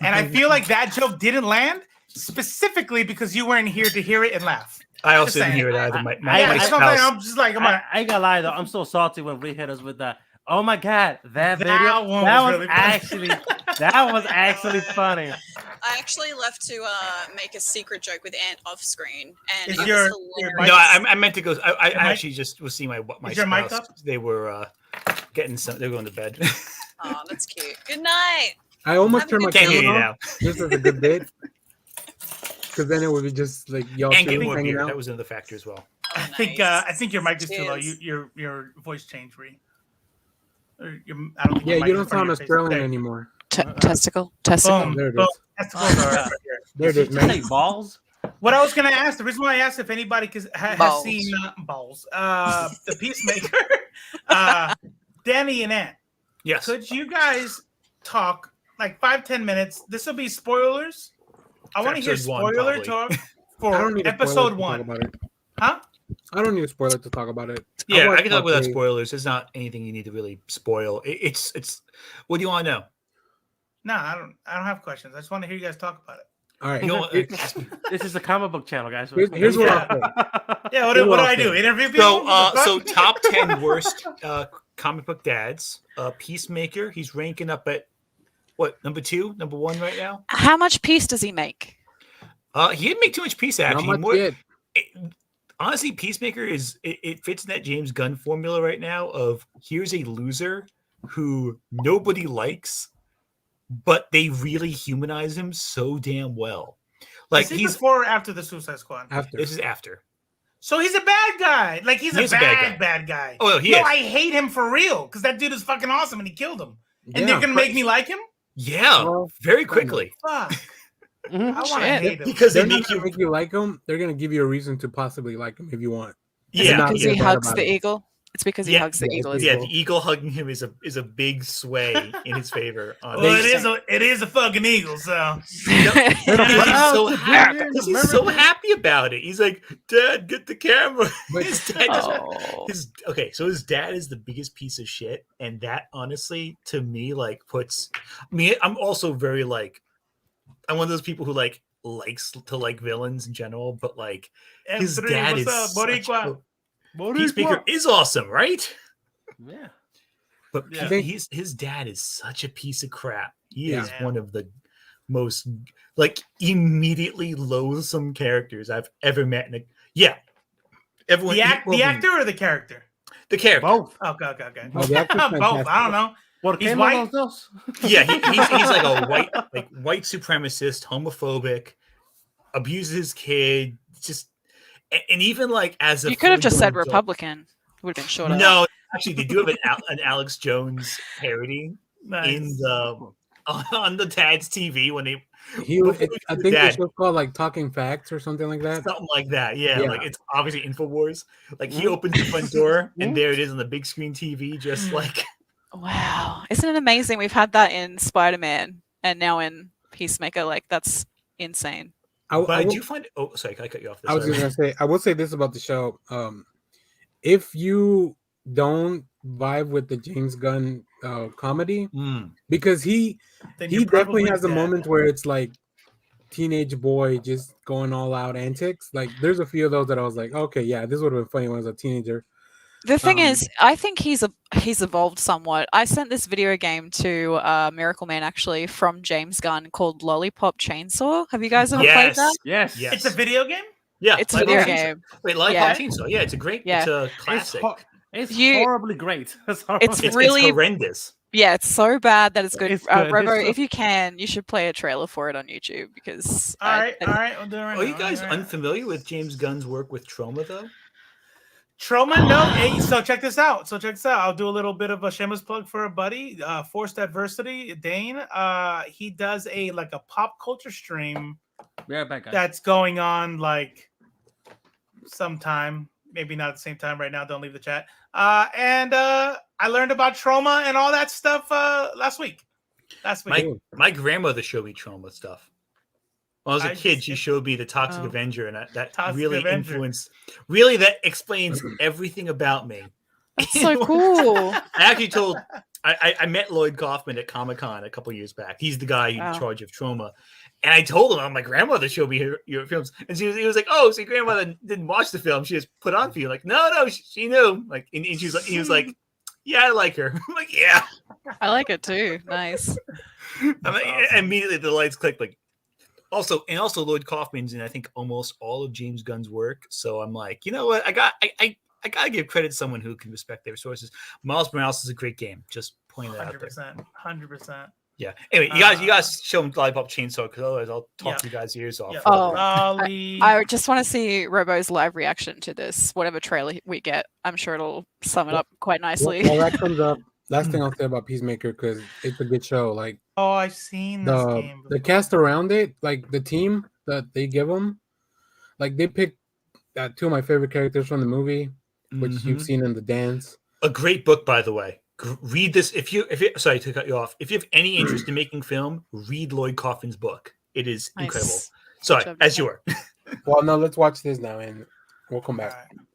and I feel like that joke didn't land specifically because you weren't here to hear it and laugh. I Just also didn't saying. hear it either. My Yeah, wife's something house. I'm just like, I ain't gonna lie though, I'm so salty when Ree hit us with that. Oh my god, that video That one that was was really funny. actually funny. I actually left to make a secret joke with Ant off screen, and Is it your- was your hilarious. No, I meant to go. I mic- actually just was seeing my Is your mic spouse. up? They were getting some. They were going to bed. Oh, that's cute. Good night. I almost turned my Can't hear you camera now. off just as a good bit, because then it would be just like y'all And get chilling, more hanging beer. out. That was another factor as well. Oh, I think your mic is too low. Cheers. Your voice changed, Ree. I don't think Yeah, your mic you is in don't front sound of your face. Australian There. anymore. Testicle. Boom, There it boom. is. Testicles are right here. There it Did is, you say man. balls? What I was going to ask, the reason why I asked if anybody has Balls. seen Balls, the Peacemaker, Danny and Ant, Yes. could you guys talk like 5-10 minutes? This will be spoilers. I want to hear Episode one, spoiler probably. talk I don't for need a spoiler episode to talk 1. about it. Huh? I don't need a spoiler to talk about it. Yeah, watched I can talk part without three. spoilers. There's not anything you need to really spoil. It's. What do you want to know? No, I don't have questions. I just want to hear you guys talk about it. All right. You know, This is a comic book channel, guys. Here's what Yeah. I'll say. Yeah, what You're do I welcome. do? Interview people? So top 10 worst comic book dads. Peacemaker. He's ranking up at what, number 2, number 1 right now. How much peace does he make? He didn't make too much peace Not actually. much More, yet. honestly, Peacemaker it fits in that James Gunn formula right now of here's a loser who nobody likes, but they really humanize him so damn well. Like Is he he's before or after the Suicide Squad? After. this is after. So he's a bad guy. Like he's He a is a bad bad, guy. bad guy. Oh, he no, is. I hate him for real because that dude is fucking awesome and he killed him. And Yeah. they're gonna make me like him? Yeah, Well, very quickly. Fuck. Mhm. I want to Shit. hate him. Because they They're not make gonna you make you like him. They're gonna give you a reason to possibly like him if you want. Is yeah, it not because feel he bad hugs about the it. eagle? It's because he Yeah. hugs the Yeah, eagle. it's yeah, Eagle. the eagle hugging him is a big sway in his favor. Well, it is a fucking eagle, so He's so Wow, happy. Brazilians, He's so Americans. happy about it. He's like, Dad, get the camera. But- His dad just, Oh. so his dad is the biggest piece of shit, and that honestly, to me, like puts me. I'm also very like, I'm one of those people who likes to like villains in general, but like his M3, dad what's is up, such Boricua? a, Peacemaker is awesome, right? Yeah. But Yeah. his dad is such a piece of crap. He Yeah. is one of the most like immediately loathsome characters I've ever met. Everyone, The actor or the character? the character. Both. Okay. Oh, the actor's Both. fantastic. I don't know. ¿Por He's qué no white. los dos? Yeah, he's like a white supremacist, homophobic, abuses his kid, just and even like as a You could have just said full-grown adult- Republican. Would have been shorter. No, actually, they do have an Alex Jones parody Nice. in the on the Tad's TV when they I Before think your the dad. show's called like Talking Facts or something like that. something like that. Yeah, Yeah. like it's obviously Infowars. Like he Mm. opens the front door Mm. and there it is on the big screen TV, just like Wow. Isn't it amazing? We've had that in Spider-Man and now in Peacemaker. Like, that's insane. But I will- do find. Oh, sorry, can I cut you off? I was Sorry. just gonna say, I will say this about the show. If you don't vibe with the James Gunn comedy, Mm. because he Then he you're definitely probably has a dead. moment where it's like teenage boy just going all out antics. Like there's a few of those that I was like, okay, yeah, this would have been funny when I was a teenager. The thing Um, is, I think he's evolved somewhat. I sent this video game to Miracle Man actually from James Gunn called Lollipop Chainsaw. Have you guys ever played Yes. that? Yes. Yes. It's a video game? Yeah, It's a Live video on Chainsaw. game. Wait, Live Yeah. on Chainsaw. Yeah, it's a great. Yeah. It's a It's, classic. it's You- horribly great. It's horrible. It's really- horrendous. Yeah, it's so bad that it's good. It's good, Robo, it's so- if you can, you should play a trailer for it on YouTube because All right. I'll do it right Are you now. guys All right. unfamiliar with James Gunn's work with Trauma though? Troma, no. Hey, so check this out. I'll do a little bit of a shameless plug for a buddy, Forced Adversity, Dane. He does a pop culture stream Yeah, back guys. that's going on like sometime, maybe not at the same time right now. Don't leave the chat. And I learned about trauma and all that stuff last week. My grandmother showed me Trauma stuff. When I was a I kid, just- she showed me the Toxic Oh. Avenger, and that Toxic really Avenger. influenced. Really, that explains everything about me. That's so cool. I actually told. I met Lloyd Kaufman at Comic-Con a couple years back. He's the guy in Wow. charge of Trauma. And I told him, my grandmother showed me your films. And he was like, oh, so your grandmother didn't watch the film. She just put on for you. Like, no, she knew. Like, and she was like, he was like, yeah, I like her. I'm like, yeah. I like it too. Nice. I'm like, immediately the lights clicked. Like, also Lloyd Kaufman's in, I think, almost all of James Gunn's work. So I'm like, you know what? I gotta give credit to someone who can respect their sources. Miles Morales is a great game. Just pointing that out there. 100%. Yeah. Anyway, you guys show him Lollipop Chainsaw because otherwise I'll talk you guys' ears off. Yeah. Oh, Ollie. I just want to see Robo's live reaction to this, whatever trailer we get. I'm sure it'll sum it up quite nicely. Well, that comes up. Last thing I'll say about Peacemaker because it's a good show. Like Oh, I've seen this game. the cast around it, like the team that they give them, like they picked two of my favorite characters from the movie, which Mm-hmm. you've seen in the dance. A great book, by the way. Read this if you sorry to cut you off. If you have any interest in making film, read Lloyd Kaufman's book. It is Nice. incredible. Sorry, job, as Joe. you were. Well, no, let's watch this now and we'll come back. All right.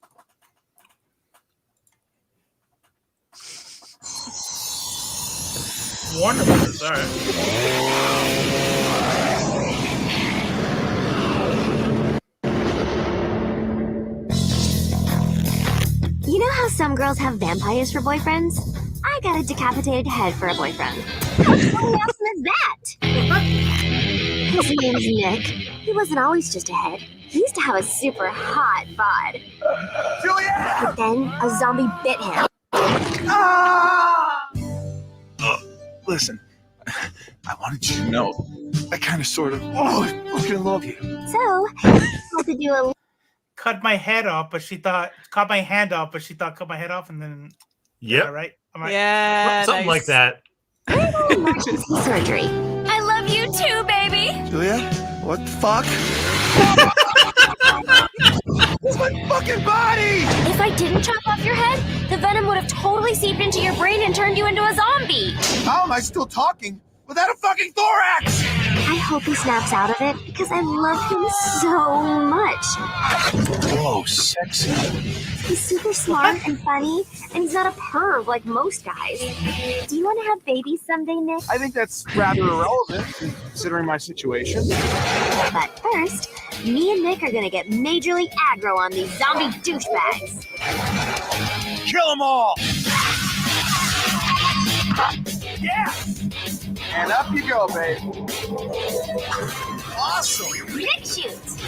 Warner Brothers. All right. You know how some girls have vampires for boyfriends? I got a decapitated head for a boyfriend. How awesome is that? His name's Nick. He wasn't always just a head. He used to have a super hot bod. But then a zombie bit him. Listen, I wanted you to know I kind of, sort of. Oh, I fucking love you. So, had to do a Cut my head off, but she thought cut my hand off, but she thought cut my head off, and then Yep. right? Am I- Yeah, Something like that. little emergency surgery. I love you too, baby. Julia, what the fuck? It's my fucking body! If I didn't chop off your head, the venom would have totally seeped into your brain and turned you into a zombie. How am I still talking without a fucking thorax? I hope he snaps out of it because I love him so much. Whoa, sexy. He's super smart and funny, and he's not a perv like most guys. Do you want to have babies someday, Nick? I think that's rather irrelevant, considering my situation. But first, me and Nick are gonna get majorly aggro on these zombie douchebags. Kill them all! Yeah! And up you go, babe. Awesome! Nick shoots.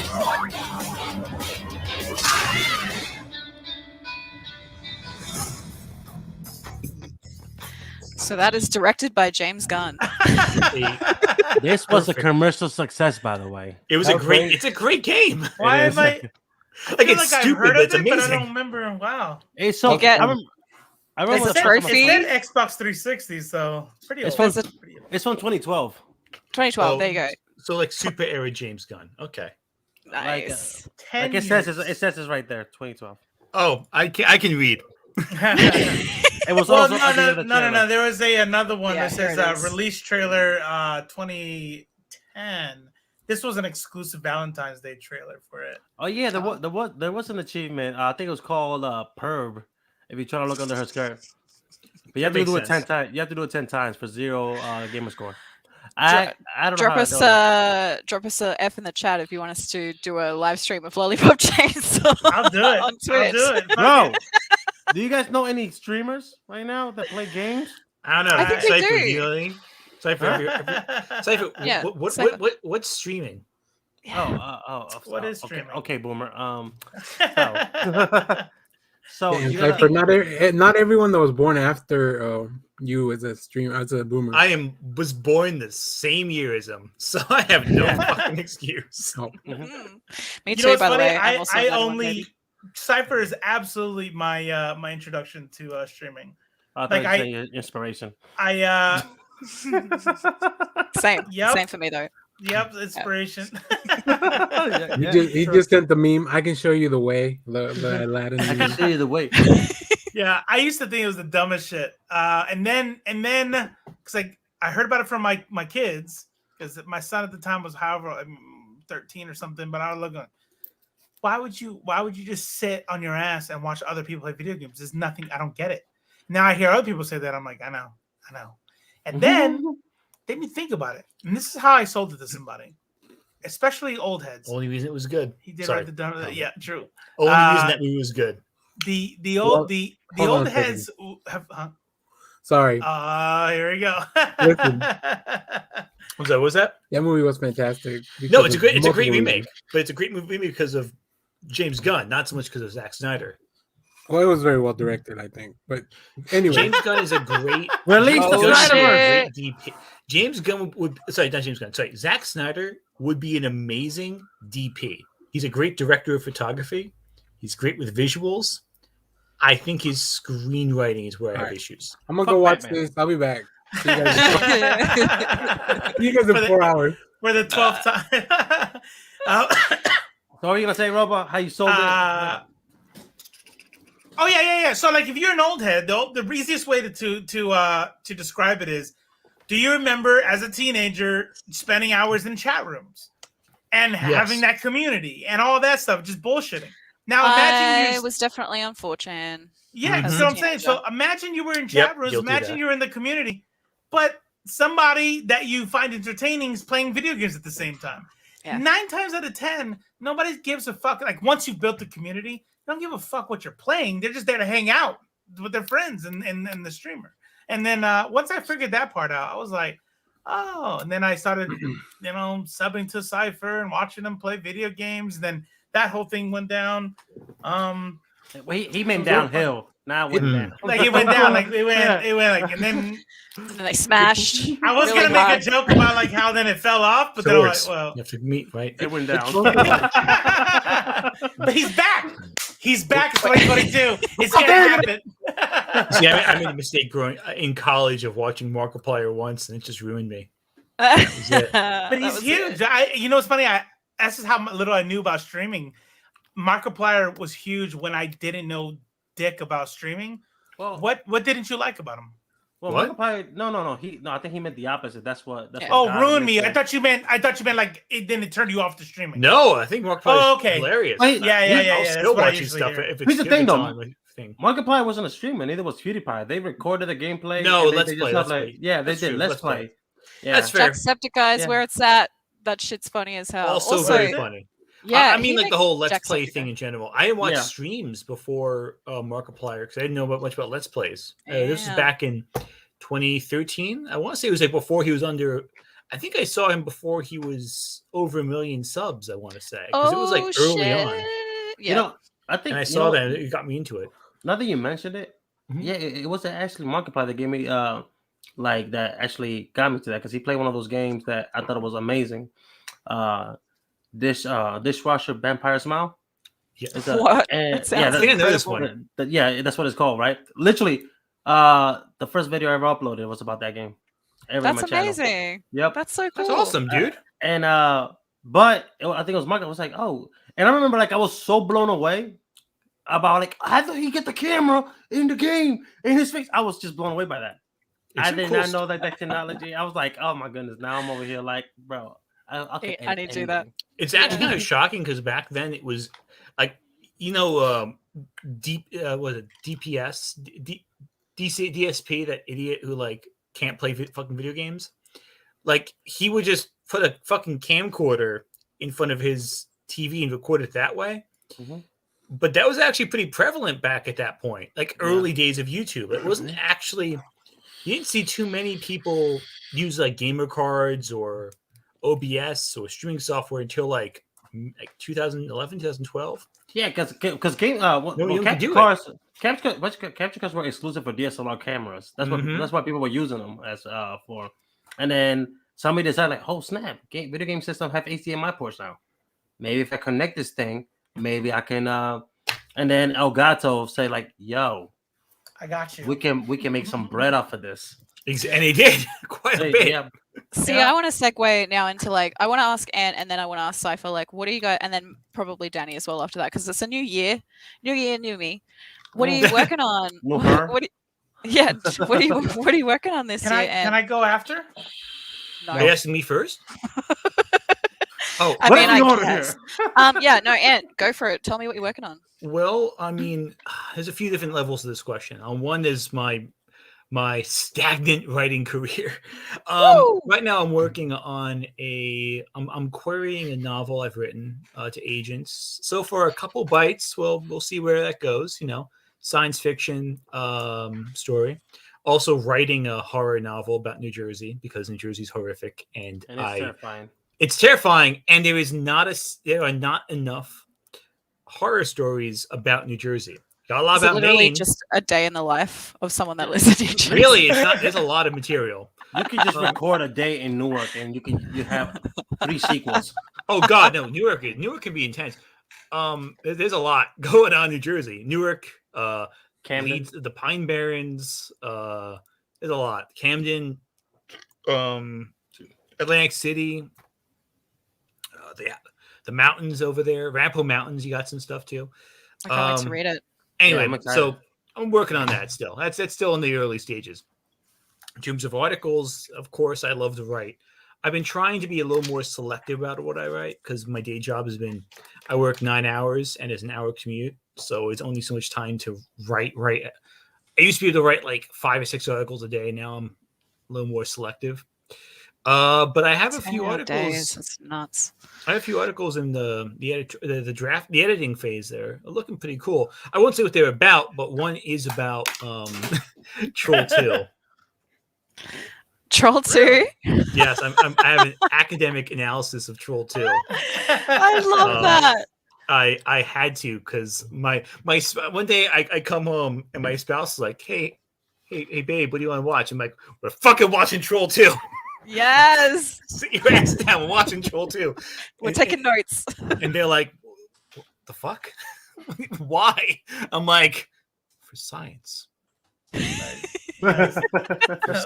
So that is directed by James Gunn. This was a Perfect. commercial success, by the way. It was a great. It's a great game. Why It is. am I? Like feel it's like I've stupid, heard but of it's it, but I amazing. don't remember. Wow. It's so. You get- I remember There's when a the first trophy. one- It said Xbox 360, so pretty It's old. from, There's it's from 2012. 2012. Oh, There you go. So like super era James Gunn. Okay. Nice. 10 Like it says it's right there, 2012. Oh, I can read. It was Well, also no. There was another one Yeah, that here says it is. release trailer 2010. This was an exclusive Valentine's Day trailer for it. Oh yeah, there was an achievement. I think it was called Perv. If you're trying to look under her skirt, but you have to That do it makes 10 sense. times. You have to do it 10 times for 0 gamer score. I don't know Drop how us to do it. drop us a F in the chat if you want us to do a live stream of Lollipop Chainsaw. I'll do it. on I'll Twitch. do it. Bro, do you guys know any streamers right now that play games? I don't know. I think we Cypher, do. you know anything? Cypher, Yeah, what, Cypher. what's streaming? What is okay, streaming? okay, boomer. So Damn, you gotta- Cypher, not everyone that was born after you as a boomer. I was born the same year as him, so I have no fucking excuse. Oh. Mhm. Me You too, know what's by the funny? way. I'm also I another one, only baby. Cypher is absolutely my my introduction to streaming. I thought like, you I- said your inspiration. I Same. Yep. Same for me though. yep, inspiration. He just sent the meme. I can show you the way. The Aladdin I can meme. show you the way. Yeah, I used to think it was the dumbest shit. And then because I heard about it from my kids, because my son at the time was 13 or something, but I was looking, why would you just sit on your ass and watch other people play video games? There's nothing, I don't get it. Now I hear other people say that, I'm like, I know. And then let me think about it. And this is how I sold it to somebody, especially old heads. Only reason it was good. He did Sorry. like the dumb. Yeah, true. Only reason that movie was good. The Well, old hold on old a second. heads have. Sorry, Here we go. Listen. What was that? that movie was fantastic. No, because it's a of great multiple remake, reasons. but it's a great movie because of James Gunn, not so much because of Zack Snyder. Well, it was very well directed, I think. But anyway, James Gunn is a great Release the James Gunn is a Snyderverse. great DP. James Gunn would sorry, not James Gunn. Sorry, Zack Snyder would be an amazing DP. He's a great director of photography. He's great with visuals. I think his screenwriting is where I have Alright. issues. I'm gonna Fuck go watch Batman. this. I'll be back. See you guys, see you guys For in the- 4 hours. For the 12th time. So what are you gonna say, Robo? How you sold it? Oh yeah. So like, if you're an old head, the easiest way to describe it is, do you remember as a teenager spending hours in chat rooms and having that community and all that stuff, just bullshitting? Now imagine I you. was definitely on 4chan. Yeah, that's Mhm. what I'm saying. So imagine you were in chat rooms. guilty of Imagine that. you're in the community, but somebody that you find entertaining is playing video games at the same time. Yeah. 9 times out of 10, nobody gives a fuck. Like, once you've built the community, they don't give a fuck what you're playing. They're just there to hang out with their friends and the streamer. And then once I figured that part out, I was like, oh. And then I started, subbing to Cypher and watching them play video games. And then that whole thing went down. He went downhill. Now went down. Like he went down, like they went like, and then And then they smashed. I was really gonna make hard. a joke about like how then it fell off, but then I'm like, Swords. well, You have to meet, right? It went down. but he's back. He's back in 2022. It's gonna happen. See, I made a mistake growing in college of watching Markiplier once, and it just ruined me. But he's huge. You know what's funny? That's just how little I knew about streaming. Markiplier was huge when I didn't know dick about streaming. Well, What didn't you like about him? Well, What? Markiplier, no. I think he meant the opposite. That's what. Yeah. Oh, God ruined me. meant. I thought you meant like it didn't turn you off to streaming. No, I think Markiplier Oh, is okay. hilarious. Wait, Yeah. I'll That's still what I watch his usually stuff hear. if it's Here's the if thing, it's though. on, thing. Markiplier wasn't a streamer. Neither was PewDiePie. They recorded the gameplay. No, and Let's they Play, just Let's like, Play. yeah, they That's did. true, Let's Let's Play. Play. Yeah. That's fair. Jacksepticeye, Yeah. where it's at. That shit's funny as hell. Also very funny. Yeah, I mean, he like the whole Let's makes Play Jacksepticeye. thing in general. I didn't watch Yeah. streams before Markiplier because I didn't know much about Let's Plays. This was Yeah. back in 2013. I want to say it was like before he was under. I think I saw him before he was over 1 million subs. I want to say because it was like early on, Yeah. You know, I think and I you saw know, that and it got me into it. Now that you mentioned it, Mhm. yeah, it was actually Markiplier that gave me like that actually got me to that because he played one of those games that I thought it was amazing. Dishwasher Vampire Smile. Yeah. It's What? and, That sounds I think I know this incredible. one. yeah, that's what it's called, right? Literally, the first video I ever uploaded was about that game. Ever in That's my channel. amazing. Yep. That's so cool. That's awesome, dude. And but I think it was Mark. I was like, oh, and I remember like I was so blown away about like how did he get the camera in the game in his face? I was just blown away by that. It's I some did cool not know that technology. I was like, oh my goodness! Now I'm over here like, bro, I need to do that. It's actually kind of shocking because back then it was like was it DPS DSP, that idiot who like can't play fucking video games. Like he would just put a fucking camcorder in front of his TV and record it that way. Mhm. But that was actually pretty prevalent back at that point, like early days of YouTube. It wasn't actually, you didn't see too many people use like gamer cards or OBS or streaming software until like 2011, 2012. Yeah, because game you could do capture cards were exclusive for DSLR cameras. That's what Mhm. that's why people were using them as for. And then somebody decided like, oh snap, video game system have HDMI ports now. Maybe if I connect this thing, maybe I can. And then Elgato say like, yo, I got you. we can make some bread off of this. And he did quite a bit. Yeah, See, Yeah. I want to segue now into like I want to ask Ant and then I want to ask Cypher like, what do you guys, and then probably Danny as well after that because it's a new year, new me. What are you working on? New her. What? What are you working on this Can year? I Ant? can I go after? No. Are you asking me first? Oh, I What mean, is I the order guess. here? Yeah, no, Ant, go for it. Tell me what you're working on. well, I mean, there's a few different levels to this question. One is my stagnant writing career. Woo! Right now, I'm working on I'm querying a novel I've written to agents. So for a couple bites, we'll see where that goes. You know, science fiction story. Also writing a horror novel about New Jersey because New Jersey's horrific, and And it's terrifying. it's terrifying, and there are not enough horror stories about New Jersy. Got a lot Is it about literally Maine. just a day in the life of someone that lives in New Jersey? Really, it's not. There's a lot of material. You can just record a day in Newark, and you have 3 sequels. Oh God, no! Newark can be intense. There's a lot going on in New Jersey. Newark, Camden. Leeds, the Pine Barrens. There's a lot. Camden, Atlantic City, the mountains over there, Rampo Mountains. You got some stuff too. I can't wait to read it. Anyway, I'm excited. so I'm working on that still. That's still in the early stages. In terms of articles, of course, I love to write. I've been trying to be a little more selective about what I write because my day job has been, I work 9 hours and it's an hour commute. So it's only so much time to write. I used to be able to write like 5 or 6 articles a day. Now I'm a little more selective. But I have a few 10 articles. days. It's nuts. I have a few articles in the editing phase there. They're looking pretty cool. I won't say what they're about, but one is about Troll 2. Troll 2. Yes, I have an academic analysis of Troll 2. I love that. I had to because one day I come home and my spouse is like, hey babe, what do you want to watch? I'm like, we're fucking watching Troll 2. Yes. Sit your ass down. We're watching Troll 2. We're taking notes. And they're like, what the fuck? Why? I'm like, for science. For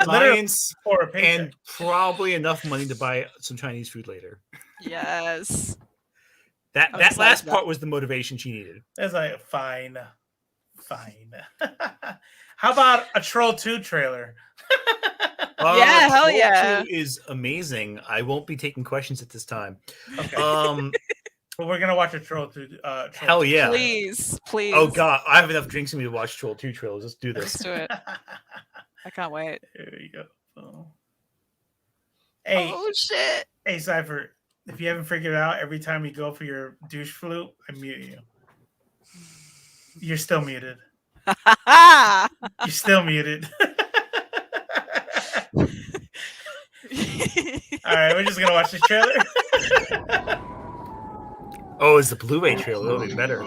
science or a paycheck. and probably enough money to buy some Chinese food later. Yes. That I'm excited last for that. part was the motivation she needed. It's like fine. How about a Troll 2 trailer? Yeah, hell Troll yeah. 2 is amazing. I won't be taking questions at this time. Okay. But we're gonna watch a Troll 2. hell yeah. Please. Oh god, I have enough drinks in me to watch Troll 2 trailers. Let's do Let's this. do it. I can't wait. There you go. Oh. Hey, Oh shit. hey, Cypher. If you haven't figured it out, every time you go for your douche flute, I mute you. You're still muted. You're still muted. All right, we're just gonna watch this trailer. Oh, it's the Blu-ray trailer. That'll be better.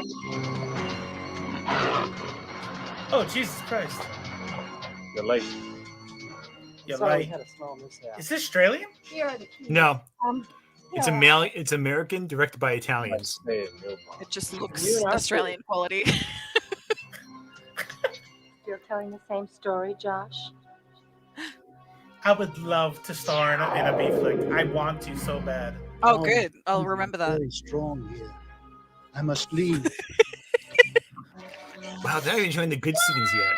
Oh, Jesus Christ! You're late. You're Sorry, we right. had a small mishap. Is this Australian? Here are the keys. No, it's yeah. It's American, directed by Italians. It just looks You and I Australian quality. You're telling the same story, Josh? I would love to star in a B flick. I want to so bad. Oh, good. I'll remember that. Very strong here. I must leave. Wow, they're not even showing the good scenes yet.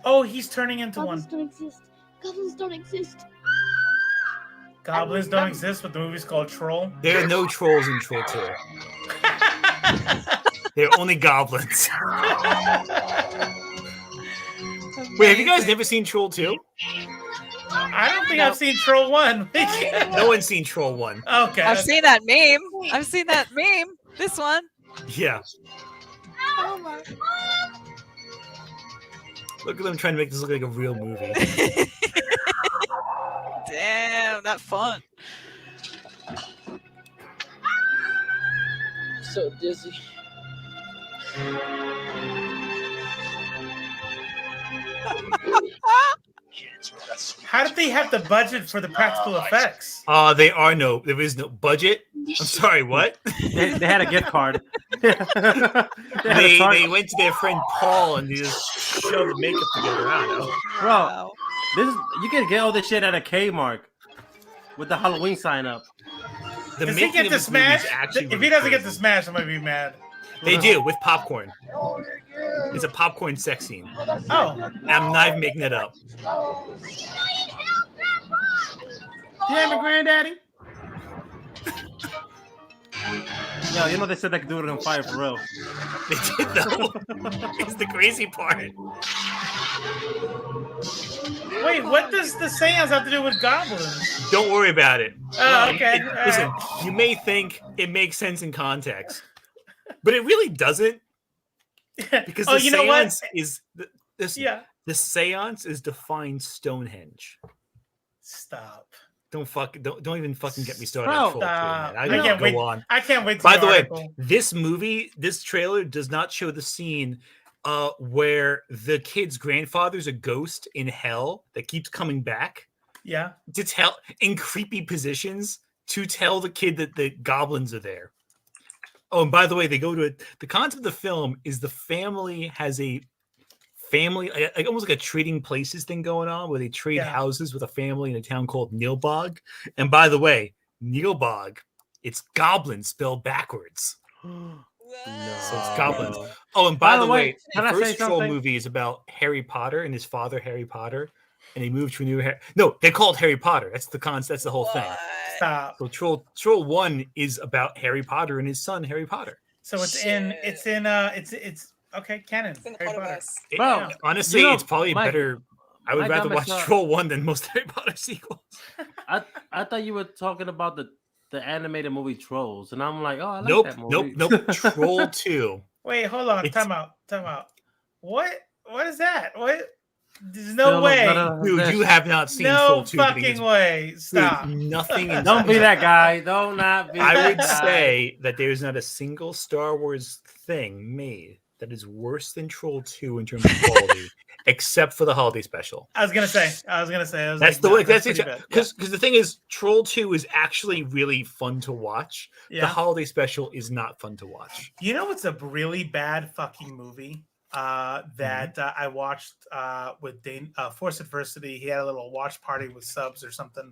Oh, he's turning into Goblins one. don't exist. Goblins don't exist. Goblins don't exist, but the movie's called Troll. There are no trolls in Troll 2. They're only goblins. Wait, have you guys never seen Troll 2? I don't think I've seen Troll 1. No one's seen Troll 1. Okay. I've seen that meme. I've seen that meme. This one. Yeah. Look at them trying to make this look like a real movie. Damn, that fun. So dizzy. How did they have the budget for the practical effects? There is no budget. I'm sorry, what? They had a gift card. They went to their friend Paul and they just shoved makeup together. I don't know. Bro, Wow. you can get all this shit at a Kmart with the Halloween sign up. The Does he making get of to this movie is smash? actually If really he doesn't get to crazy. smash, I'm gonna be mad. They do with popcorn. It's a popcorn sex scene. Oh, I'm not even making it up. Damn it, granddaddy. Yo, you know they said they could do it on fire for real. They did though. It's the crazy part. wait, what does the seance have to do with goblins? Don't worry about it. Oh, okay. Listen, you may think it makes sense in context, but it really doesn't. Because Oh, the you know what? seance is Yeah. the seance is defined Stonehenge. Stop. Don't even fucking get me started. Bro, on Troll 2, stop. man. I gotta can't go wait. on. I can't wait to By see the way, article. this trailer does not show the scene where the kid's grandfather's a ghost in hell that keeps coming back Yeah. to tell in creepy positions to tell the kid that the goblins are there. Oh, and by the way, they go to it. The concept of the film is the family has a family, like almost like a trading places thing going on where they trade Yeah. houses with a family in a town called Nilbog. And by the way, Nilbog, it's goblins spelled backwards. So it's goblins. Oh, and by the way, the can I say first Troll something? movie is about Harry Potter and his father, Harry Potter, and he moved to a new. No, they're called Harry Potter. That's the concept. That's the whole thing. Stop. So Troll 1 is about Harry Potter and his son Harry Potter. So it's okay, canon. Harry Potter. Bro, Honestly, you know, it's probably Mike- better. I would Mike, rather I'm watch not- Troll 1 than most Harry Potter sequels. I thought you were talking about the animated movie Trolls, and I'm like, oh, I like Nope, that movie. nope. Troll 2. Wait, hold on. It's- Time out. What is that? What? There's no way. Dude, you have not seen No Troll 2. but he fucking is- way. Stop. Dude, nothing in Don't be that guy. Don't not be. I that would guy. say that there's not a single Star Wars thing made that is worse than Troll 2 in terms of quality, except for the holiday special. I was gonna say. I was That's like, the no, way. That's pretty bad. because the thing is, Troll 2 is actually really fun to watch. Yeah. The holiday special is not fun to watch. You know what's a really bad fucking movie that I watched with Dane, Force Adversity. He had a little watch party with subs or something.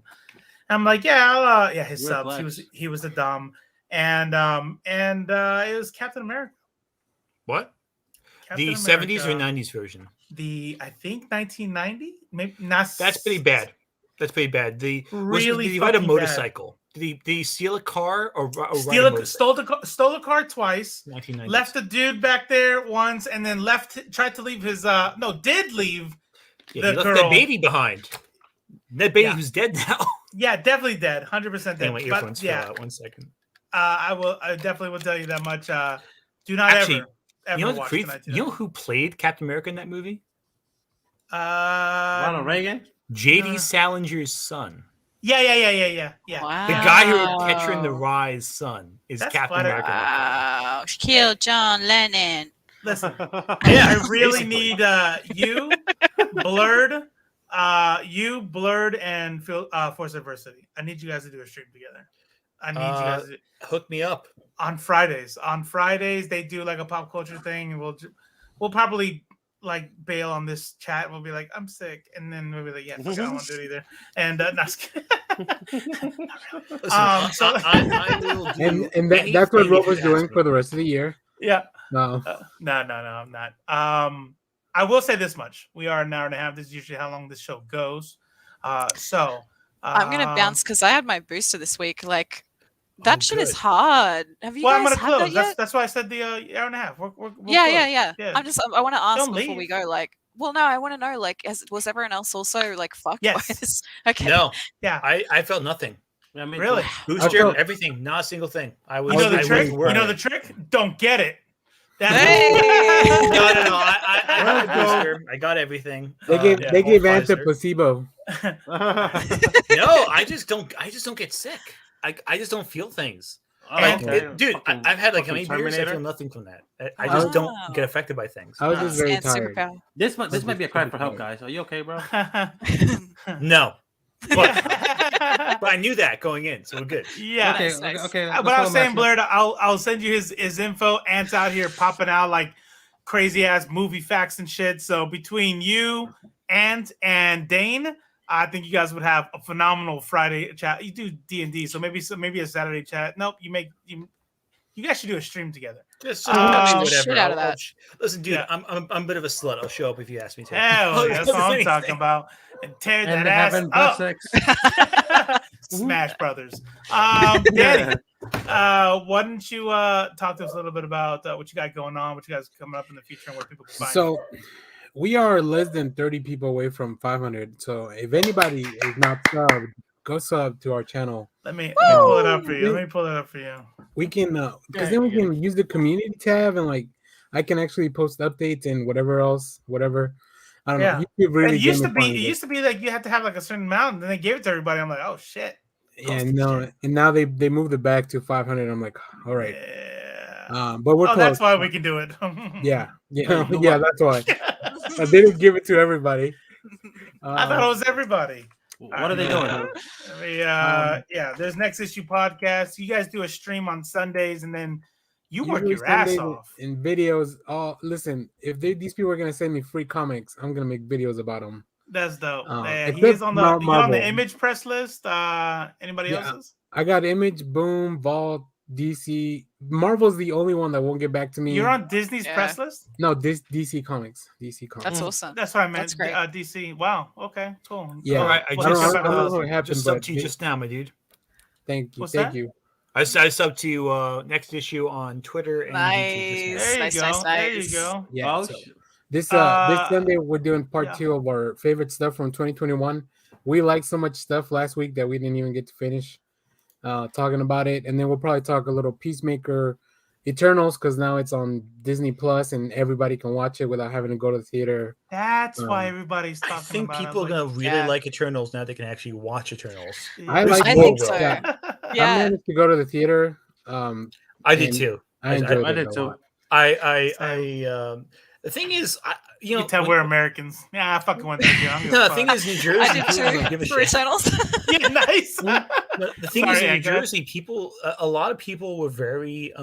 I'm like, yeah, yeah, his You're a subs. flex. He was a dumb, and it was Captain America. What? Captain The 70s or America, 90s version? I think 1990, maybe not. That's pretty bad. That's pretty bad. Really did he ride a fucking motorcycle? Did he steal a car or ride a Stole motorcycle? stole a car twice. 1990s. Left the dude back there once, and then tried to leave his did leave Yeah, the he left girl. that baby behind. That baby Yeah. who's dead now. Yeah, definitely dead, 100% dead. Anyway, But, earphones yeah, fell out. 1 second. I definitely will tell you that much. Do not Actually, ever you know, watch you Tonight. know who played Captain America in that movie? Ronald Reagan. J.D. Salinger's son. Yeah. Wow. The guy who wrote Catcher in the Rye's son is That's Captain flattering. America. in that Wow. She killed John Lennon. Listen, Yeah, I really basically. need you, Blurred, and Force Adversity. I need you guys to do a stream together. I need you guys to, Hook me up. on Fridays. On Fridays, they do like a pop culture thing, and we'll probably like bail on this chat. We'll be like, I'm sick, and then we'll be like, yeah, fuck, I don't want to do it either. And no, just kidding. Listen, So- I will do And that's what anything Robo's if you ask doing me. for the rest of the year. Yeah. No. No, I'm not. I will say this much: we are an hour and a half. This is usually how long this show goes. I'm gonna bounce because I had my booster this week. Like that shit is good. hard. Have you Well, I'm guys gonna had that close. yet? That's why I said the hour and a half. We'll Yeah. close. I want to ask Don't before we leave. go. Like, well, no, I want to know. Like, was everyone else also like fucked by Yes. this? Okay. No, Yeah. I felt nothing. Yeah, me Really? too. Booster, felt- everything, not a single thing. I was. You know the I trick. was You know worried. the trick. Don't get it. That's Hey! No. I got a booster. I got everything. They gave yeah, they gave all Ant a Pfizer. placebo. No, I just don't get sick. I just don't feel things. Like, dude, I've had like how many beers? I feel nothing from that. I just don't Wow. get affected by things. I was just very And tired. superpower. This might be a cry for help, guys. Are you okay, bro? No, but I knew that going in, so we're good. yeah. Okay, Nice. okay. But let's I was go, saying, Matthew. Blurred, I'll send you his info. Ant's out here popping out like crazy ass movie facts and shit. So between you, Ant, and Dane, I think you guys would have a phenomenal Friday chat. You do D&D, so maybe a Saturday chat. Nope, you guys should do a stream together. Just the shit out of that. Listen, dude, Yeah. I'm a bit of a slut. I'll show up if you ask me to. Hell, that's what I'm Anything. talking about. And tear And that ass having butt up. sex. Smash Brothers. Danny, why don't you talk to us a little bit about what you got going on, what you guys coming up in the future, and where people can find you? So we are less than 30 people away from 500. So if anybody is not subbed, go sub to our channel. Let me pull it up for you. Let me pull it up for you. We can because then we can use the community tab and like I can actually post updates and whatever. I don't Yeah. know. YouTube really It used to gamified it. be like you had to have like a certain amount, and then they gave it to everybody. I'm like, oh shit. Yeah, no, and now they moved it back to 500. I'm like, all right. Yeah. But we're Oh, close. that's why we can do it. Yeah, that's why. I didn't give it to everybody. I thought it was everybody. What are they doing? Yeah, there's Next Issue Podcast. You guys do a stream on Sundays, and then you work Usually your ass Sundays off. in videos. Oh, listen, if these people are gonna send me free comics, I'm gonna make videos about them. That's dope. He except is on the you're on Marvel. the Image press list. Anybody Yeah. else's? I got Image, Boom, Vault, DC. Marvel's the only one that won't get back to me. You're on Disney's Yeah. press list. No, this DC Comics. DC Comics. That's awesome. That's what I meant. That's great. DC. Wow. Okay. Cool. Yeah. All right, I Well, just check I out don't know those. what happened, just but subbed to you just now, my dude. thank you, What's thank that? you. I subbed to you Next Issue on Twitter and YouTube just now. There you Nice, go. nice, There you nice. go. Yeah. Oh, so this Sunday we're doing part yeah. 2 of our favorite stuff from 2021. We liked so much stuff last week that we didn't even get to finish talking about it, and then we'll probably talk a little Peacemaker, Eternals, because now it's on Disney Plus and everybody can watch it without having to go to the theater. That's why everybody's talking I think about it. people are I'm gonna like, really yeah. like Eternals now. They can actually watch Eternals. I There's like more think will. so. Yeah. Yeah. I managed to go to the theater. I did and too. I enjoyed I it did a too. lot. The thing is, You can tell we're Americans. Yeah, I fucking went there. I don't give a No, the fuck. thing is, New Jersey, I did people don't too give a for shit. Eternals. Yeah, nice. The thing is, Sorry, in New Anka. Jersey, people, a lot of people were very,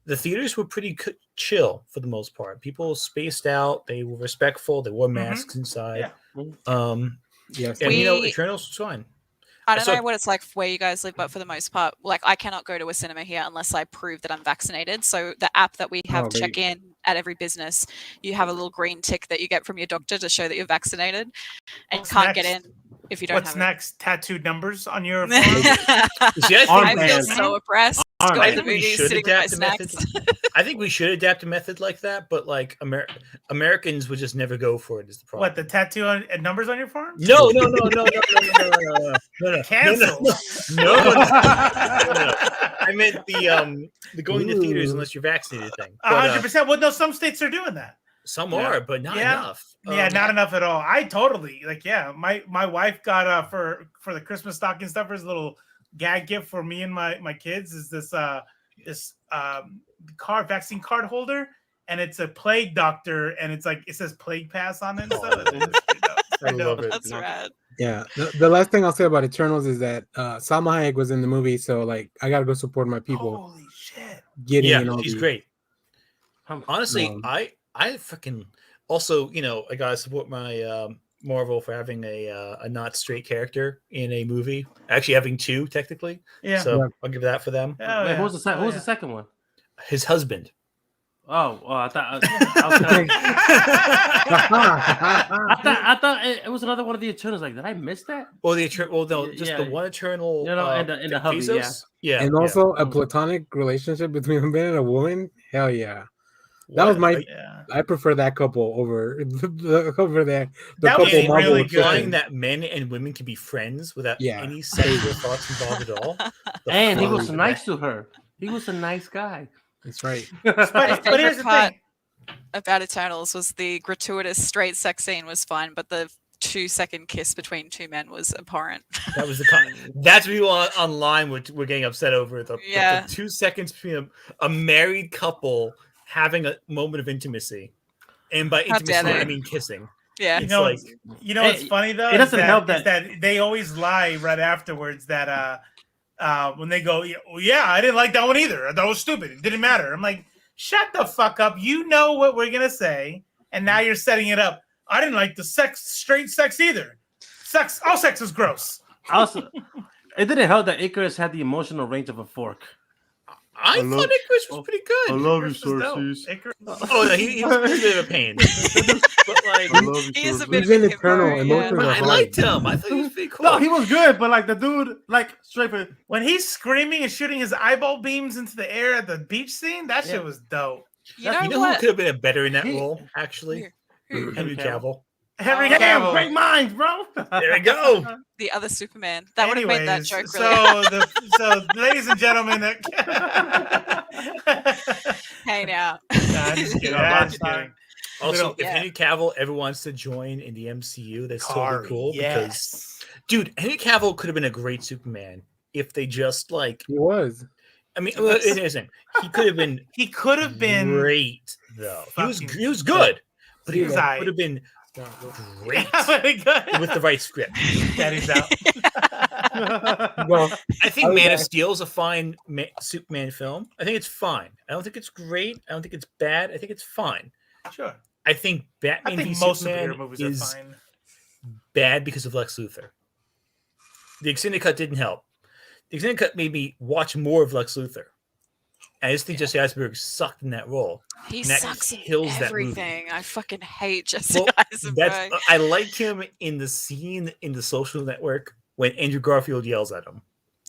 the theaters were pretty chill for the most part. People spaced out. They were respectful. They wore masks inside. Yeah. Yes. And you know, We- Eternals was fine. I don't saw- know what it's like where you guys live, but for the most part, like I cannot go to a cinema here unless I prove that I'm vaccinated. So the app that we have Oh, great. check in at every business, you have a little green tick that you get from your doctor to show that you're vaccinated, and What's you can't get next? in if you don't What's have next? Tattooed numbers on your it. forearm? See, I I think, feel Armband. so oppressed. Armband. Going I to the think we movies, should sitting with my adapt a method. snacks. I think we should adapt a method like that, but like Americans would just never go for it. Is the problem? What, the tattoo and numbers on your forearm? No. Cancel. No. I meant the going to theaters unless you're vaccinated thing. But, 100%. Well, no, some states are doing that. some are, but not Yeah. enough. Yeah, not enough at all. I totally my wife got for the Christmas stocking stuffers a little gag gift for me and my kids is this vaccine card holder, and it's a plague doctor, and it's like it says plague pass on it and stuff. I love it. That's rad. Yeah. The last thing I'll say about Eternals is that Salma Hayek was in the movie, so like I gotta go support my people. Holy shit! Getting in Yeah, all she's the- great. Honestly, Um, I freaking also, I gotta support my Marvel for having a not straight character in a movie. Actually, having two technically. Yeah. So Yeah. I'll give that for them. Oh, Wait, yeah. who's the Oh, the second one? His husband. Oh, I thought I thought it was another one of the Eternals. Like, did I miss that? Well, no, just Yeah. the one Eternal. In the hubby, Bezos? Yeah. and also a platonic relationship between a man and a woman. Hell yeah. That was my. I prefer that couple over over there. The That couple was Marvel really was good. implying pushing. that men and women can be friends without Yeah. any sexual thoughts involved at all. And he fuck was is nice that? to her. He was a nice guy. That's right. My But here's favorite the part thing. about Eternals was the gratuitous straight sex scene was fine, but the 2-second kiss between two men was abhorrent. That was that's what people online were getting upset over. The 2 seconds between a married couple having a moment of intimacy, and by How dare intimacy they. I mean kissing. Yeah. It's You know, like what's funny though? it doesn't is help is that- they always lie right afterwards that when they go, yeah, I didn't like that one either. That was stupid. It didn't matter. I'm like, shut the fuck up. You know what we're gonna say, and now you're setting it up. I didn't like the straight sex either. All sex is gross. Also, it didn't help that Icarus had the emotional range of a fork. I thought Icarus was pretty good. Icarus was dope. Icarus- Oh no, he was a bit of a pain, but like He is a bit He's an of a eternal himbo, emotional. but I liked him. I thought he was pretty cool. No, he was good, but like the dude, like straight for When he's screaming and shooting his eyeball beams into the air at the beach scene, that shit was dope. You know who what? could have been better in that role? Actually, Who? Henry Cavill. Henry damn Cavill. great minds, bro. There we go. The other Superman. That would have made that Anyways, joke really. so ladies and gentlemen, Hey now. I'm just kidding. I'm just kidding. Also, if Yeah. Henry Cavill ever wants to join in the MCU, that's totally cool. Because, Yes. dude, Henry Cavill could have been a great Superman if they just like. He was. I mean, well, it isn't. He could have been. He could have been great though. He fucking- was good, but he He was aight. would have been great Very good. with the right script. Daddy's out. Well, I think I Man of was- Steel is a fine Superman film. I think it's fine. I don't think it's great. I don't think it's bad. I think it's fine. Sure. I think Batman I think v most Superman superhero movies is are fine. bad because of Lex Luthor. The extended cut didn't help. The extended cut made me watch more of Lex Luthor. And I just think Jesse Eisenberg sucked in that role. He And that sucks in kills that movie. everything. I fucking hate Jesse Well, Eisenberg. I liked him in the scene in The Social Network when Andrew Garfield yells at him.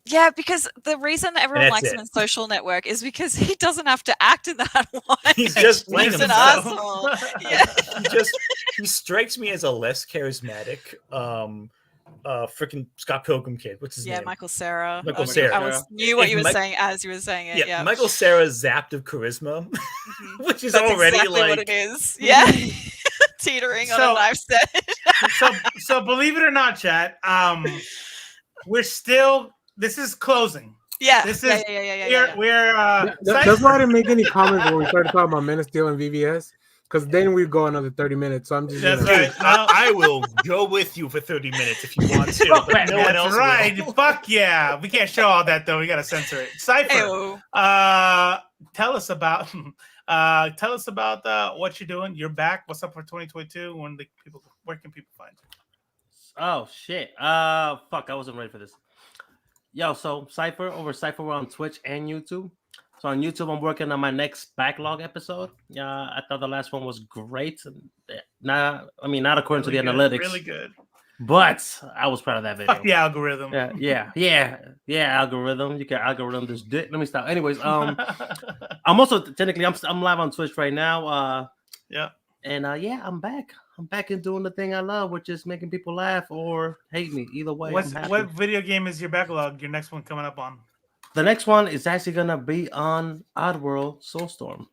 Yeah, because the reason everyone that's likes him it. in Social Network is because he doesn't have to act in that one. He's just playing He's an himself. asshole. Yeah. He strikes me as a less charismatic freaking Scott Pilgrim kid. What's his Yeah, name? Michael Cera. Michael I Cera. knew what If you were Mike- saying as you were saying it. Yeah, Michael Cera zapped of charisma, which is That's already exactly like what it is. Yeah, teetering on a knife's edge. so believe it or not, chat. We're still. This is closing. Yeah, This is. yeah. We're. That's why I didn't make any comments when we started talking about Men of Steel and VVS, because then we'd go another 30 minutes. So I'm just. That's you know. right. I will go with you for 30 minutes if you want to. But no one else That's right. will. Fuck yeah. We can't show all that though. We gotta censor it. Cypher. Ew. Tell us about. What you're doing. You're back. What's up for 2022? Where can people find you? Oh shit. Fuck, I wasn't ready for this. Yo, so Cypher we're on Twitch and YouTube. So on YouTube, I'm working on my next backlog episode. I thought the last one was great. Not according to the analytics. Really good. But I was proud of that video. Fuck the algorithm. Yeah, algorithm. You can algorithm this dick. Let me stop. Anyways, I'm also technically I'm live on Twitch right now. And I'm back. I'm back and doing the thing I love, which is making people laugh or hate me. Either way. What video game is your backlog? Your next one coming up on? The next one is actually gonna be on Oddworld Soulstorm.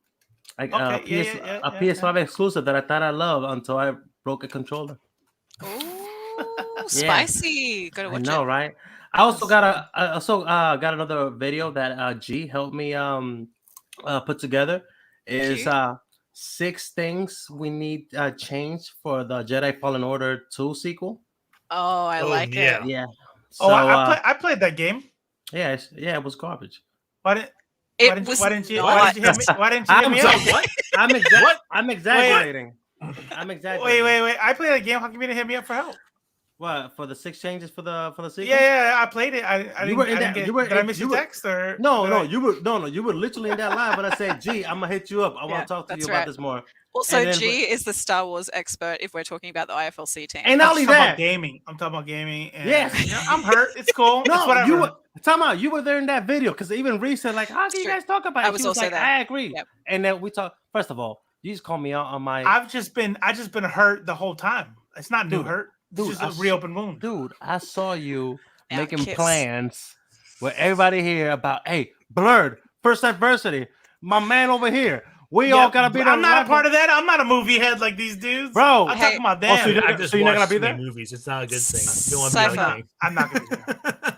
A PS5 exclusive that I thought I loved until I broke a controller. Ooh, spicy. Gotta watch it. I know, right? I also got another video that G helped me put together. Is 6 things we need change for the Jedi Fallen Order 2 sequel. Oh, I like it. Yeah. So, I played that game. Yeah, it was garbage. Why didn't you hit me? Why didn't you hit me up? What? I'm exaggerating. I'm exaggerating. Wait. I played that game. How come you didn't hit me up for help? What, for the 6 changes for the sequel? Yeah, I played it. Did I miss your text or no? You were literally in that live when I said, "Gee, I'm gonna hit you up. I want to talk to you about this more." Also, G is the Star Wars expert if we're talking about the IFLC team. And not only that, I'm talking about gaming. And, yes, I'm hurt. It's cool. No, it's whatever. You were there in that video because even Reese said, like, how can you guys talk about it? I was also there. I agree. Yep. And then we talk. First of all, you just called me out on my. I just been hurt the whole time. It's not new hurt. It's just a reopened wound. Dude, I saw you making plans with everybody here about, hey, Blurred, first adversity, my man over here. We all gotta be there. I'm not a part of that. I'm not a movie head like these dudes, bro. I'm talking about them. So you're not gonna be there? Movies. It's not a good thing. You don't want to be like me. I'm not gonna be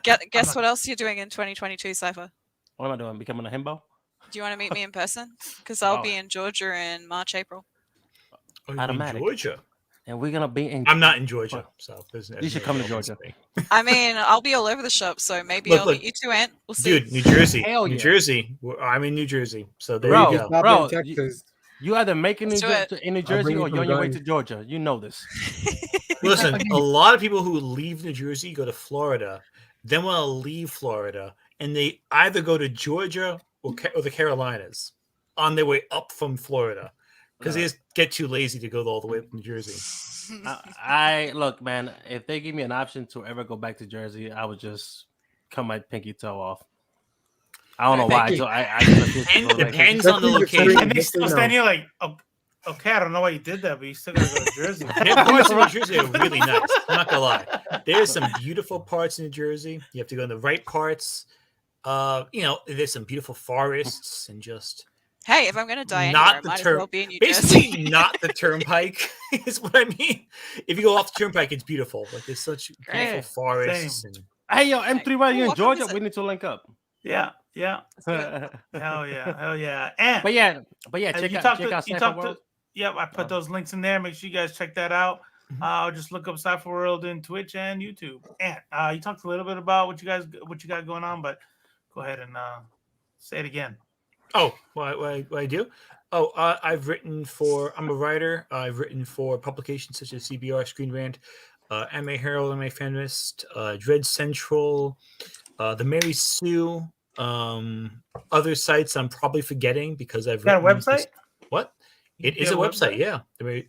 there. Guess what else you're doing in 2022, Cypher? What am I doing? Becoming a himbo? Do you want to meet me in person? Because I'll be in Georgia in March, April. Automatic. Georgia. And we're gonna be in. I'm not in Georgia, so you should come to Georgia. I mean, I'll be all over the shop, so maybe I'll meet you two, Ant. We'll see. Dude, New Jersey. Hell yeah. New Jersey. I'm in New Jersey, so there you go. Bro, you either make it in New Jersey or you're on your way to Georgia. You know this. Listen, a lot of people who leave New Jersey go to Florida, then want to leave Florida, and they either go to Georgia or the Carolinas on their way up from Florida. Because they just get too lazy to go all the way up to New Jersey. I look, man. If they give me an option to ever go back to Jersey, I would just cut my pinky toe off. I don't know why. It depends on the location. And they still stand here like, okay, I don't know why you did that, but you still gotta go to Jersey. Parts of New Jersey are really nice. I'm not gonna lie. There's some beautiful parts in New Jersey. You have to go in the right parts. There's some beautiful forests and just. Hey, if I'm going to die anywhere, I might as well be in New Basically, Jersey. not the turnpike is what I mean. If you go off the turnpike, it's beautiful. Like there's such beautiful forests. Hey, yo, M3, while you're in Georgia, we need to link up. Yeah. Hell yeah. And but yeah, check out Cypher World. I put those links in there. Make sure you guys check that out. Just look up Cypher World in Twitch and YouTube. And you talked a little bit about what you got going on, but go ahead and say it again. Oh, what I do? Oh, I'm a writer. I've written for publications such as CBR, Screen Rant, MA Herald, MA Feminist, Dread Central, The Mary Sue, other sites I'm probably forgetting because I've got a website? What? It is a website, yeah.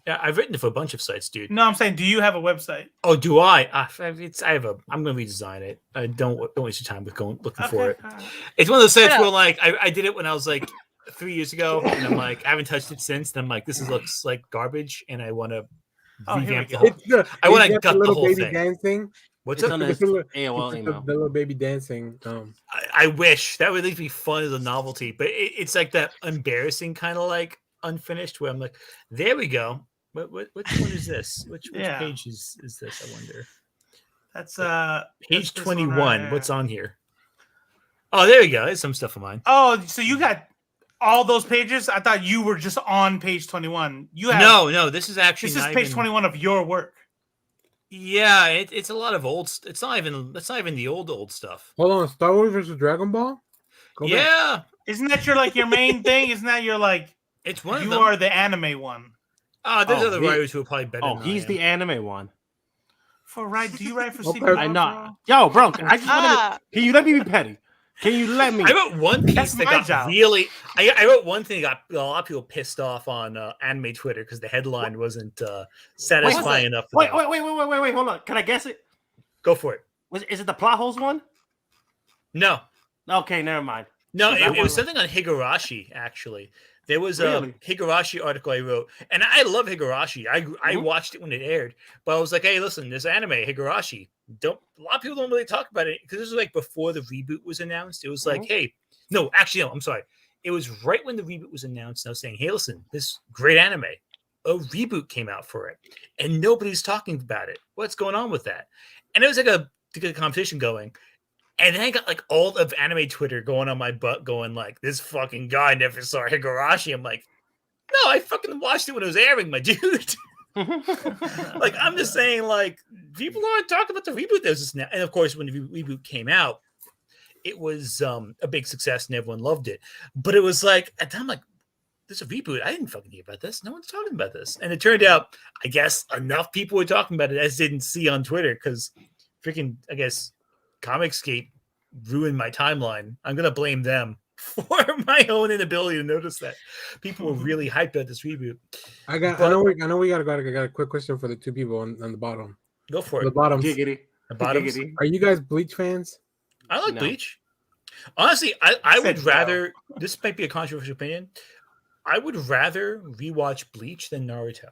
I've written for a bunch of sites, dude. No, I'm saying, do you have a website? Oh, do I? I'm going to redesign it. Don't waste your time with looking for it. It's one of those sites where, like, I did it when I was like 3 years ago, and I'm like, I haven't touched it since. And I'm like, this looks like garbage, and I want to revamp the whole. I want to gut the whole thing. What's It's up? on The his little- AOL the email. little baby dancing. I wish that would at least be fun as a novelty, but it's like that embarrassing kind of like unfinished where I'm like, there we go. Which one is this? Which Yeah. page is this? I wonder. That's Page that's this 21. one right here. What's on here? Oh, there we go. There's some stuff of mine. Oh, so you got all those pages? I thought you were just on page 21. You have No. This is actually This is not page even- 21 of your work. Yeah, it's a lot of old. It's not even the old stuff. Hold on, Star Wars versus Dragon Ball. Go back. Yeah, Isn't that your main thing? Isn't that your like? it's one of You them. are the anime one. There's Oh, other he- writers who are probably better. Oh, than he's I the anime one. Do you write for Okay. CBR? I know. Yo, bro, I just wanted to, can you let me be petty? Can you let me? I wrote one piece That's that my got job. really. I wrote one thing that got a lot of people pissed off on anime Twitter because the headline wasn't satisfying enough. For Wait, them. wait, hold on. Can I guess it? Go for it. Is it the plot holes one? No, Okay, never mind. no, That it one- was something on Higurashi. Actually, there was Really? a Higurashi article I wrote, and I love Higurashi. I watched it when it aired, but I was like, hey, listen, this anime Higurashi. A lot of people don't really talk about it because this was like before the reboot was announced. It was like, hey, no, actually, no, I'm sorry. It was right when the reboot was announced. And I was saying, hey, listen, this great anime, a reboot came out for it, and nobody's talking about it. What's going on with that? And it was like to get a competition going. And then I got like all of anime Twitter going on my butt, going like, this fucking guy never saw Higurashi. I'm like, no, I fucking watched it when it was airing, my dude. Like, I'm just saying, like, people aren't talking about the reboot that was just now. And of course, when the reboot came out, it was a big success and everyone loved it. But it was like, at the time, like, there's a reboot. I didn't fucking hear about this. No one's talking about this. And it turned out, I guess, enough people were talking about it as didn't see on Twitter because freaking, I guess, Comicsgate ruined my timeline. I'm going to blame them for my own inability to notice that. People were really hyped about this reboot. I know we got a quick question for the two people on the bottom. Go for it. The bottom. Giggity. The bottoms. Giggity. Are you guys Bleach fans? I like No. Bleach. Honestly, I would Said rather. This might be a controversial opinion. I would rather rewatch Bleach than Naruto.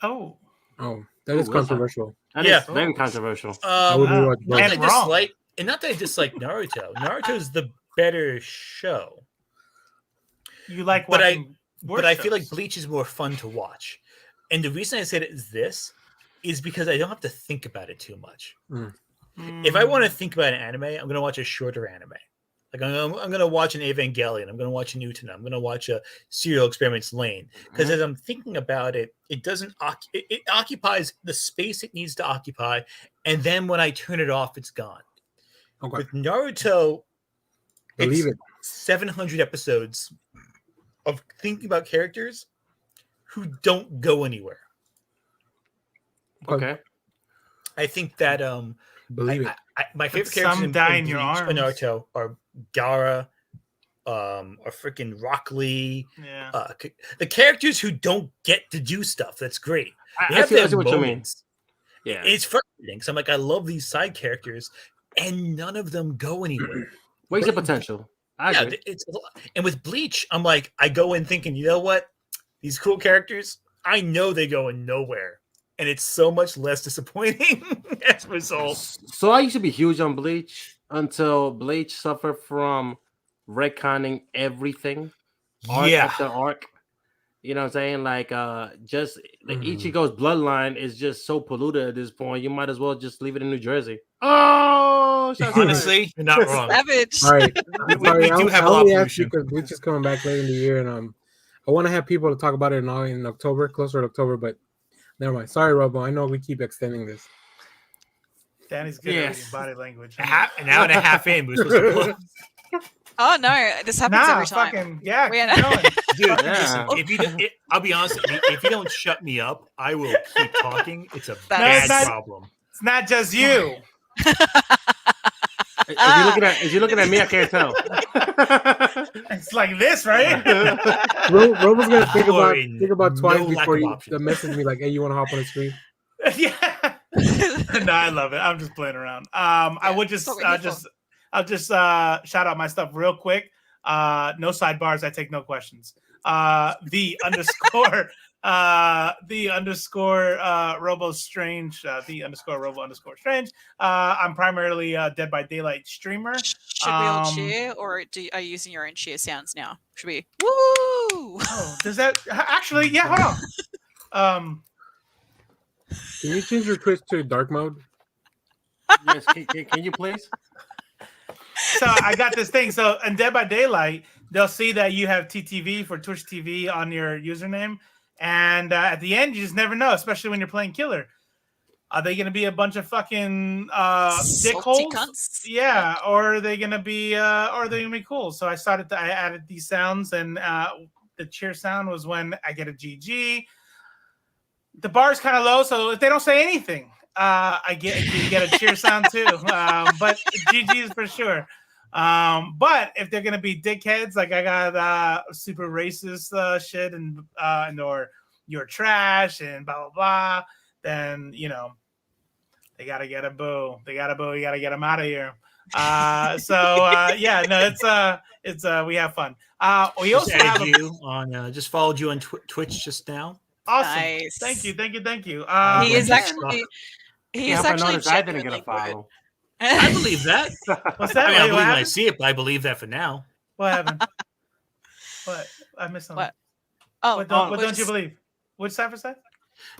Oh, Oh, that is Ooh, controversial. That Yeah. is very controversial. I would rewatch Not both. that I dislike, and not that I dislike Naruto. Naruto's the better show, you like but watching but I feel like Bleach is more fun to watch. And the reason I said it is because I don't have to think about it too much. If I want to think about an anime, I'm going to watch a shorter anime. Like I'm going to watch an Evangelion. I'm going to watch an Utena. I'm going to watch a Serial Experiments Lane. Because as I'm thinking about it, it doesn't it occupies the space it needs to occupy, and then when I turn it off, it's gone. Okay. With Naruto, Believe it. 700 episodes of thinking about characters who don't go anywhere. Okay. I think that Believe it. my favorite But characters some in die in your Bleach and arms. Naruto are Gaara, or freaking Rock Lee. Yeah. The characters who don't get to do stuff. That's great. They I have see, to I have see what you mean. moments. Yeah. It's frustrating. So I'm like, I love these side characters, and none of them go anywhere. Wasted potential. I Yeah, agree. it's and with Bleach, I'm like, I go in thinking, you know what? These cool characters, I know they go in nowhere, and it's so much less disappointing as a result. So I used to be huge on Bleach until Bleach suffered from retconning everything, arc Yeah. after arc. You know what I'm saying? Like just like Ichigo's bloodline is just so polluted at this point. You might as well just leave it in New Jersey. Oh, shots fired. Honestly, you're not wrong. Savage. All right. I'm We sorry, do have I a lot only of asked you pollution. because Bleach is coming back later in the year, and I want to have people to talk about it in October, closer to October, but never mind. Sorry, Robo. I know we keep extending this. Danny's good Yes. at reading body language. An hour and a half in, we're supposed to close. Oh no, this happens Nah, every time. fucking yeah. We Keep are- going. Dude, Yeah. listen, if you don't, I'll be honest, if you don't shut me up, I will keep talking. It's a That's- bad not- problem. It's not just you. If you're looking at me, I can't tell. It's like this, right? Robo's gonna think Boy, about twice no lack before of you options. message me like, "Hey, you want to hop on the screen?" Yeah. No, I love it. I'm just playing around. I would just, that's what we're here I'll just shout out my stuff real quick. No sidebars. I take no questions. The underscore the underscore Robo Strange, the underscore Robo underscore Strange. I'm primarily a Dead by Daylight streamer. Should we all cheer, or are you using your own cheer sounds now? Should we? Woo! Oh, does that actually? Yeah, hold on. Can you change your Twitch to dark mode? Yes, can you please? So I got this thing. So in Dead by Daylight, they'll see that you have TTV for Twitch TV on your username, and at the end, you just never know, especially when you're playing killer. Are they going to be a bunch of fucking dickholes? Cunts. Yeah, or are they going to be, or are they going to be cool? So I added these sounds, and the cheer sound was when I get a GG. The bar is kind of low, so if they don't say anything, you get a cheer sound too. But GG's for sure. But if they're gonna be dickheads, like I got super racist shit and or you're trash and blah blah blah, then they gotta get a boo. They gotta boo. You gotta get them out of here. It's we have fun. We also have just followed you on Twitch just now. Awesome. Nice. Thank you. He is actually. He is actually. I didn't get a follow. I believe that. What's that? I believe when I see it, but I believe that for now. What happened? What? I missed something. What? Oh, what don't you believe? What did Cypher say?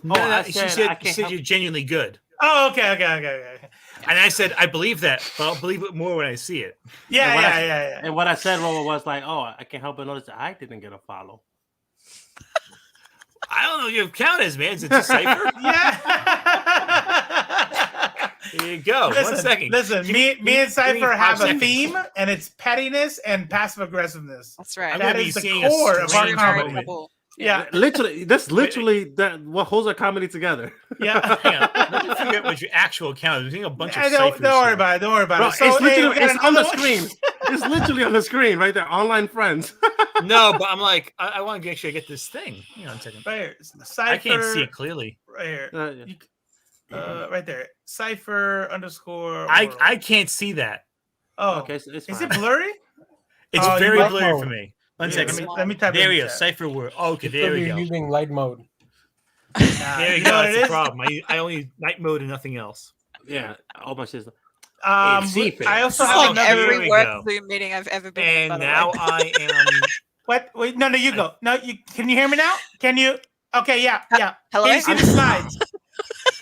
No, she said you're genuinely good. Oh, okay. And I said, I believe that, but I'll believe it more when I see it. Yeah. And what I said, Robo, was like, oh, I can't help but notice that I didn't get a follow. I don't know your account is, man. Is it Cypher? Yeah. There you go. 1 second. Listen, me and Cypher have a theme, and it's pettiness and passive aggressiveness. That's right. That is the core of our comedy. Yeah, literally. That's literally what holds our comedy together. Yeah. Let me figure out what your actual account is. We're seeing a bunch of don't worry about it. Don't worry about Bro, it. So, it's on the screen. It's literally on the screen right there. Online friends. No, but I'm like, I want to make sure I get this thing. Hang on a second. Right here. Cypher, I can't see it clearly. Right here. Right there. Cypher underscore. I can't see that. Oh, okay. So it's is it blurry? It's very blurry for me. One second. Let me type there in we go. chat. Cypher word. Okay, there we go. You're using light mode. There you go. That's the problem. I only use night mode and nothing else. Yeah. All my system. I also It's have like every work Zoom meeting I've ever been in. And now I am. What? Wait, no, you go. No, can you hear me now? Can you? Okay, yeah. Hello? Can you see the slides?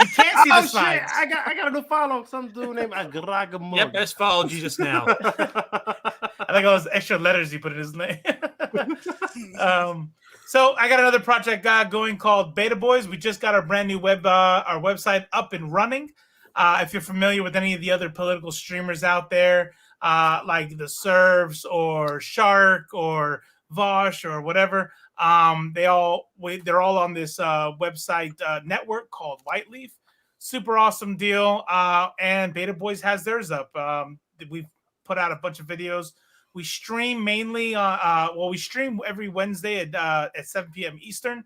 You can't see the slides. Shit. I got a new follow. Some dude named Gramulia. Yep, I just followed you just now. I think it was extra letters you put in his name. So I got another project going called Beta Boys. We just got our brand new our website up and running. If you're familiar with any of the other political streamers out there, like the Serves or Shark or Vosh or whatever, they're all on this website network called Whiteleaf. Super awesome deal. And Beta Boys has theirs up. We've put out a bunch of videos. We stream mainly we stream every Wednesday at 7 p.m. Eastern,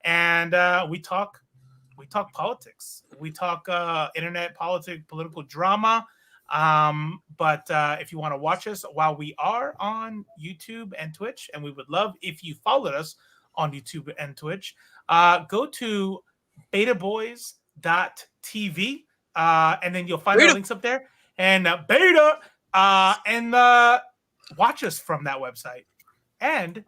and we talk politics. We talk internet political drama. But if you want to watch us while we are on YouTube and Twitch, and we would love if you followed us on YouTube and Twitch, go to betaboys.tv, and then you'll find the links up there. And watch us from that website. And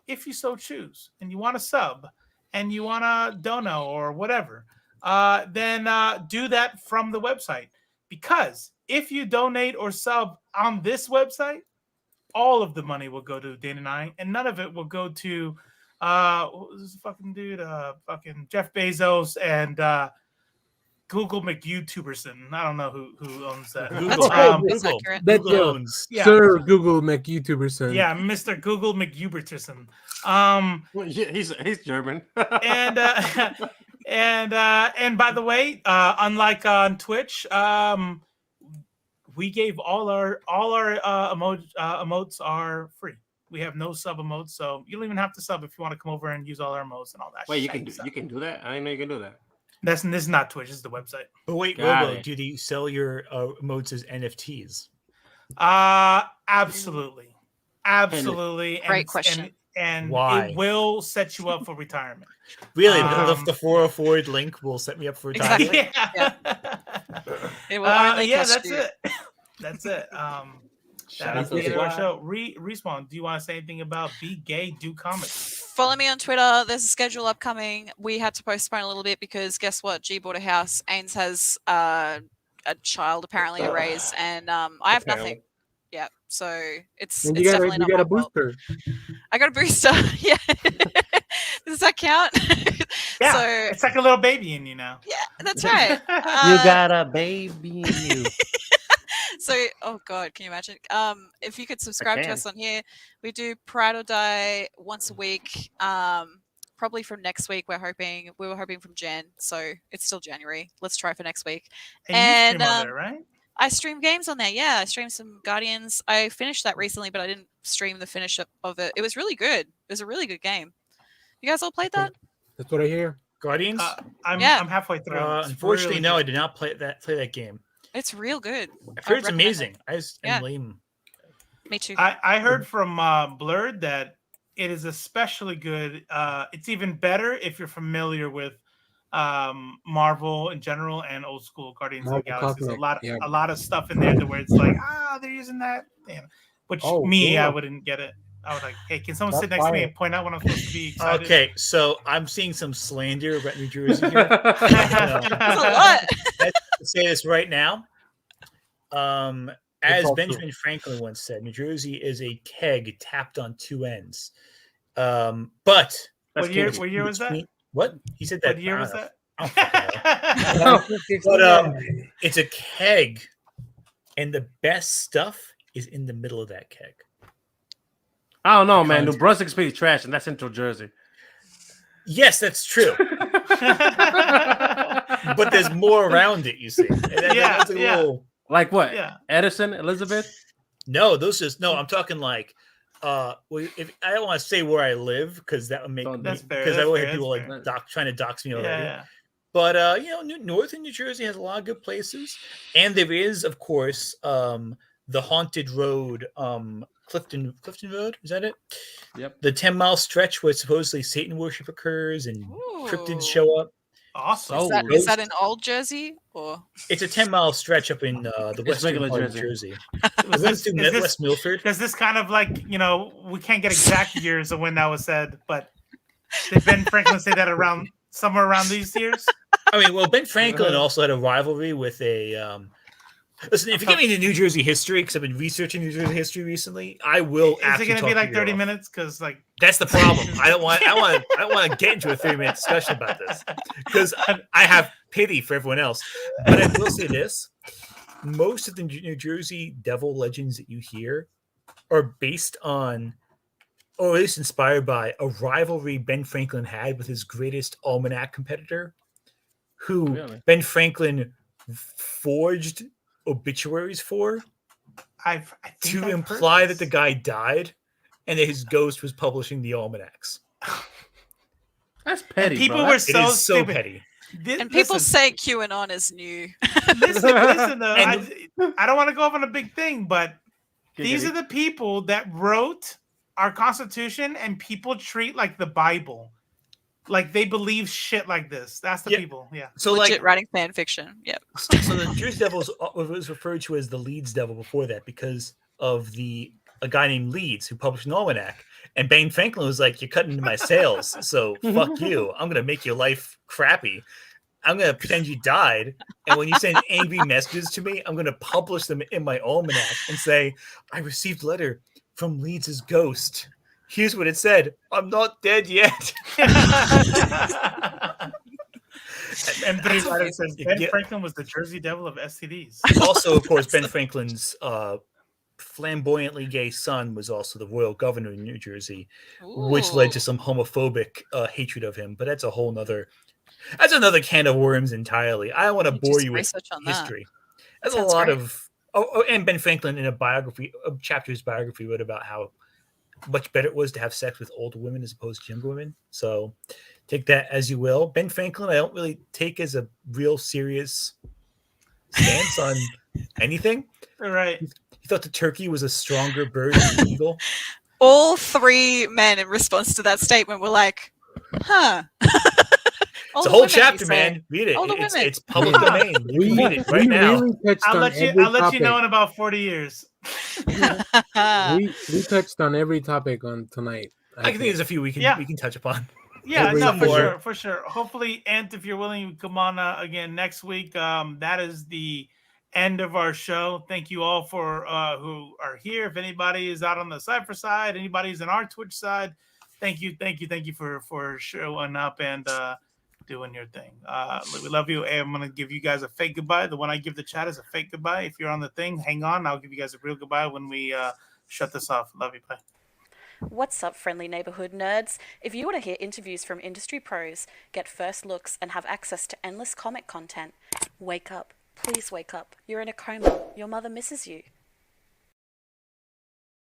if you so choose, and you want to sub, and you want to dono or whatever, then do that from the website. Because if you donate or sub on this website, all of the money will go to Dana and I, and none of it will go to what was this fucking dude? Fucking Jeff Bezos and Google McYouTuberson. I don't know who owns that. Google. Google owns. Yeah. Sir Google McYouTuberson. Yeah, Mr. Google McYouTuberson. He's German. And by the way, unlike on Twitch, we gave all our emotes are free. We have no sub emotes, so you don't even have to sub if you want to come over and use all our emotes and all that. Wait, you can do that? I didn't know you can do that. This is not Twitch. This is the website. But wait, Robo, do you sell your emotes as NFTs? Absolutely. Great question. and Why? it will set you up for retirement. Really, the 404 link will set me up for retirement. Yeah. It will only Yeah, cost that's you. it. That's it. Shout That out is to the end of our Squad. show. Respawn, do you want to say anything about Be Gay, Do Comedy? Follow me on Twitter. There's a schedule upcoming. We had to postpone a little bit because guess what? G bought a house. Ains has a child apparently to raise, and I have nothing. Yeah, so it's And it's definitely not you got my a fault. booster. I got a booster. Yeah. Does that count? Yeah, So it's like a little baby in you now. yeah, that's right. You got a baby in you. So, oh god, can you imagine? If you could subscribe to can. us on here, we do Pride or Die once a week. Probably from next week. We were hoping from Jan, so it's still January. Let's try for next week. And you stream on there, right? I stream games on there. Yeah, I streamed some Guardians. I finished that recently, but I didn't stream the finish of it. It was really good. It was a really good game. You guys all played that? That's what I hear. Guardians? I'm Yeah. I'm halfway through. It's Unfortunately, really no, good. I did not play that game. It's real good. I've heard I'd it's recommend amazing. it. I just Yeah. am lame. Me too. I heard from Blurred that it is especially good. It's even better if you're familiar with Marvel in general and old school Guardians of the Marvel Galaxy. There's Cosmic, a lot of stuff in there that where it's like, they're using that. Damn. Which Oh, me, I cool. wouldn't get it. I was like, hey, can someone That's sit next to me fire. and point out when I'm supposed to be excited? Okay, so I'm seeing some slander about New Jersey here. That's a lot. Let's say this right now. As all Benjamin Franklin once said, New Jersey is a keg tapped on two ends. But What year was that? What? He said that. What year was that? I don't fucking know. But it's a keg, and the best stuff is in the middle of that keg. I don't know, man. New Brunswick's pretty trash, and that's Central Jersey. Yes, that's true. But there's more around it, you see. And that's a little... Like what? Yeah. Edison, Elizabeth? No, I'm talking like if I don't want to say where I live because that would make That's fair. because I That's will fair, have people that's like fair. trying to dox me already. Yeah. But northern New Jersey has a lot of good places, and there is, of course, the haunted road, Clifton Road. Is that it? Yep. The 10-mile stretch where supposedly Satan worship occurs and cryptids show up. Awesome. Is that in Old Jersey or? It's a 10-mile stretch up in the western regular part Jersey. of Jersey. West Milford. Does this kind of like, we can't get exact years of when that was said, but did Ben Franklin say that somewhere around these years? I mean, well, Ben Franklin also had a rivalry with a. Listen, if you get me into New Jersey history, because I've been researching New Jersey history recently, I will. Is it going to be like 30 minutes? Because like that's the problem. I don't want to get into a 30-minute discussion about this because I have pity for everyone else. But I will say this: most of the New Jersey devil legends that you hear are based on, or at least inspired by, a rivalry Ben Franklin had with his greatest almanac competitor, who Ben Franklin forged obituaries for to imply that the guy died and that his ghost was publishing the almanacs. That's petty. And people bro. were so stupid. petty. And people say QAnon is new. Listen though, I don't want to go off on a big thing, but these are the people that wrote our Constitution, and people treat like the Bible. Like they believe shit like this. That's the people. Yeah. So legit writing fan fiction. Yep. So the Jersey Devil was referred to as the Leeds Devil before that because of a guy named Leeds who published an almanac. And Ben Franklin was like, "You're cutting into my sales, so fuck you. I'm gonna make your life crappy. I'm gonna pretend you died, and when you send angry messages to me, I'm gonna publish them in my almanac and say, I received a letter from Leeds' ghost. Here's what it said. I'm not dead yet." And Ben Franklin was the Jersey Devil of STDs. Also, of course, Ben Franklin's flamboyantly gay son was also the royal governor in New Jersey, which led to some homophobic hatred of him. But that's another can of worms entirely. I don't want to bore you with history. There's a lot of and Ben Franklin in a chapter of his biography wrote about how much better it was to have sex with older women as opposed to younger women. So take that as you will. Ben Franklin, I don't really take as a real serious stance on anything. Right. He thought the turkey was a stronger bird than the eagle. All three men in response to that statement were like, huh. It's a whole chapter, man. Read it. All the It's, women. it's public domain. You can read it right now. Really touched I'll on let you. every I'll let topic. you know in about 40 years. we touched on every topic on tonight. I think there's a few we can touch upon. Yeah, Every no, for more. sure, for sure. Hopefully, Ant, if you're willing, you come on again next week. That is the end of our show. Thank you all for who are here. If anybody is out on the Cypher side, anybody's in our Twitch side, thank you for showing up and doing your thing. We love you. And I'm gonna give you guys a fake goodbye. The one I give the chat is a fake goodbye. If you're on the thing, hang on. I'll give you guys a real goodbye when we shut this off. Love you. Bye. What's up, friendly neighborhood nerds? If you want to hear interviews from industry pros, get first looks, and have access to endless comic content, wake up. Please wake up. You're in a coma. Your mother misses you.